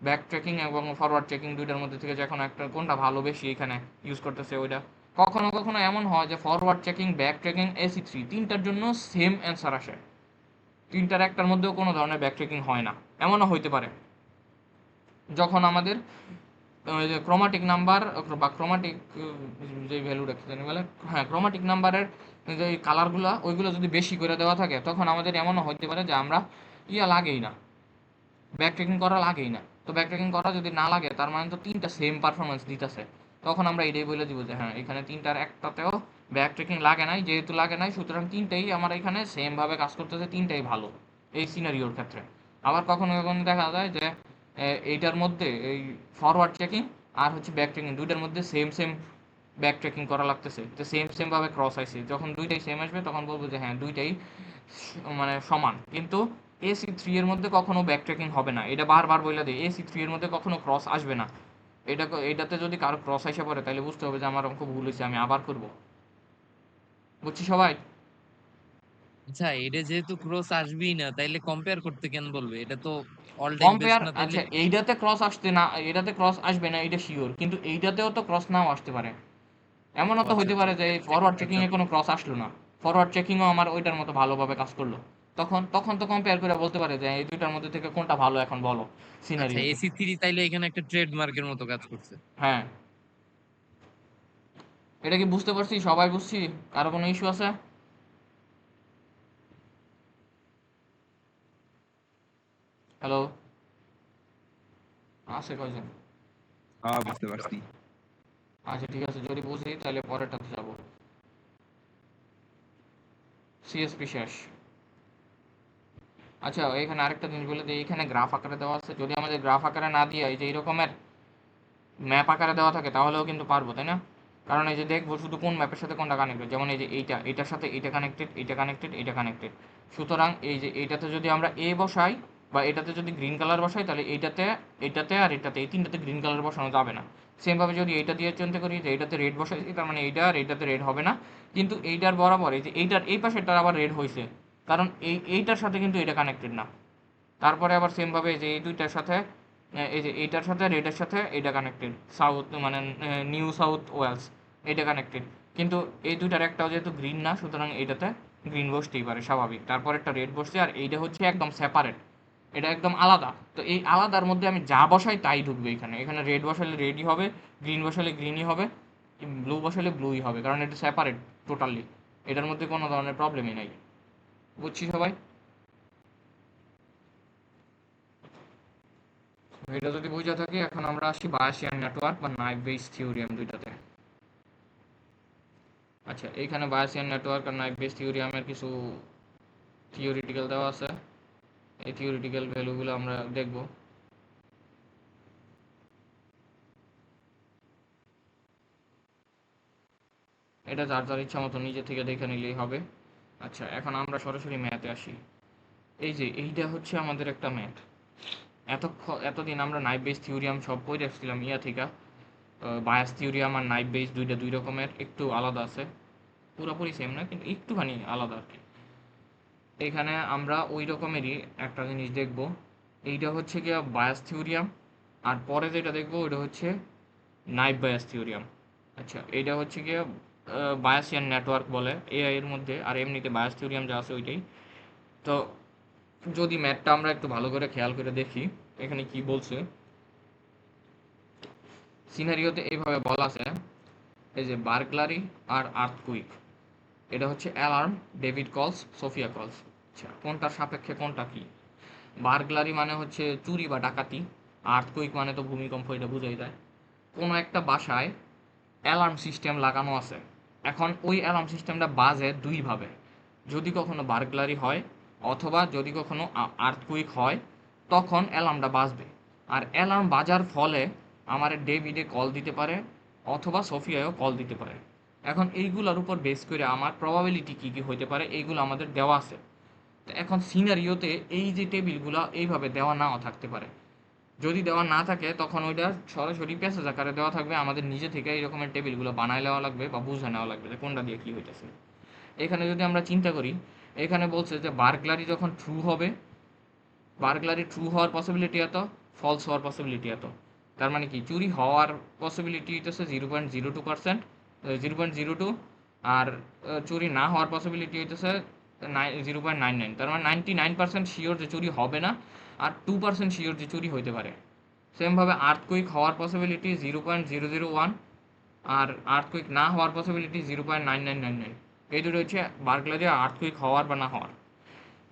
ব্যাক ট্র্যাকিং এবং ফরওয়ার্ড চেকিং দুইটার মধ্যে থেকে যে এখন একটা কোনটা ভালো বেশি এখানে ইউজ করতেছে ওইটা। কখনো কখনো এমন হয় যে forward checking, back tracking, AC3 তিনটার জন্য সেম অ্যান্সার আসে, তিনটার একটার মধ্যেও কোনো ধরনের ব্যাক ট্র্যাকিং হয় না। এমনও হইতে পারে যখন আমাদের ওই যে ক্রোমাটিক নাম্বার বা ক্রোমাটিক যে ভ্যালুটা কি জানি বলে, হ্যাঁ ক্রোমাটিক নাম্বারের যে কালারগুলো ওইগুলো যদি বেশি করে দেওয়া থাকে, তখন আমাদের এমনও হতে পারে যে আমরা লাগেই না, ব্যাক ট্রেকিং করা লাগেই না। তো ব্যাক ট্রেকিং করা যদি না লাগে, তার মানে তো তিনটা সেম পারফরমেন্স দিতেছে। তখন আমরা এটাই বলে দিব যে হ্যাঁ, এখানে তিনটার একটাতেও ব্যাক ট্রেকিং লাগে নাই, যেহেতু লাগে নাই সুতরাং তিনটাই আমার এখানে সেম ভাবে কাজ করতেছে, তিনটাই ভালো এই সিনারিওর ক্ষেত্রে। আবার কখনো কখনো দেখা যায় যে এইটার মধ্যে এই ফরওয়ার্ড চেকিং আর হচ্ছে ব্যাক ট্রেকিং দুইটার মধ্যে সেম সেম ব্যাক ট্রেকিং করা লাগতেছে, তো সেম সেম ভাবে ক্রস আইছে। যখন দুইটাই সেম আসবে তখন বলবো যে হ্যাঁ, দুইটাই মানে সমান। কিন্তু AC3 এর মধ্যে কখনো ব্যাক ট্রেকিং হবে না, এটা বারবার বলে দিই। AC3 এর মধ্যে কখনো ক্রস আসবে না। এটাতে যদি কারো ক্রস এসে পড়ে, তাহলে বুঝতে হবে যে আমার অঙ্ক ভুল হয়েছে, আমি আবার করব। বুঝছি সবাই? আচ্ছা, এটা যেহেতু ক্রস আসবেই না, তাইলে কম্পেয়ার করতে কেন বলবে? এটা তো অল টাইম বেস্ট কম্পেয়ার, না তাইলে? আচ্ছা এইটাতে ক্রস আসতে না, এটাতে ক্রস আসবে না এটা শিওর, কিন্তু এইটাতেও তো ক্রস নাও আসতে পারে। এমনও ও তো আচ্ছা হইতে আচ্ছা, পারে যে এই ফরওয়ার্ড চেকিং এ কোনো ক্রস আসলো না, ফরওয়ার্ড চেকিংও আমার ওইটার মতো ভালোভাবে কাজ করলো। তখন তখন তো কম্পেয়ার করে বলতে পারে যে এই দুইটার মধ্যে থেকে কোনটা ভালো এখন বলো আচ্ছা, সিনারিওতে। AC3 তাইলে এখানে একটা ট্রেডমার্কের মতো কাজ করছে। হ্যাঁ, এটা কি বুঝতে পারছি? সবাই বুঝছি? কারো কোনো ইস্যু আছে? হ্যালো, আছে কয়জন? হ্যাঁ, বুঝতে পারছি। আচ্ছা ঠিক আছে, যদি বুঝি তাহলে পরেরটাতে যাব। CSP শেষ। আচ্ছা, এখানে আরেকটা জিনিস বলে দিই, এখানে গ্রাফ আকারে দেওয়া আছে। যদি আমাদের গ্রাফ আকারে না দিয়ে এই যে এইরকমের ম্যাপ আকারে দেওয়া থাকে তাহলেও কিন্তু পারবো, তাই না? কারণ এই যে দেখবো শুধু কোন ম্যাপের সাথে কোনটা কানেক্টেড, যেমন এই যে এইটার সাথে এইটা কানেক্টেড, এইটা কানেক্টেড, এইটা কানেক্টেড। সুতরাং এই যে এইটাতে যদি আমরা এ বসাই বা এটাতে যদি গ্রিন কালার বসাই, তাহলে এইটাতে আর এটাতে, এই তিনটাতে গ্রিন কালার বসানো যাবে না। সেমভাবে যদি এইটা দিয়ে চিন্তা করি যে এইটাতে রেড বসাইছি, তার মানে এইটা আর এইটাতে রেড হবে না। কিন্তু এইটার বরাবর এই যে এইটার এই পাশেরটার আবার রেড হয়েছে, কারণ এইটার সাথে কিন্তু এটা কানেক্টেড না। তারপরে আবার সেমভাবে যে এই দুইটার সাথে এই যে এইটার সাথে রেডের সাথে এটা কানেক্টেড, সাউথ মানে নিউ সাউথ ওয়েলস এটা কানেক্টেড। কিন্তু এই দুইটার একটাও যেহেতু গ্রিন না, সুতরাং এইটাতে গ্রিন বসতেই পারে স্বাভাবিক। তারপর একটা রেড বসছে, আর এইটা হচ্ছে একদম সেপারেট, এটা একদম আলাদা। তো এই আলাদার মধ্যে আমি যা বসাই তাই ঢুকবে এখানে। এখানে রেড বসালে রেডই হবে, গ্রিন বসালে গ্রিনই হবে, ব্লু বসালে ব্লুই হবে, কারণ এটা সেপারেট টোটালি। এটার মধ্যে কোনো ধরনের প্রবলেমই নাই। বুঝছি সবাই? এটা যদি বুঝে থাকি, এখন আমরা আসি বায়াসিয়ান নেটওয়ার্ক বা নাইভ বেস থিওরিয়াম দুইটাতে। আচ্ছা, এইখানে বায়াসিয়ান নেটওয়ার্ক আর নাইভ বেস থিওরিয়ামের কিছু থিওরিটিক্যাল দেওয়া আছে। এই থিওরিটিক্যাল ভ্যালুগুলো আমরা দেখব। এটা যার যার ইচ্ছা মতো নিজে থেকে দেখে নিলেই হবে। আচ্ছা, এখন আমরা সরাসরি ম্যাথে আসি। এই যে এইটা হচ্ছে আমাদের একটা ম্যাথ। এতদিন আমরা নাইভ বেস থিওরিয়াম সব পড়ে আসছিলাম ইয়া থেকে। বায়াস থিওরিয়াম আর নাইভ বেস দুইটা দুই রকমের, একটু আলাদা আছে, পুরোপুরি সেম না কিন্তু একটুখানি আলাদা আর কি। এখানে আমরা ওই রকমেরই একটা জিনিস দেখব, এইটা হচ্ছে গিয়ে বায়াস থিওরিয়াম, আর পরে যেটা দেখবো ওইটা হচ্ছে নাইভ বায়াস থিওরিয়াম। আচ্ছা, এইটা হচ্ছে গিয়ে বায়াসিয়ান নেটওয়ার্ক বলে এআই এর মধ্যে, আর এমনিতে বায়াস থিওরিয়াম যা আছে ওইটাই। তো যদি ম্যাথটা আমরা একটু ভালো করে খেয়াল করে দেখি এখানে কি বলছে, সিনারিওতে এইভাবে বলা আছে, এই যে বার্গলারি আর আর্থকুইক, এটা হচ্ছে অ্যালার্ম, ডেভিড কলস, সোফিয়া কলস। আচ্ছা, কোনটার সাপেক্ষে কোনটা কি? বার্গলারি মানে হচ্ছে চুরি বা ডাকাতি, আর্থকুইক মানে তো ভূমিকম্প, এটা বোঝাই যায়। কোনো একটা বাসায় অ্যালার্ম সিস্টেম লাগানো আছে, এখন ওই অ্যালার্ম সিস্টেমটা বাজে দুইভাবে, যদি কখনো বার্গলারি হয় অথবা যদি কখনো আর্থকুইক হয় তখন অ্যালার্মটা বাজবে। আর অ্যালার্ম বাজার ফলে আমার ডেভিডে কল দিতে পারে অথবা সোফিয়াও কল দিতে পারে। এখন এইগুলোর উপর বেস করে আমার প্রবাবিলিটি কী কী হইতে পারে এইগুলো আমাদের দেওয়া আছে। তো এখন সিনারিওতে এই যে টেবিলগুলো এইভাবে দেওয়া নাও থাকতে পারে, যদি দেওয়া না থাকে তখন ওইটা সরাসরি প্যাসেজ আকারে দেওয়া থাকবে, আমাদের নিজে থেকে এই রকমের টেবিলগুলো বানায় নেওয়া লাগবে বা বুঝে নেওয়া লাগবে যে কোনটা দিয়ে কী হইতেছে। এখানে যদি আমরা চিন্তা করি, এখানে বলছে যে বার্গলারি যখন ট্রু হবে, বার্গলারি ট্রু হওয়ার পসিবিলিটি এত, ফলস হওয়ার পসিবিলিটি এত। তার মানে কি, চুরি হওয়ার পসিবিলিটি হইতেছে 0.02%, 0.02, আর চুরি না হওয়ার পসিবিলিটি হইতেছে 0.99। তার মানে 99% শিওর যে চুরি হবে না, আর 2% শিওর যে চুরি হইতে পারে। সেমভাবে আর্থকুইক হওয়ার পসিবিলিটি 0.001, আর আর্থকুইক না হওয়ার পসিবিলিটি 0.9999। এই দুটো হচ্ছে বার্গলারি আর আর্থকুইক হওয়ার বা না হওয়ার।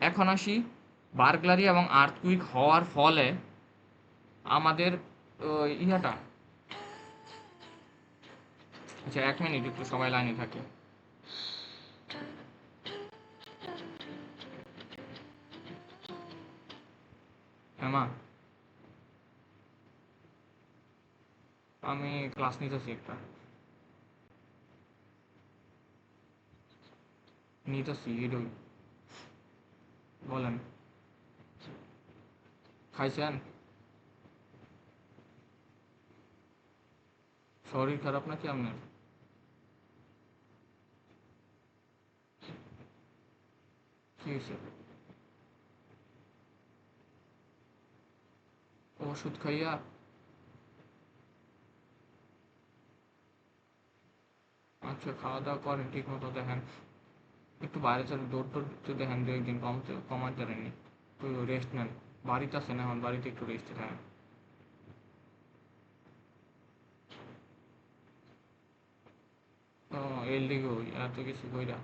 এখন আসি বার্গলারি এবং আর্থকুইক হওয়ার ফলে আমাদের ইয়াটা, আচ্ছা 1 মিনিট একটু সবাই লাইনে থাকে। হ্যাঁ মা, আমি ক্লাস নিতেছি একটা, নিতেছি এটাই। বলেন, খাইছেন? শরীর খারাপ নাকি আপনার? কি হয়েছে? ওষুধ খাইয়া? আচ্ছা, খাওয়া দাওয়া করেন ঠিক মতো, দেখেন একটু বাইরে চলে দৌড় টোড় একটু দেখেন, 2 একদিন কমাতে পারেননি, একটু রেস্ট নেন। বাড়িতে আছেন এখন, বাড়িতে একটু রেস্টে থাকেন। ও, এর লিগে ওই এত কিছু কইরা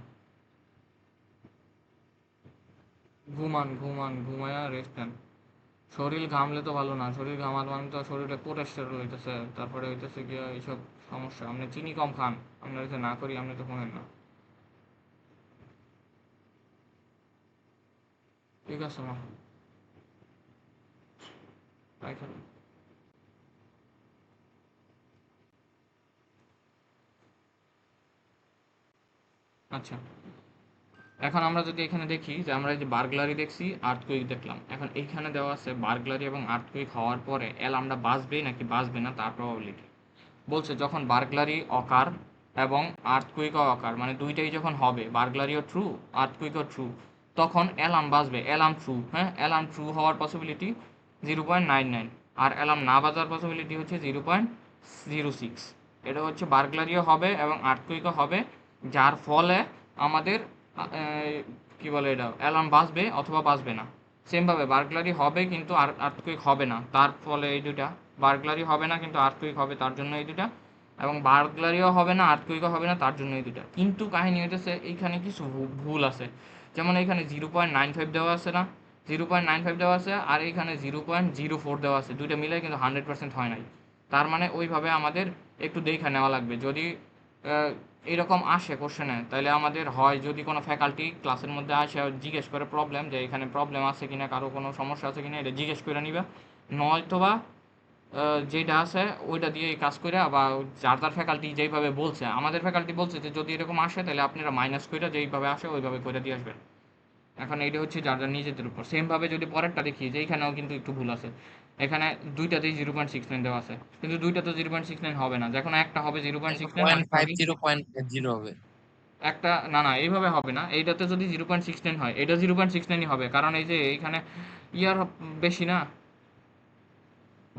ঘুমান ঘুমান, ঘুমায়া রেস্ট নেন। শরীর ঘামলে তো ভালো না, শরীর ঘামার মানে তো শরীরে কোলেস্টেরল হইতেছে, তারপরে হইতেছে গিয়া এইসব সমস্যা। আপনি চিনি কম খান, আপনার যদি না করি আপনি তো কমেন না। ঠিক আছে মা, তাই খাবেন। আচ্ছা, এখন আমরা যদি এখানে দেখি যে আমরা এই যে বার্গলারি দেখছি, আর্থকুইক দেখলাম, এখন এইখানে দেওয়া আছে বার্গলারি এবং আর্থকুইক হওয়ার পরে অ্যালার্মটা বাজবে নাকি বাজবে না তার প্রবাবিলিটি। বলছে যখন বার্গলারি অকার এবং আর্থকুইকও অকার, মানে দুইটাই যখন হবে, বার্গলারিও ট্রু আর্থকুইকও ট্রু, তখন অ্যালার্ম বাজবে, অ্যালার্ম ট্রু, হ্যাঁ অ্যালার্ম ট্রু হওয়ার পসিবিলিটি 0.99, আর অ্যালার্ম না বাজার পসিবিলিটি হচ্ছে 0.06। এটা হচ্ছে বার্গলারিও হবে এবং আর্থকুইকও হবে, যার ফলে আমাদের কি বলে এটা, অ্যালার্ম বাজবে অথবা বাজবে না। সেমভাবে বার্গলারি হবে কিন্তু আর্থকুইক হবে না, তার ফলে এই দুটা। বার্গলারি হবে না কিন্তু আর্থকুইক হবে, তার জন্য এই দুটা। এবং বার্গলারিও হবে না আর্থকুইকও হবে না, তার জন্য এই দুটা। কিন্তু কাহিনী হইতেছে এইখানে কিছু ভুল আছে। যেমন এখানে 0.95 দেওয়া আছে না, 0.95 দেওয়া আছে, আর এইখানে 0.04 দেওয়া আছে, দুইটা মিলে কিন্তু 100% হয় নাই। তার মানে ওইভাবে আমাদের একটু দেখে নেওয়া লাগবে। যদি এরকম আসে কোশ্চেনে, তাহলে আমাদের হয় যদি কোনো ফ্যাকাল্টি ক্লাসের মধ্যে আসে জিজ্ঞেস করে প্রবলেম, যে এখানে প্রবলেম আছে কিনা, কারো কোনো সমস্যা আছে কিনা, এটা জিজ্ঞেস করে নিবা। নয়তোবা যেটা আছে ওইটা দিয়ে কাজ করে, বা যার যার ফ্যাকাল্টি যেইভাবে বলছে, আমাদের ফ্যাকাল্টি বলছে যে যদি এরকম আসে তাহলে আপনারা মাইনাস করে যেইভাবে আসে ওইভাবে করে দিয়ে আসবেন। এখন এইটা হচ্ছে যার যার নিজেদের উপর। সেমভাবে যদি পরেরটা দেখি যে এইখানেও কিন্তু একটু ভুল আছে, এখানে দুইটাতেই 0.69 দেওয়া আছে, কিন্তু দুইটাতে 0.69 হবে না, যখন একটা হবে 0.69 পয়েন্ট আরেকটা ফাইভ হবে জিরো পয়েন্ট জিরো হবে। একটা, না না এইভাবে হবে না, এইটাতে যদি 0.69 হয় এটা 0.69ই হবে, কারণ এই যে এইখানে ইয়ার বেশি না,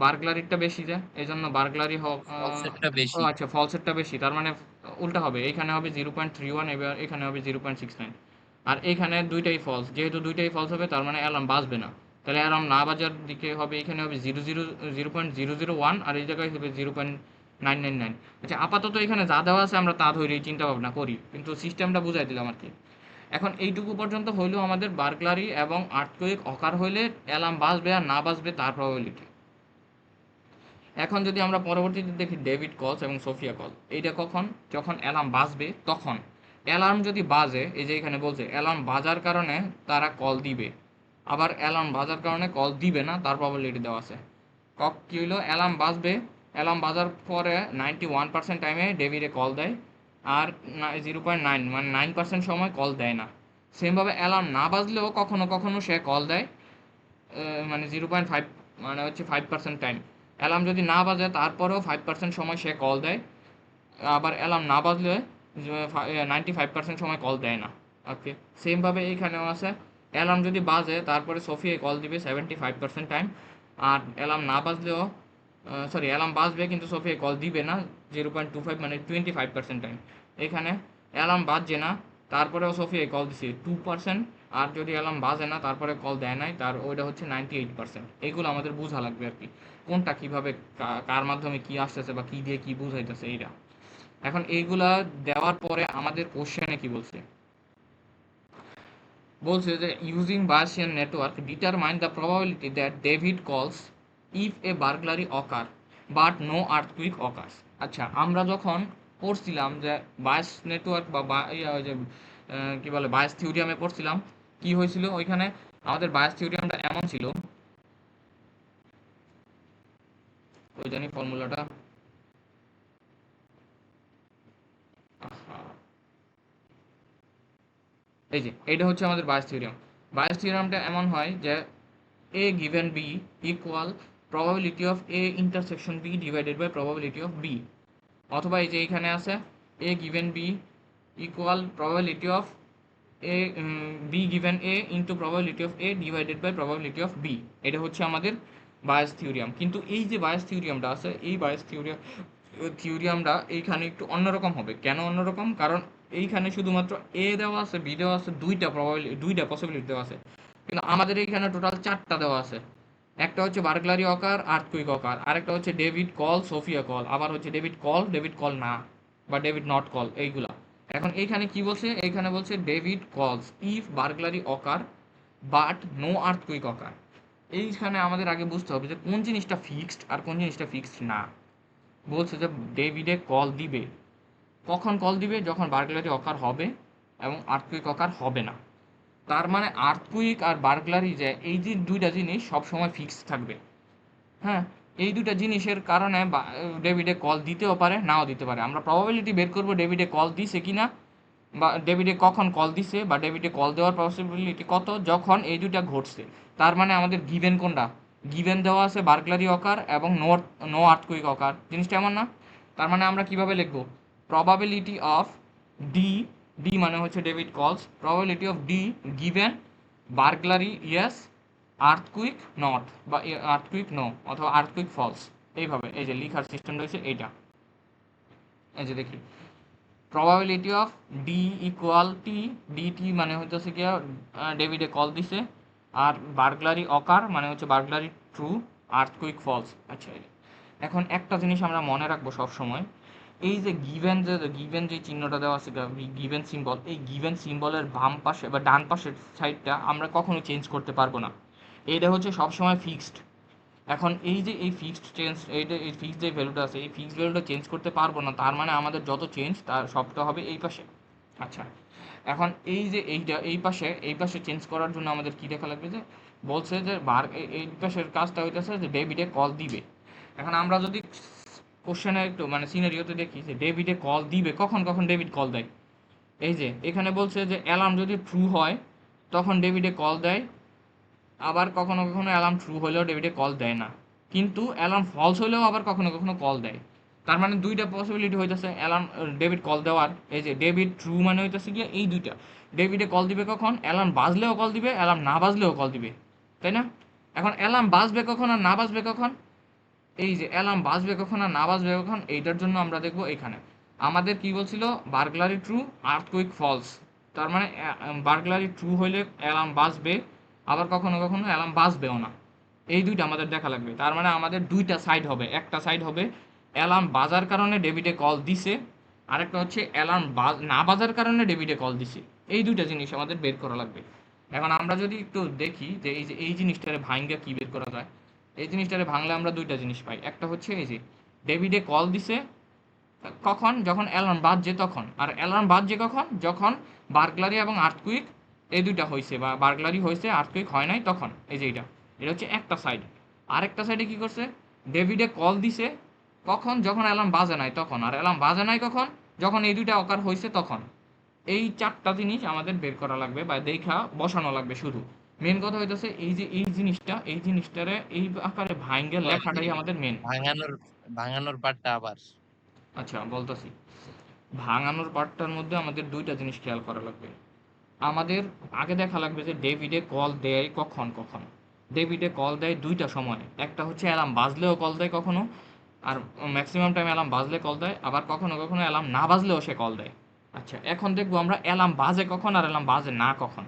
বার্গলারিটা বেশি যে, এই জন্য বার্গলারি হোক। ফলসেটটা ও বেশি। আচ্ছা, ফলসেটটা বেশি, তার মানে উল্টা হবে, এইখানে হবে 0.31, এবার এখানে হবে 0.69, আর এইখানে দুইটাই ফলস, যেহেতু দুইটাই ফলস হবে তার মানে অ্যালার্ম বাজবে না, তাহলে অ্যালার্ম না বাজার দিকে হবে, এখানে হবে 0.001, আর এই জায়গায় হবে 0.999। আচ্ছা, আপাতত এখানে যা দেওয়া আছে আমরা তা ধরেই চিন্তা ভাবনা করি, কিন্তু সিস্টেমটা বুঝাই দিলাম আর কি। এখন এইটুকু পর্যন্ত হইলেও আমাদের বার্গলারি এবং আর্থকুয়েক অকার হইলে অ্যালার্ম বাজবে আর না বাজবে তার প্রবাবিলিটি। এখন যদি আমরা পরবর্তীতে দেখি ডেভিড কলস এবং সোফিয়া কল, এইটা কখন, যখন অ্যালার্ম বাজবে তখন। অ্যালার্ম যদি বাজে, এই যে এখানে বলছে অ্যালার্ম বাজার কারণে তারা কল দিবে, আবার অ্যালার্ম বাজার কারণে কল দিবে না তার প্রবাবিলিটি দেওয়া আছে। কী হইলো, অ্যালার্ম বাজবে, অ্যালার্ম বাজার পরে 91% টাইমে ডেভিডে কল দেয়, আর 0.9 মানে 9% সময় কল দেয় না। সেমভাবে অ্যালার্ম না বাজলেও কখনো কখনো সে কল দেয়, মানে 0.5 মানে হচ্ছে 5% টাইম। অ্যালার্ম যদি না বাজে তারপরেও 5% সময় সে কল দেয়, আবার অ্যালার্ম না বাজলে 95% সময় কল দেয় না। ওকে, সেমভাবে এইখানেও আছে, অ্যালার্ম যদি বাজে তারপরে সোফিয়া কল দিবে 75% টাইম, আর অ্যালার্ম না বাজলেও সরি অ্যালার্ম বাজবে কিন্তু সোফিয়া কল দিবে না 0.25 মানে 25% টাইম। এখানে অ্যালার্ম বাজছে না তারপরেও সোফিয়া কল দিছে 2%, আর যদি অ্যালার্ম বাজে না তারপরে কল দেয় নাই তার ওইটা হচ্ছে 98%। এগুলো আমাদের বোঝা লাগবে আর কি, কোনটা কিভাবে কার মাধ্যমে কি আসতেছে বা কি দিয়ে কি বুঝাইতেছে এইটা। এখন এইগুলা দেওয়ার পরে আমাদের কোশ্চেনে কি বলছে, বলছে যে using Bayesian network determine the probability that David calls if a burglary occur but no earthquake occurs. আচ্ছা, আমরা যখন পড়ছিলাম যে বায়াস নেটওয়ার্ক বা ওই যে কি বলে বায়াস থিওরিয়ামে পড়ছিলাম, কি হয়েছিল ওইখানে, আমাদের বায়াস থিওরিয়ামটা এমন ছিল, ওই জানি ফর্মুলাটা, এই যে এইটা হচ্ছে আমাদের বায়াস থিওরিয়াম। বায়াস থিওরিয়ামটা এমন হয় যে a given b equal probability of a intersection b divided by probability of b, অথবা এই যে এখানে আছে a given b equal probability of a b given a into probability of a divided by probability of b। এটা হচ্ছে আমাদের bias theorem. কিন্তু এই যে বায়াস থিওরিয়ামটা আছে, এই বায়াস থিওরিয়ামটা এইখানে একটু অন্যরকম হবে। কেন অন্যরকম? কারণ এইখানে শুধুমাত্র এ দেওয়া আছে, বি দেওয়া আছে, দুইটা পসিবিলিটি দেওয়া আছে, কিন্তু আমাদের এইখানে টোটাল 4টা দেওয়া আছে। একটা হচ্ছে বার্গলারি অকার, আর্থকুইক অকার, আরেকটা হচ্ছে ডেভিড কল, সোফিয়া কল, আবার হচ্ছে ডেভিড কল না, বা ডেভিড নট কল, এইগুলা। এখন এইখানে কি বলছে, এইখানে বলছে David calls if burglary occur but no earthquake occur. এইখানে আমাদের আগে বুঝতে হবে যে কোন জিনিসটা ফিক্সড আর কোন জিনিসটা ফিক্সড না। বলছে যে ডেভিডে কল দিবে, কখন কল দিবে, যখন বার্গলারি অকার হবে এবং আর্থকুইক অকার হবে না। তার মানে আর্থকুইক আর বার্গলারি যে এই যে দুইটা জিনিস সব সময় ফিক্সড থাকবে। হ্যাঁ, এই দুইটা জিনিসের কারণে ডেভিডে কল দিতেও পারে, নাও দিতে পারে। আমরা প্রবাবিলিটি বের করব ডেভিডে কল দিছে কিনা, বা ডেভিডে কখন কল দিছে, বা ডেভিডে কল দেওয়ার পসিবিলিটি কত যখন এই দুইটা ঘটছে। তার মানে আমাদের গিভেন কোনটা, গিভেন দেওয়া আছে বার্গলারি অকার এবং নো আর্থকুইক অকার, জিনিসটা এমন না। তার মানে আমরা কিভাবে লিখবো, প্রবাবিলিটি অফ ডি, ডি মানে হচ্ছে ডেভিড কলস, probability of D given burglary yes, earthquake not, বা আর্থকুইক নো, অথবা আর্থকুইক ফলস। এইভাবে এই যে লিখার সিস্টেম রয়েছে এইটা। এই যে দেখি, probability of D equal T, DT মানে হচ্ছে কি ডেভিডে কল দিছে, আর বার্গলারি অকার মানে হচ্ছে বার্গলারি ট্রু, আর্থকুইক ফলস। আচ্ছা, এখন একটা জিনিস আমরা মনে রাখবো সব সময়, এই যে গিভেন যে চিহ্নটা দেওয়া আছে, গিভেন সিম্বল, এই গিভেন সিম্বলের বাম পাশে বা ডান পাশের সাইডটা আমরা কখনো চেঞ্জ করতে পারবো না, এইটা হচ্ছে সবসময় ফিক্সড। এখন এই যে এই এই ফিক্সড যে ভ্যালুটা আছে, এই ফিক্সড ভ্যালুটা চেঞ্জ করতে পারবো না, তার মানে আমাদের যত চেঞ্জ তার সবটা হবে এই পাশে। আচ্ছা, এখন এই যে এই পাশে চেঞ্জ করার জন্য আমাদের কি দেখা লাগবে, যে বলছে যে এই পাশের কাজটা হইতেছে যে ডেভিডে কল দিবে। এখন আমরা যদি কোশ্চেনে একটু মানে সিনারিওতে দেখি যে ডেভিডে কল দিবে কখন, কখন ডেভিড কল দেয়, এই যে এখানে বলছে যে অ্যালার্ম যদি ট্রু হয় তখন ডেভিডে কল দেয়, আবার কখনো কখনো অ্যালার্ম ট্রু হলেও ডেভিডে কল দেয় না। কিন্তু অ্যালার্ম ফলস হলেও আবার কখনো কখনো কল দেয়। তার মানে দুইটা পসিবিলিটি হইতেছে অ্যালার্ম ডেভিড কল দেওয়ার। এই যে ডেভিড ট্রু মানে হইতেছে গিয়ে এই দুইটা। ডেভিডে কল দিবে কখন? অ্যালার্ম বাজলেও কল দিবে, অ্যালার্ম না বাজলেও কল দিবে, তাই না? এখন অ্যালার্ম বাজবে কখন আর না বাজবে কখন? এই যে অ্যালার্ম বাজবে কখন আর না বাজবে কখন, এইটার জন্য আমরা দেখব এখানে আমাদের কি বলছিল, বার্গলারি ট্রু, আর্থকুইক ফলস। তার মানে বার্গলারি ট্রু হইলে অ্যালার্ম বাজবে, আবার কখনো কখনো অ্যালার্ম বাজবেও না। এই দুইটা আমাদের দেখা লাগবে। তার মানে আমাদের দুইটা সাইড হবে। একটা সাইড হবে অ্যালার্ম বাজার কারণে ডেভিডে কল দিছে, আরেকটা হচ্ছে অ্যালার্ম না বাজার কারণে ডেভিডে কল দিছে। এই দুইটা জিনিস আমাদের বের করা লাগবে। এখন আমরা যদি একটু দেখি যে এই জিনিসটারে ভাঙ্গা কি বের করা যায়। এই জিনিসটারে ভাঙলে আমরা দুইটা জিনিস পাই। একটা হচ্ছে এই যে ডেভিডে কল দিছে কখন? যখন অ্যালার্ম বাজছে তখন। আর অ্যালার্ম বাজছে কখন? যখন বার্গলারি এবং আর্থকুইক এই দুইটা হয়েছে, বা বার্গলারি হয়েছে আর্থকুইক হয় নাই তখন। এই যে এটা হচ্ছে একটা সাইড। আরেকটা সাইডে কি করছে, ডেভিডে কল দিছে কখন? যখন অ্যালার্ম বাজে নাই তখন। আর অ্যালার্ম বাজে নাই কখন? যখন এই দুইটা অকার হয়েছে তখন। এই চারটা জিনিস আমাদের বের করা লাগবে বা দেখা বসানো লাগবে শুধু। মেন কথা হইতেছে এই যে এই জিনিসটারে এই আকারে ভাঙ্গে লেখাটাই আমাদের মেন। ভাঙানোর ভাঙানোর পার্টটা আবার আচ্ছা বলতেছি, ভাঙানোর পার্টটার মধ্যে আমাদের দুইটা জিনিস খেয়াল করা লাগবে। আমাদের আগে দেখা লাগবে যে ডেভিডে কল দেয় কখন কখন। ডেভিডে কল দেয় দুইটা সময়। একটা হচ্ছে অ্যালার্ম বাজলেও কল দেয় কখনো, আর ম্যাক্সিমাম টাইম অ্যালার্ম বাজলে কল দেয়, আবার কখনো কখনো অ্যালার্ম না বাজলেও সে কল দেয়। আচ্ছা এখন দেখবো আমরা অ্যালার্ম বাজে কখন আর অ্যালার্ম বাজে না কখন।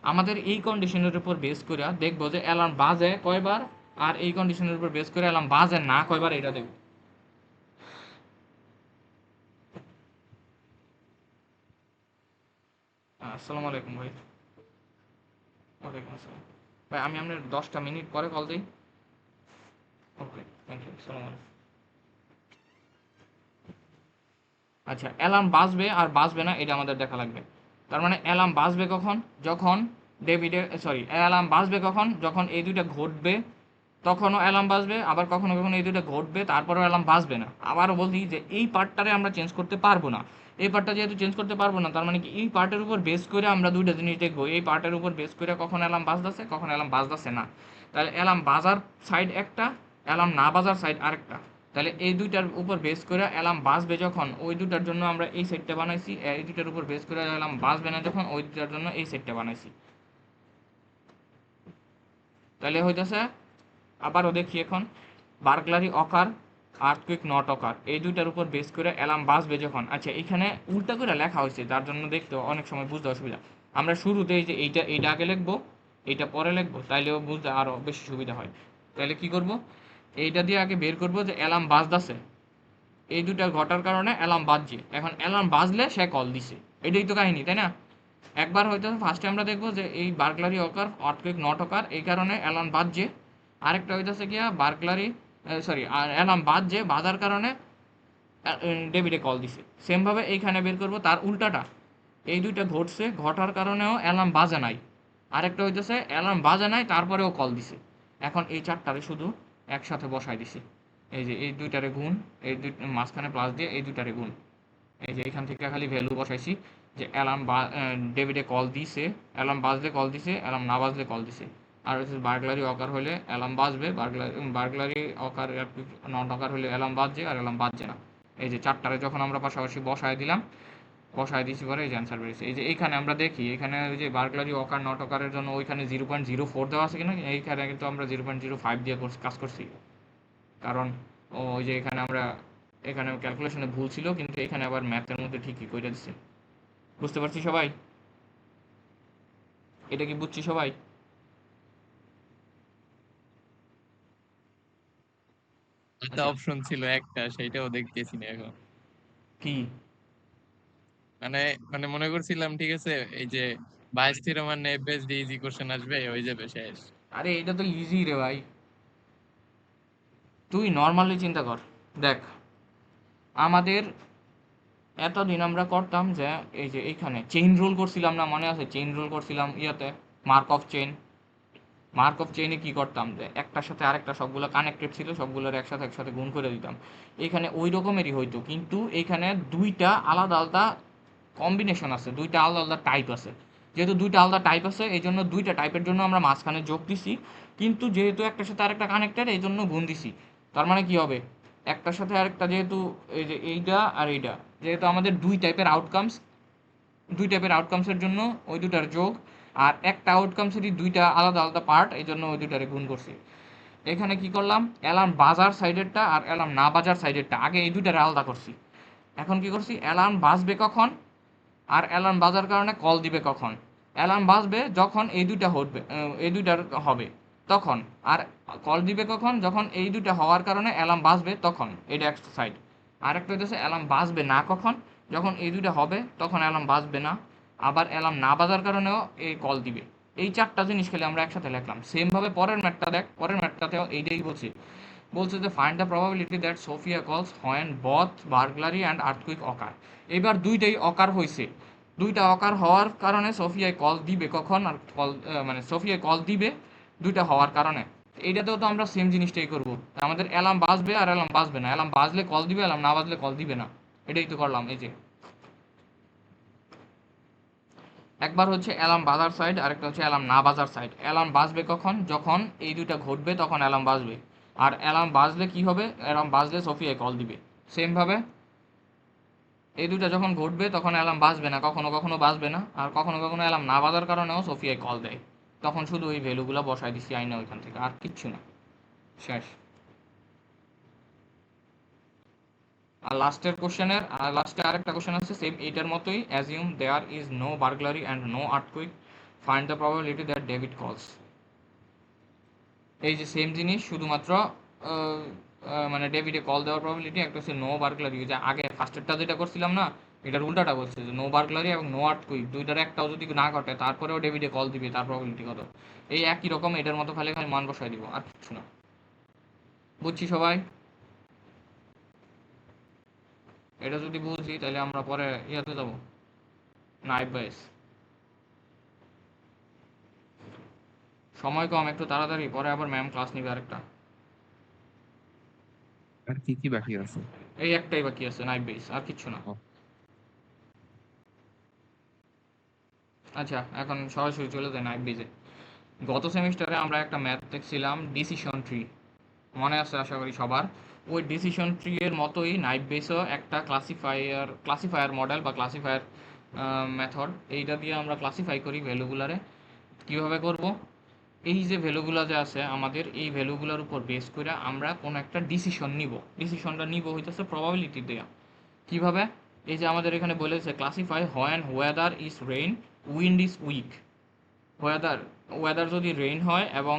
আমাদের এই কন্ডিশনের উপর বেস করে দেখবো যে অ্যালার্ম বাজে কয়বার, আর এই কন্ডিশনের উপর বেস করে অ্যালার্ম বাজে না কয়বার, এটা দেখবো। আসসালামু আলাইকুম ভাই। ওয়ালাইকুম আসসালাম ভাই, আমি আপনার 10টা মিনিট পরে কল দিই। ওকে, থ্যাংক ইউ, আসসালামু আলাইকুম। আচ্ছা অ্যালার্ম বাজবে আর বাজবে না এটা আমাদের দেখা লাগবে। তার মানে অ্যালার্ম বাজবে কখন? যখন অ্যালার্ম বাজবে কখন? যখন এই দুইটা ঘটবে তখনও অ্যালার্ম বাজবে, আবার কখনো কখনো এই দুইটা ঘটবে তারপরেও অ্যালার্ম বাজবে না। আবারও বলছি যে এই পার্টটারে আমরা চেঞ্জ করতে পারবো না। এই পার্টটা যেহেতু চেঞ্জ করতে পারবো না, তার মানে কি এই পার্টের উপর বেস করে আমরা দুইটা জিনিস দেখবো। এই পার্টের উপর বেস করে কখন অ্যালার্ম বাজতেছে, কখন অ্যালার্ম বাজতেছে না। তাহলে অ্যালার্ম বাজার সাইড একটা, অ্যালার্ম না বাজার সাইড আরেকটা। তাহলে এই দুইটার উপর বেস করে অ্যালার্ম বাজবে যখন, ওই দুটার জন্য আমরা এই সেটটা বানাইছি। এই দুটার উপর বেস করে অ্যালার্ম বাজবে না যখন, ওই দুটার জন্য এই সেটটা বানাইছি। তাহলে হইতেছে, আবারও দেখি এখন, বার্গলারি অকার, আর্থকুইক নট অকার, এই দুইটার উপর বেস করে অ্যালার্ম বাজবে যখন। আচ্ছা এখানে উল্টা করে লেখা হয়েছে যার জন্য দেখতে অনেক সময় বুঝতে অসুবিধা। আমরা শুরুতে এই যে এইটা আগে লিখবো, এইটা পরে লিখবো, তাইলেও বুঝতে আরও বেশি সুবিধা হয়। তাহলে কি করব, এইটা দিয়ে আগে বের করবো যে অ্যালার্ম বাজতেছে, এই দুটা ঘটার কারণে অ্যালার্ম বাজছে। এখন অ্যালার্ম বাজলে সে কল দিছে, এটাই তো কাহিনী, তাই না? একবার হয়তো ফার্স্টে আমরা দেখবো যে এই বার্গলারি অকার, আর্থকুইক নট অকার, এই কারণে অ্যালার্ম বাজছে। আরেকটা হইতেছে গিয়া বার্গলারি অ্যালার্ম বাজছে, বাজার কারণে ডেভিডে কল দিছে। সেমভাবে এইখানে বের করবো তার উল্টাটা, এই দুইটা ঘটছে, ঘটার কারণেও অ্যালার্ম বাজে নাই। আরেকটা হইতেছে অ্যালার্ম বাজে নাই তারপরেও কল দিছে। এখন এই চারটারে শুধু একসাথে বসাই দিছি। এই যে এই দুইটারে গুণ, এই দুই মাঝখানে প্লাস দিয়ে এই দুইটারে গুণ। এই যে এখান থেকে খালি ভ্যালু বসাইছি যে অ্যালার্ম ডেভিডে কল দিছে, অ্যালার্ম বাজলে কল দিছে, অ্যালার্ম না বাজলে কল দিছে। আর হচ্ছে বার্গলারি অকার হলে অ্যালার্ম বাজবে, বার্গলারি অকার নট অকার হলে অ্যালার্ম বাজছে আর অ্যালার্ম বাজছে না। এই যে চারটারে যখন আমরা পাশাপাশি বসায় দিলাম, বসায় দিয়েছি পরে এই যে অ্যান্সার বেরিয়েছে। এই যে এইখানে আমরা দেখি, এখানে ওই যে বার্গলারি অকার নট অকারের জন্য ওইখানে 0.04 দেওয়া আছে কিনা, এইখানে কিন্তু আমরা 0.05 দিয়ে কাজ করছি। কারণ ওই যে এখানে ক্যালকুলেশনে ভুল ছিল, কিন্তু এখানে আবার ম্যাথের মধ্যে ঠিকই কইরা দিছে। বুঝতে পারছি সবাই? এটা কি বুঝছি সবাই? একটা আচ্ছা অপশন ছিল একটা, সেইটাও দেখতেছি না এখন। কি? মানে মানে মনে করছিলাম ঠিক আছে, এই যে বাইশ থিওরেম আর নেবেস দিয়ে ইজি কোশ্চেন আসবে, হয়ে যাবে শেষ। আরে এটা তো ইজি রে ভাই, তুই নর্মালি চিন্তা কর। দেখ, আমাদের এতদিন আমরা করতাম যে এই যে এইখানে চেইন রুল করছিলাম না, মনে আছে? চেইন রুল করছিলাম ইয়াতে, Markov chain. Markov চেইনে কি করতাম যে একটার সাথে আরেকটা সবগুলো কানেক্টেড ছিল, সবগুলোর একসাথে গুণ করে দিতাম। এখানে ওই রকমেরই হইতো, কিন্তু এখানে দুইটা আলাদা আলাদা কম্বিনেশন আছে, দুইটা আলাদা আলাদা টাইপ আছে। যেহেতু দুইটা আলাদা টাইপ আছে এই জন্য দুইটা টাইপের জন্য আমরা মাঝখানে যোগ দিছি, কিন্তু যেহেতু একটার সাথে আরেকটা কানেক্টেড এই জন্য গুণ দিছি। তার মানে কি হবে, একটার সাথে আরেকটা যেহেতু এই যে এইটা আর এইটা, যেহেতু আমাদের দুই টাইপের আউটকামসের জন্য ওই দুটার যোগ, আর একটা আউটকামসেরই দুইটা আলাদা আলাদা পার্ট, এই জন্য ওই দুটারে গুণ করছি। এখানে কি করলাম, অ্যালার্ম বাজার সাইডেরটা আর অ্যালার্ম না বাজার সাইডেরটা আগে এই দুইটারে আলাদা করছি। এখন কি করছি, অ্যালার্ম বাজবে কখন আর অ্যালার্ম বাজার কারণে কল দিবে কখন। অ্যালার্ম বাজবে যখন এই দুইটা হবে, এই দুইটার হবে তখন। আর কল দিবে কখন, যখন এই দুইটা হওয়ার কারণে অ্যালার্ম বাজবে তখন। এটা একটা সাইড। আর একটা হচ্ছে অ্যালার্ম বাজবে না কখন, যখন এই দুইটা হবে তখন অ্যালার্ম বাজবে না, আবার অ্যালার্ম না বাজার কারণেও এই কল দিবে। এই চারটা জিনিস খেলে আমরা একসাথে লিখলাম। সেমভাবে পরের ম্যাটটা দেখ, পরের ম্যাটটাতেও এইটাই বলছে যে find the probability that Sophia calls when both burglary and earthquake occur. এবার দুইটাই অকার হয়েছে, দুইটা অকার হওয়ার কারণে সোফিয়ায় কল দিবে কখন, আর কল মানে সোফিয়ায় কল দিবে দুইটা হওয়ার কারণে। এইটাতেও তো আমরা সেম জিনিসটাই করব, আমাদের অ্যালার্ম বাজবে আর অ্যালার্ম বাজবে না, অ্যালার্ম বাজলে কল দিবে, অ্যালার্ম না বাজলে কল দিবে না। এটাই তো করলাম। এই যে একবার হচ্ছে অ্যালার্ম বাজার সাইড, আরেকটা হচ্ছে অ্যালার্ম না বাজার সাইড। অ্যালার্ম বাজবে কখন, যখন এই দুইটা ঘটবে তখন অ্যালার্ম বাজবে, আর অ্যালার্ম বাজলে কি হবে, অ্যালার্ম বাজলে সোফিয়ায় কল দিবে। সেমভাবে এই দুইটা যখন ঘটবে তখন অ্যালার্ম বাজবে না, কখনো কখনো বাজবে না, আর কখনো কখনো অ্যালার্ম না বাজার কারণেও সোফিয়ায় কল দেয়। তখন শুধু ওই ভ্যালুগুলো বসাই দিছি আইনা ওইখান থেকে, আর কিচ্ছু না, শেষ। আর লাস্টে আরেকটা কোশ্চেন আছে সেম এইটার মতোই, assume there is no burglary and no earthquake, find the probability that David calls. এই যে সেম জিনিস, শুধুমাত্র মানে ডেভিডে কল দেওয়ার প্রবাবিলিটি। একটা হচ্ছে নো বার্গলারি, যে আগে ফার্স্টেরটা যেটা করছিলাম না, এটার উল্টাটা বলছে যে নো বার্গলারি এবং নো আর্থকুইক, দুইটার একটাও যদি না ঘটে তারপরেও ডেভিডে কল দিবে, তার প্রবাবিলিটি কত। এই একই রকম এটার মতো খালি খালি মান বসাই দিব, আর কিছু না। বুঝছি সবাই? এটা যদি বুঝি তাহলে আমরা পরে ইয়াতে যাবো, নাইব বাইস। সময় কম, একটু তাড়াতাড়ি, পরে আবার ম্যাম ক্লাস নিবে আরেকটা। আর কি কি বাকি আছে? এই একটাই বাকি আছে, নাইব বেস, আর কিচ্ছু না। ও। আচ্ছা, এখন সরাসরি চলে যায় নাইব বেসে। গত সেমিস্টারে আমরা একটা ম্যাথ দেখছিলাম ডিসিশন ট্রি, মনে আছে আশা করি সবার। ওই ডিসিশন ট্রি এর মতোই নাইব বেসও একটা ক্লাসিফায়ার মডেল বা ক্লাসিফায়ার মেথড। এইটা দিয়ে আমরা ক্লাসিফাই করি ভ্যালুগুলারে। কিভাবে করব, এই যে ভ্যালুগুলো যে আছে আমাদের, এই ভ্যালুগুলোর উপর বেস করে আমরা কোনো একটা ডিসিশন নিব। ডিসিশনটা নিব হইতেছে প্রবাবিলিটি দেয়া। কিভাবে, এই যে আমাদের এখানে বলেছে classify when weather is rain, wind is weak. Weather যদি রেইন হয় এবং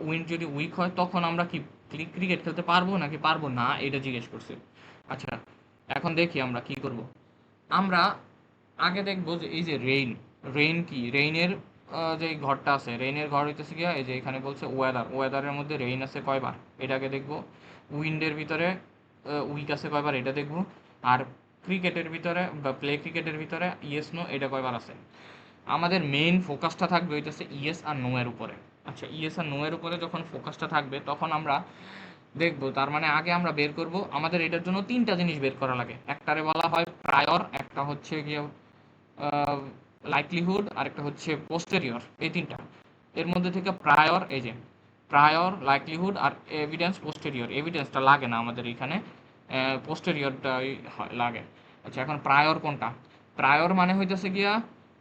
উইন্ড যদি উইক হয় তখন আমরা কি ক্রিকেট খেলতে পারবো নাকি পারবো না, এটা জিজ্ঞেস করছে। আচ্ছা, এখন দেখি আমরা কি করব। আমরা আগে দেখবো যে এই যে রেইন কি, রেইনের যে ঘরটা আছে, রেইনের ঘর হইতেছে গিয়া এই যে এখানে বলছে ওয়েদারের মধ্যে রেইন আছে কয়বার, এটাকে দেখবো। উইন্ডের ভিতরে উইক আছে কয়বার, এটা দেখবো। আর ক্রিকেটের ভিতরে বা প্লে ক্রিকেটের ভিতরে ইয়েস নো এটা কয়বার আছে। আমাদের মেইন ফোকাসটা থাকবে হইতেছে ইয়েস আর নো এর উপরে। আচ্ছা, ইয়েস আর নো এর উপরে যখন ফোকাসটা থাকবে তখন আমরা দেখবো, তার মানে আগে আমরা বের করব, আমাদের এটার জন্য তিনটা জিনিস বের করা লাগে। একটারে বলা হয় প্রায়র, একটা হচ্ছে গিয়ে লাইকলিহুড, আর একটা হচ্ছে পোস্টেরিয়র। এই তিনটা এর মধ্যে থেকে প্রায়র, এই যে প্রায়র, লাইকলিহুড আর এভিডেন্স পোস্টেরিয়র। এভিডেন্সটা লাগে না আমাদের এখানে, পোস্টেরিয়রটাই লাগে। আচ্ছা, এখন প্রায়র কোনটা? প্রায়র মানে হইতেছে গিয়া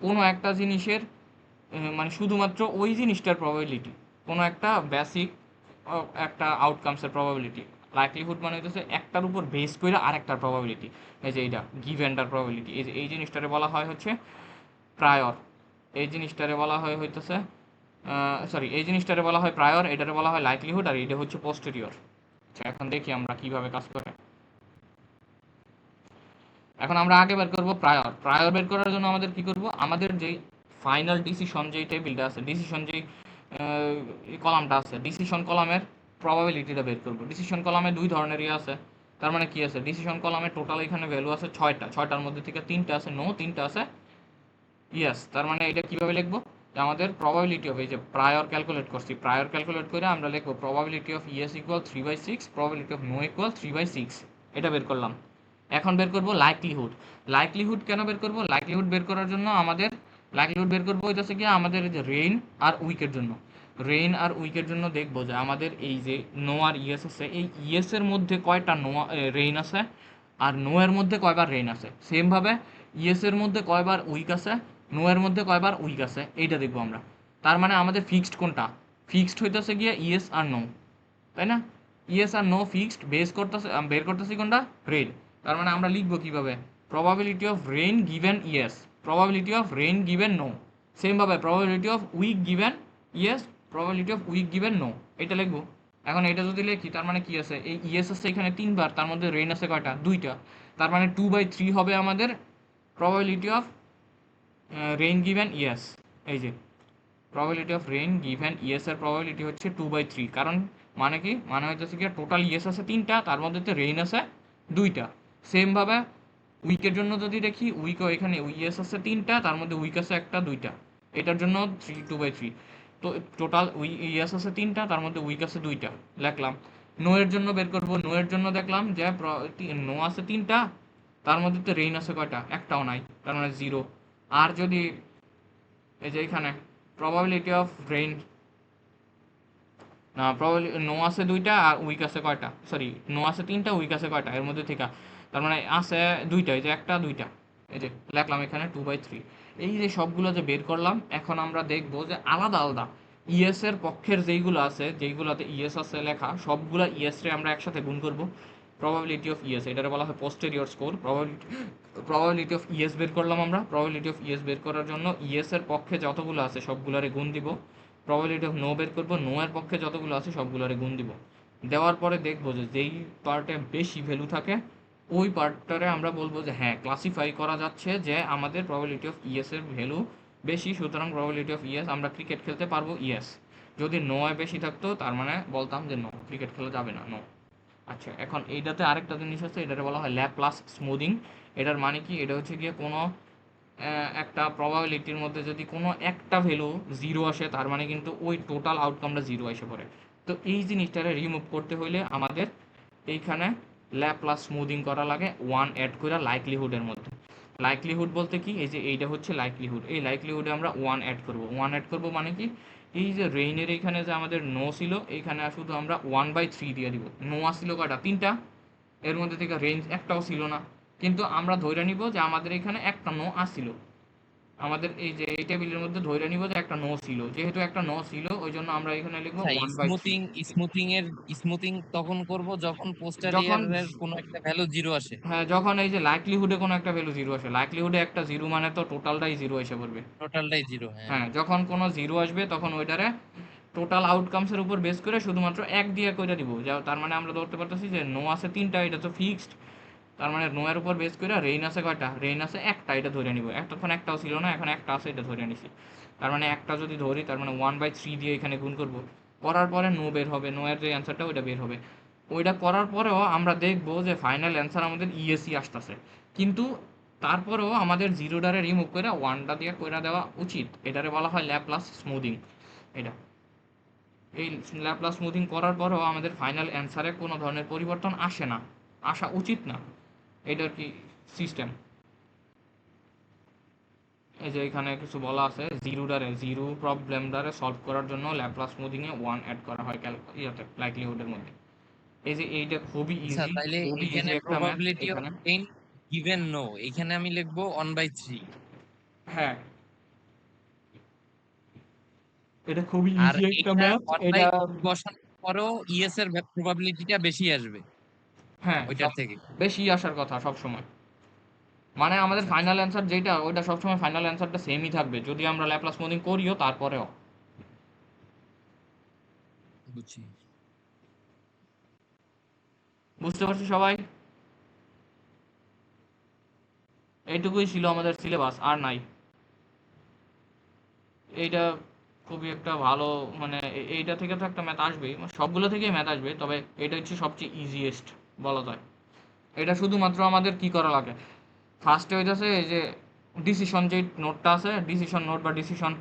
কোনো একটা জিনিসের মানে শুধুমাত্র ওই জিনিসটার প্রবাবিলিটি, কোনো একটা বেসিক একটা আউটকামসের প্রবাবিলিটি। লাইকলিহুড মানে হইতেছে একটার উপর বেস করে আরেকটার প্রবাবিলিটি। এই যে এইটা গিভেনটার প্রবাবিলিটি, এই যে এই জিনিসটারে বলা হয় হচ্ছে প্রায়র। এই জিনিসটারে বলা হয় হইতেছে এই জিনিসটারে বলা হয় প্রায়র, এটারে বলা হয় লাইকলিহুড, আর এটা হচ্ছে পোস্টেরিয়র। আচ্ছা, এখন দেখি আমরা কিভাবে কাজ করে। এখন আমরা আগে বের করব প্রায়র বের করার জন্য আমাদের কি করব, আমাদের যেই ফাইনাল ডিসিশন যেই টেবিলটা আছে, ডিসিশন যেই কলামটা আছে, ডিসিশন কলামের প্রবাবিলিটিটা বের করব। ডিসিশন কলামে দুই ধরনেরই আছে। তার মানে কি আছে, ডিসিশন কলামে টোটাল এখানে ভ্যালু আছে 6টা, 6টার মধ্যে থেকে 3টা আছে নো, 3টা আছে ইয়েস। তার মানে এটা কিভাবে লিখবো, যে আমাদের প্রবাবিলিটি অফ, এই যে প্রায়র ক্যালকুলেট করছি, প্রায়র ক্যালকুলেট করে আমরা লিখবো probability of yes equal 3/6, probability of no equal 3/6। এটা বের করলাম। এখন বের করব লাইকলিহুড। লাইকলিহুড কেন বের করব, লাইকলিহুড বের করার জন্য আমাদের লাইকলিহুড বের করবো হইতেছে কি আমাদের এই যে রেইন আর উইকের জন্য। রেইন আর উইকের জন্য দেখবো যে আমাদের এই যে নো আর ইয়েস আছে, এই ইয়েস এর মধ্যে কয়টা নো রেইন আছে আর নো এর মধ্যে কয়বার রেইন আছে। সেম ভাবে ইয়েস এর মধ্যে কয়বার উইক আছে, নো এর মধ্যে কয়বার উইক আছে, এইটা দেখবো আমরা। তার মানে আমাদের ফিক্সড কোনটা, ফিক্সড হইতেছে গিয়ে ইয়েস আর নো, তাই না? ইয়েস আর নো ফিক্সড, বের করতেছি কোনটা, রেইন। তার মানে আমরা লিখবো কিভাবে, probability of rain given yes, probability of rain given no. Same ভাবে probability of week given yes, probability of week given no, এটা লিখবো। এখন এটা যদি লিখি তার মানে কি আছে, এই ইয়েস আছে এখানে 3বার, তার মধ্যে রেইন আছে কয়টা, 2টা। তার মানে 2/3 হবে আমাদের probability of rain given yes. এই যে probability of rain given yes এর প্রবাবিলিটি হচ্ছে 2/3। কারণ মানে কি, মানে হইতেছে কি টোটাল ইয়েস আছে 3টা, তার মধ্যে রেইন আছে 2টা। সেম ভাবে উইকের জন্য যদি দেখি, উইকও এখানে ইয়েস আছে 3টা, তার মধ্যে উইক আছে 1টা 2টা, এটার জন্য 2/3। তো টোটাল ইয়েস আছে 3টা, তার মধ্যে উইক আছে 2টা, লিখলাম। নো এর জন্য বের করব, নো এর জন্য দেখলাম যে নো আছে 3টা, তার মধ্যে তো রেইন আছে কয়টা, একটাও নাই, তার মানে 0। আর যদি এই যে এখানে প্রবাবিলিটি অফ রেইন, না প্রবাবিলিটি নো আছে 2টা আর উইক আছে কয়টা, সরি নো আছে 3টা উইক আছে কয়টা এর মধ্যে থেকে, তার মানে আছে 2টা, এই যে 1টা 2টা, এই যে লিখলাম এখানে 2/3। এই যে সবগুলো যে বের করলাম, এখন আমরা দেখবো যে আলাদা আলাদা ইএস এর পক্ষের যেইগুলো আছে, যেইগুলোতে ইএস আছে লেখা, সবগুলা ইএস রে আমরা একসাথে গুণ করব। প্রবাবিলিটি অফ ইএস, এটারে বলা হয় posterior score. Probability of yes বের করলাম আমরা। প্রবাবিলিটি অফ ইএস বের করার জন্য ইএস এর পক্ষে যতগুলো আছে সবগুলারে গুণ দিব। প্রবাবিলিটি অফ নো বের করব, নো এর পক্ষে যতগুলো আছে সবগুলোরে গুণ দিব। দেওয়ার পরে দেখবো যে যেই পার্টে বেশি ভ্যালু থাকে ওই পার্টটারে আমরা বলবো যে হ্যাঁ ক্লাসিফাই করা যাচ্ছে যে আমাদের প্রবাবিলিটি অফ ইএস এর ভ্যালু বেশি, সুতরাং প্রবাবিলিটি অফ ইএস আমরা ক্রিকেট খেলতে পারবো ইয়েস। যদি নো এ বেশি থাকতো তার মানে বলতাম যে নো, ক্রিকেট খেলা যাবে না, নো। আচ্ছা, এখন এইটাতে আরেকটা জিনিস আছে, এটারে বলা হয় ল্যাপ্লাস স্মুদিং। এটার মানে কি, এটা হচ্ছে গিয়ে কোনো একটা প্রবাবিলিটির মধ্যে যদি কোনো একটা ভ্যালু 0 আসে, তার মানে কিন্তু ওই টোটাল আউটকামটা 0 এসে পড়ে। তো এই জিনিসটারে রিমুভ করতে হইলে আমাদের এইখানে ল্যাপ্লাস স্মুদিং করা লাগে 1 অ্যাড করে লাইকলিহুডের মধ্যে। লাইকলিহুড বলতে কি, এই যে এইটা হচ্ছে লাইকলিহুড, এই লাইকলিহুডে আমরা 1 অ্যাড করব। 1 অ্যাড করব মানে কি, এই যে রেইনের এইখানে যে আমাদের নো ছিল, এইখানে শুধু আমরা 1/3 দিয়ে দিব। নো আসছিল কয়টা, 3টা, এর মধ্যে থেকে রেঞ্জ একটাও ছিল না, কিন্তু আমরা ধরে নিব যে আমাদের এখানে একটা নো আসছিল। আমাদের এই যে এই টেবিলের মধ্যে ধরে নিব যে একটা নো ছিল, যেহেতু একটা নো ছিল ওই জন্য আমরা এখানে লিখবো 1/3। স্মুথিং তখন করব যখন যখন, পোস্টেরিয়রের কোনো একটা ভ্যালু 0 আসে, হ্যাঁ যখন এই যে লাইকলিহুডে কোনো একটা ভ্যালু 0 আসে, লাইকলিহুডে একটা 0 মানে তো টোটালটাই 0 এসে পড়বে। টোটালটাই 0। হ্যাঁ, হ্যাঁ, যখন কোনো 0 আসবে তখন ওইটারে টোটাল আউটকামসের উপর বেস করে শুধুমাত্র 1 দিয়ে কইরা দিব। তার মানে আমরা ধরতে পারতেছি যে নো আছে 3টা, এটা তো ফিক্সড। তার মানে নো এর উপর বেস করে রেইন আছে কয়টা, রেইন আছে 1টা, এটা ধরে নিব। তখন একটাও ছিল না, এখন একটা আছে, এটা ধরে নিছি। তার মানে একটা যদি ধরি, তার মানে 1/3 দিয়ে এখানে গুণ করব। করার পরে নো বের হবে, নো এর যে অ্যান্সারটা ওইটা বের হবে। ওইটা করার পরেও আমরা দেখব যে ফাইনাল অ্যান্সার আমাদের ইএসই আসতেছে, কিন্তু তারপরেও আমাদের 0টারে রিমুভ করে 1টা দিয়ে কইরা দেওয়া উচিত। এটারে বলা হয় ল্যাপ্লাস স্মুদিং। এটা এই ল্যাপ্লাস স্মুদিং করার পরেও আমাদের ফাইনাল অ্যান্সারে কোনো ধরনের পরিবর্তন আসে না, আসা উচিত না। এটার কি সিস্টেম, এই যে এখানে কিছু বলা আছে, জিরো প্রবলেমটারে সলভ করার জন্য ল্যাপ্লাস স্মুদিং এ 1 অ্যাড করা হয় ইয়াতে লাইকলিহুডের মধ্যে। এই যে এইটা খুবই আচ্ছা ইজি, তাইলে খুবই ইজি এখানে একটা ম্যাথ প্রবাবিলিটি অফ এখানে। রেইন গিভেন নো, এখানে আমি লিখবো 1/3। হ্যাঁ, এটা খুবই আর ইজি একটা এটা ম্যাথ এটা। 1/3 বসানোর পরেও ইএস এর প্রবাবিলিটিটা বেশি আসবে হ্যাঁ, ওইটার সব থেকে। বেশি আসার কথা সব সময়। মানে আমাদের আচ্ছা আচ্ছা, ফাইনাল অ্যান্সার যেটা, ওইটা সবসময় ফাইনাল অ্যান্সারটা সেমই থাকবে যদি আমরা ল্যাপ্লাস স্মুদিং করিও তারপরেও। বুঝছি। বুঝতে পারছি সবাই? এইটুকুই ছিল আমাদের সিলেবাস, আর নাই। এইটা খুবই একটা ভালো, মানে এইটা থেকে তো একটা ম্যাথ আসবেই, সবগুলো থেকেই ম্যাথ আসবে, তবে এটা হচ্ছে সবচেয়ে ইজিয়েস্ট বলা যায়। এটা শুধুমাত্র আমাদের কি করা লাগে, ফার্স্টে হইতেছে এই যে ডিসিশন যে নোটটা আছে, ডিসিশন নোট বা ডিসিশন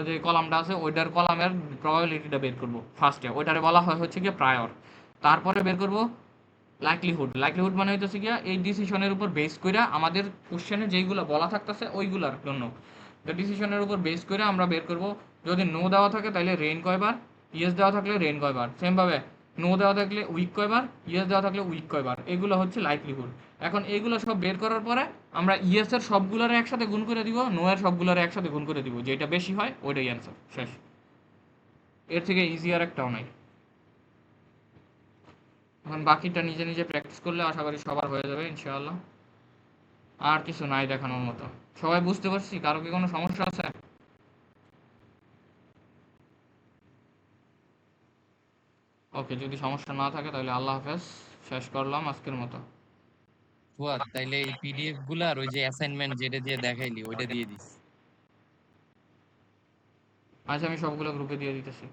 যে কলামটা আছে, ওইটার কলামের প্রবাবিলিটিটা বের করব ফার্স্টে, ওইটারে বলা হয় হচ্ছে গিয়ে প্রায়র। তারপরে বের করব লাইকলিহুড। লাইকলিহুড মানে হইতেছে গিয়া এই ডিসিশনের উপর বেস কইরা আমাদের কোশ্চেনে যেইগুলো বলা থাকতেছে ওইগুলার জন্য তো ডিসিশনের উপর বেস করে আমরা বের করব, যদি নো দেওয়া থাকে তাহলে রেইন কয়বার, ইয়েস দেওয়া থাকলে রেইন কয়বার, সেমভাবে নো দেওয়া থাকলে উইক কয়বার, ইয়েস দেওয়া থাকলে উইক কয়বার, এগুলো হচ্ছে লাইকলিহুড। এখন এগুলো সব বের করার পরে আমরা ইয়েস এর সবগুলোরে একসাথে গুণ করে দিব, নো এর সবগুলোরে একসাথে গুণ করে দিব, যেটা বেশি হয় ওইটাই অ্যান্সার, শেষ। এর থেকে ইজি আর একটাও নাই। এখন বাকিটা নিজে নিজে প্র্যাকটিস করলে আশা করি সবার হয়ে যাবে ইনশাআল্লাহ। আর কিছু নাই দেখানোর মতো, সবাই বুঝতে পারছি? কারো কি কোনো সমস্যা আছে? ওকে, যদি সমস্যা না থাকে তাহলে আল্লাহ হাফেজ, শেষ করলাম আজকের মতো। ফুয়াদ তাইলে এই পিডিএফ গুলা আর ওই যে অ্যাসাইনমেন্ট যেটা দিয়ে দেখাইলি ওইটা দিয়ে দিস। আচ্ছা, আমি সবগুলো গ্রুপে দিয়ে দিতেছি।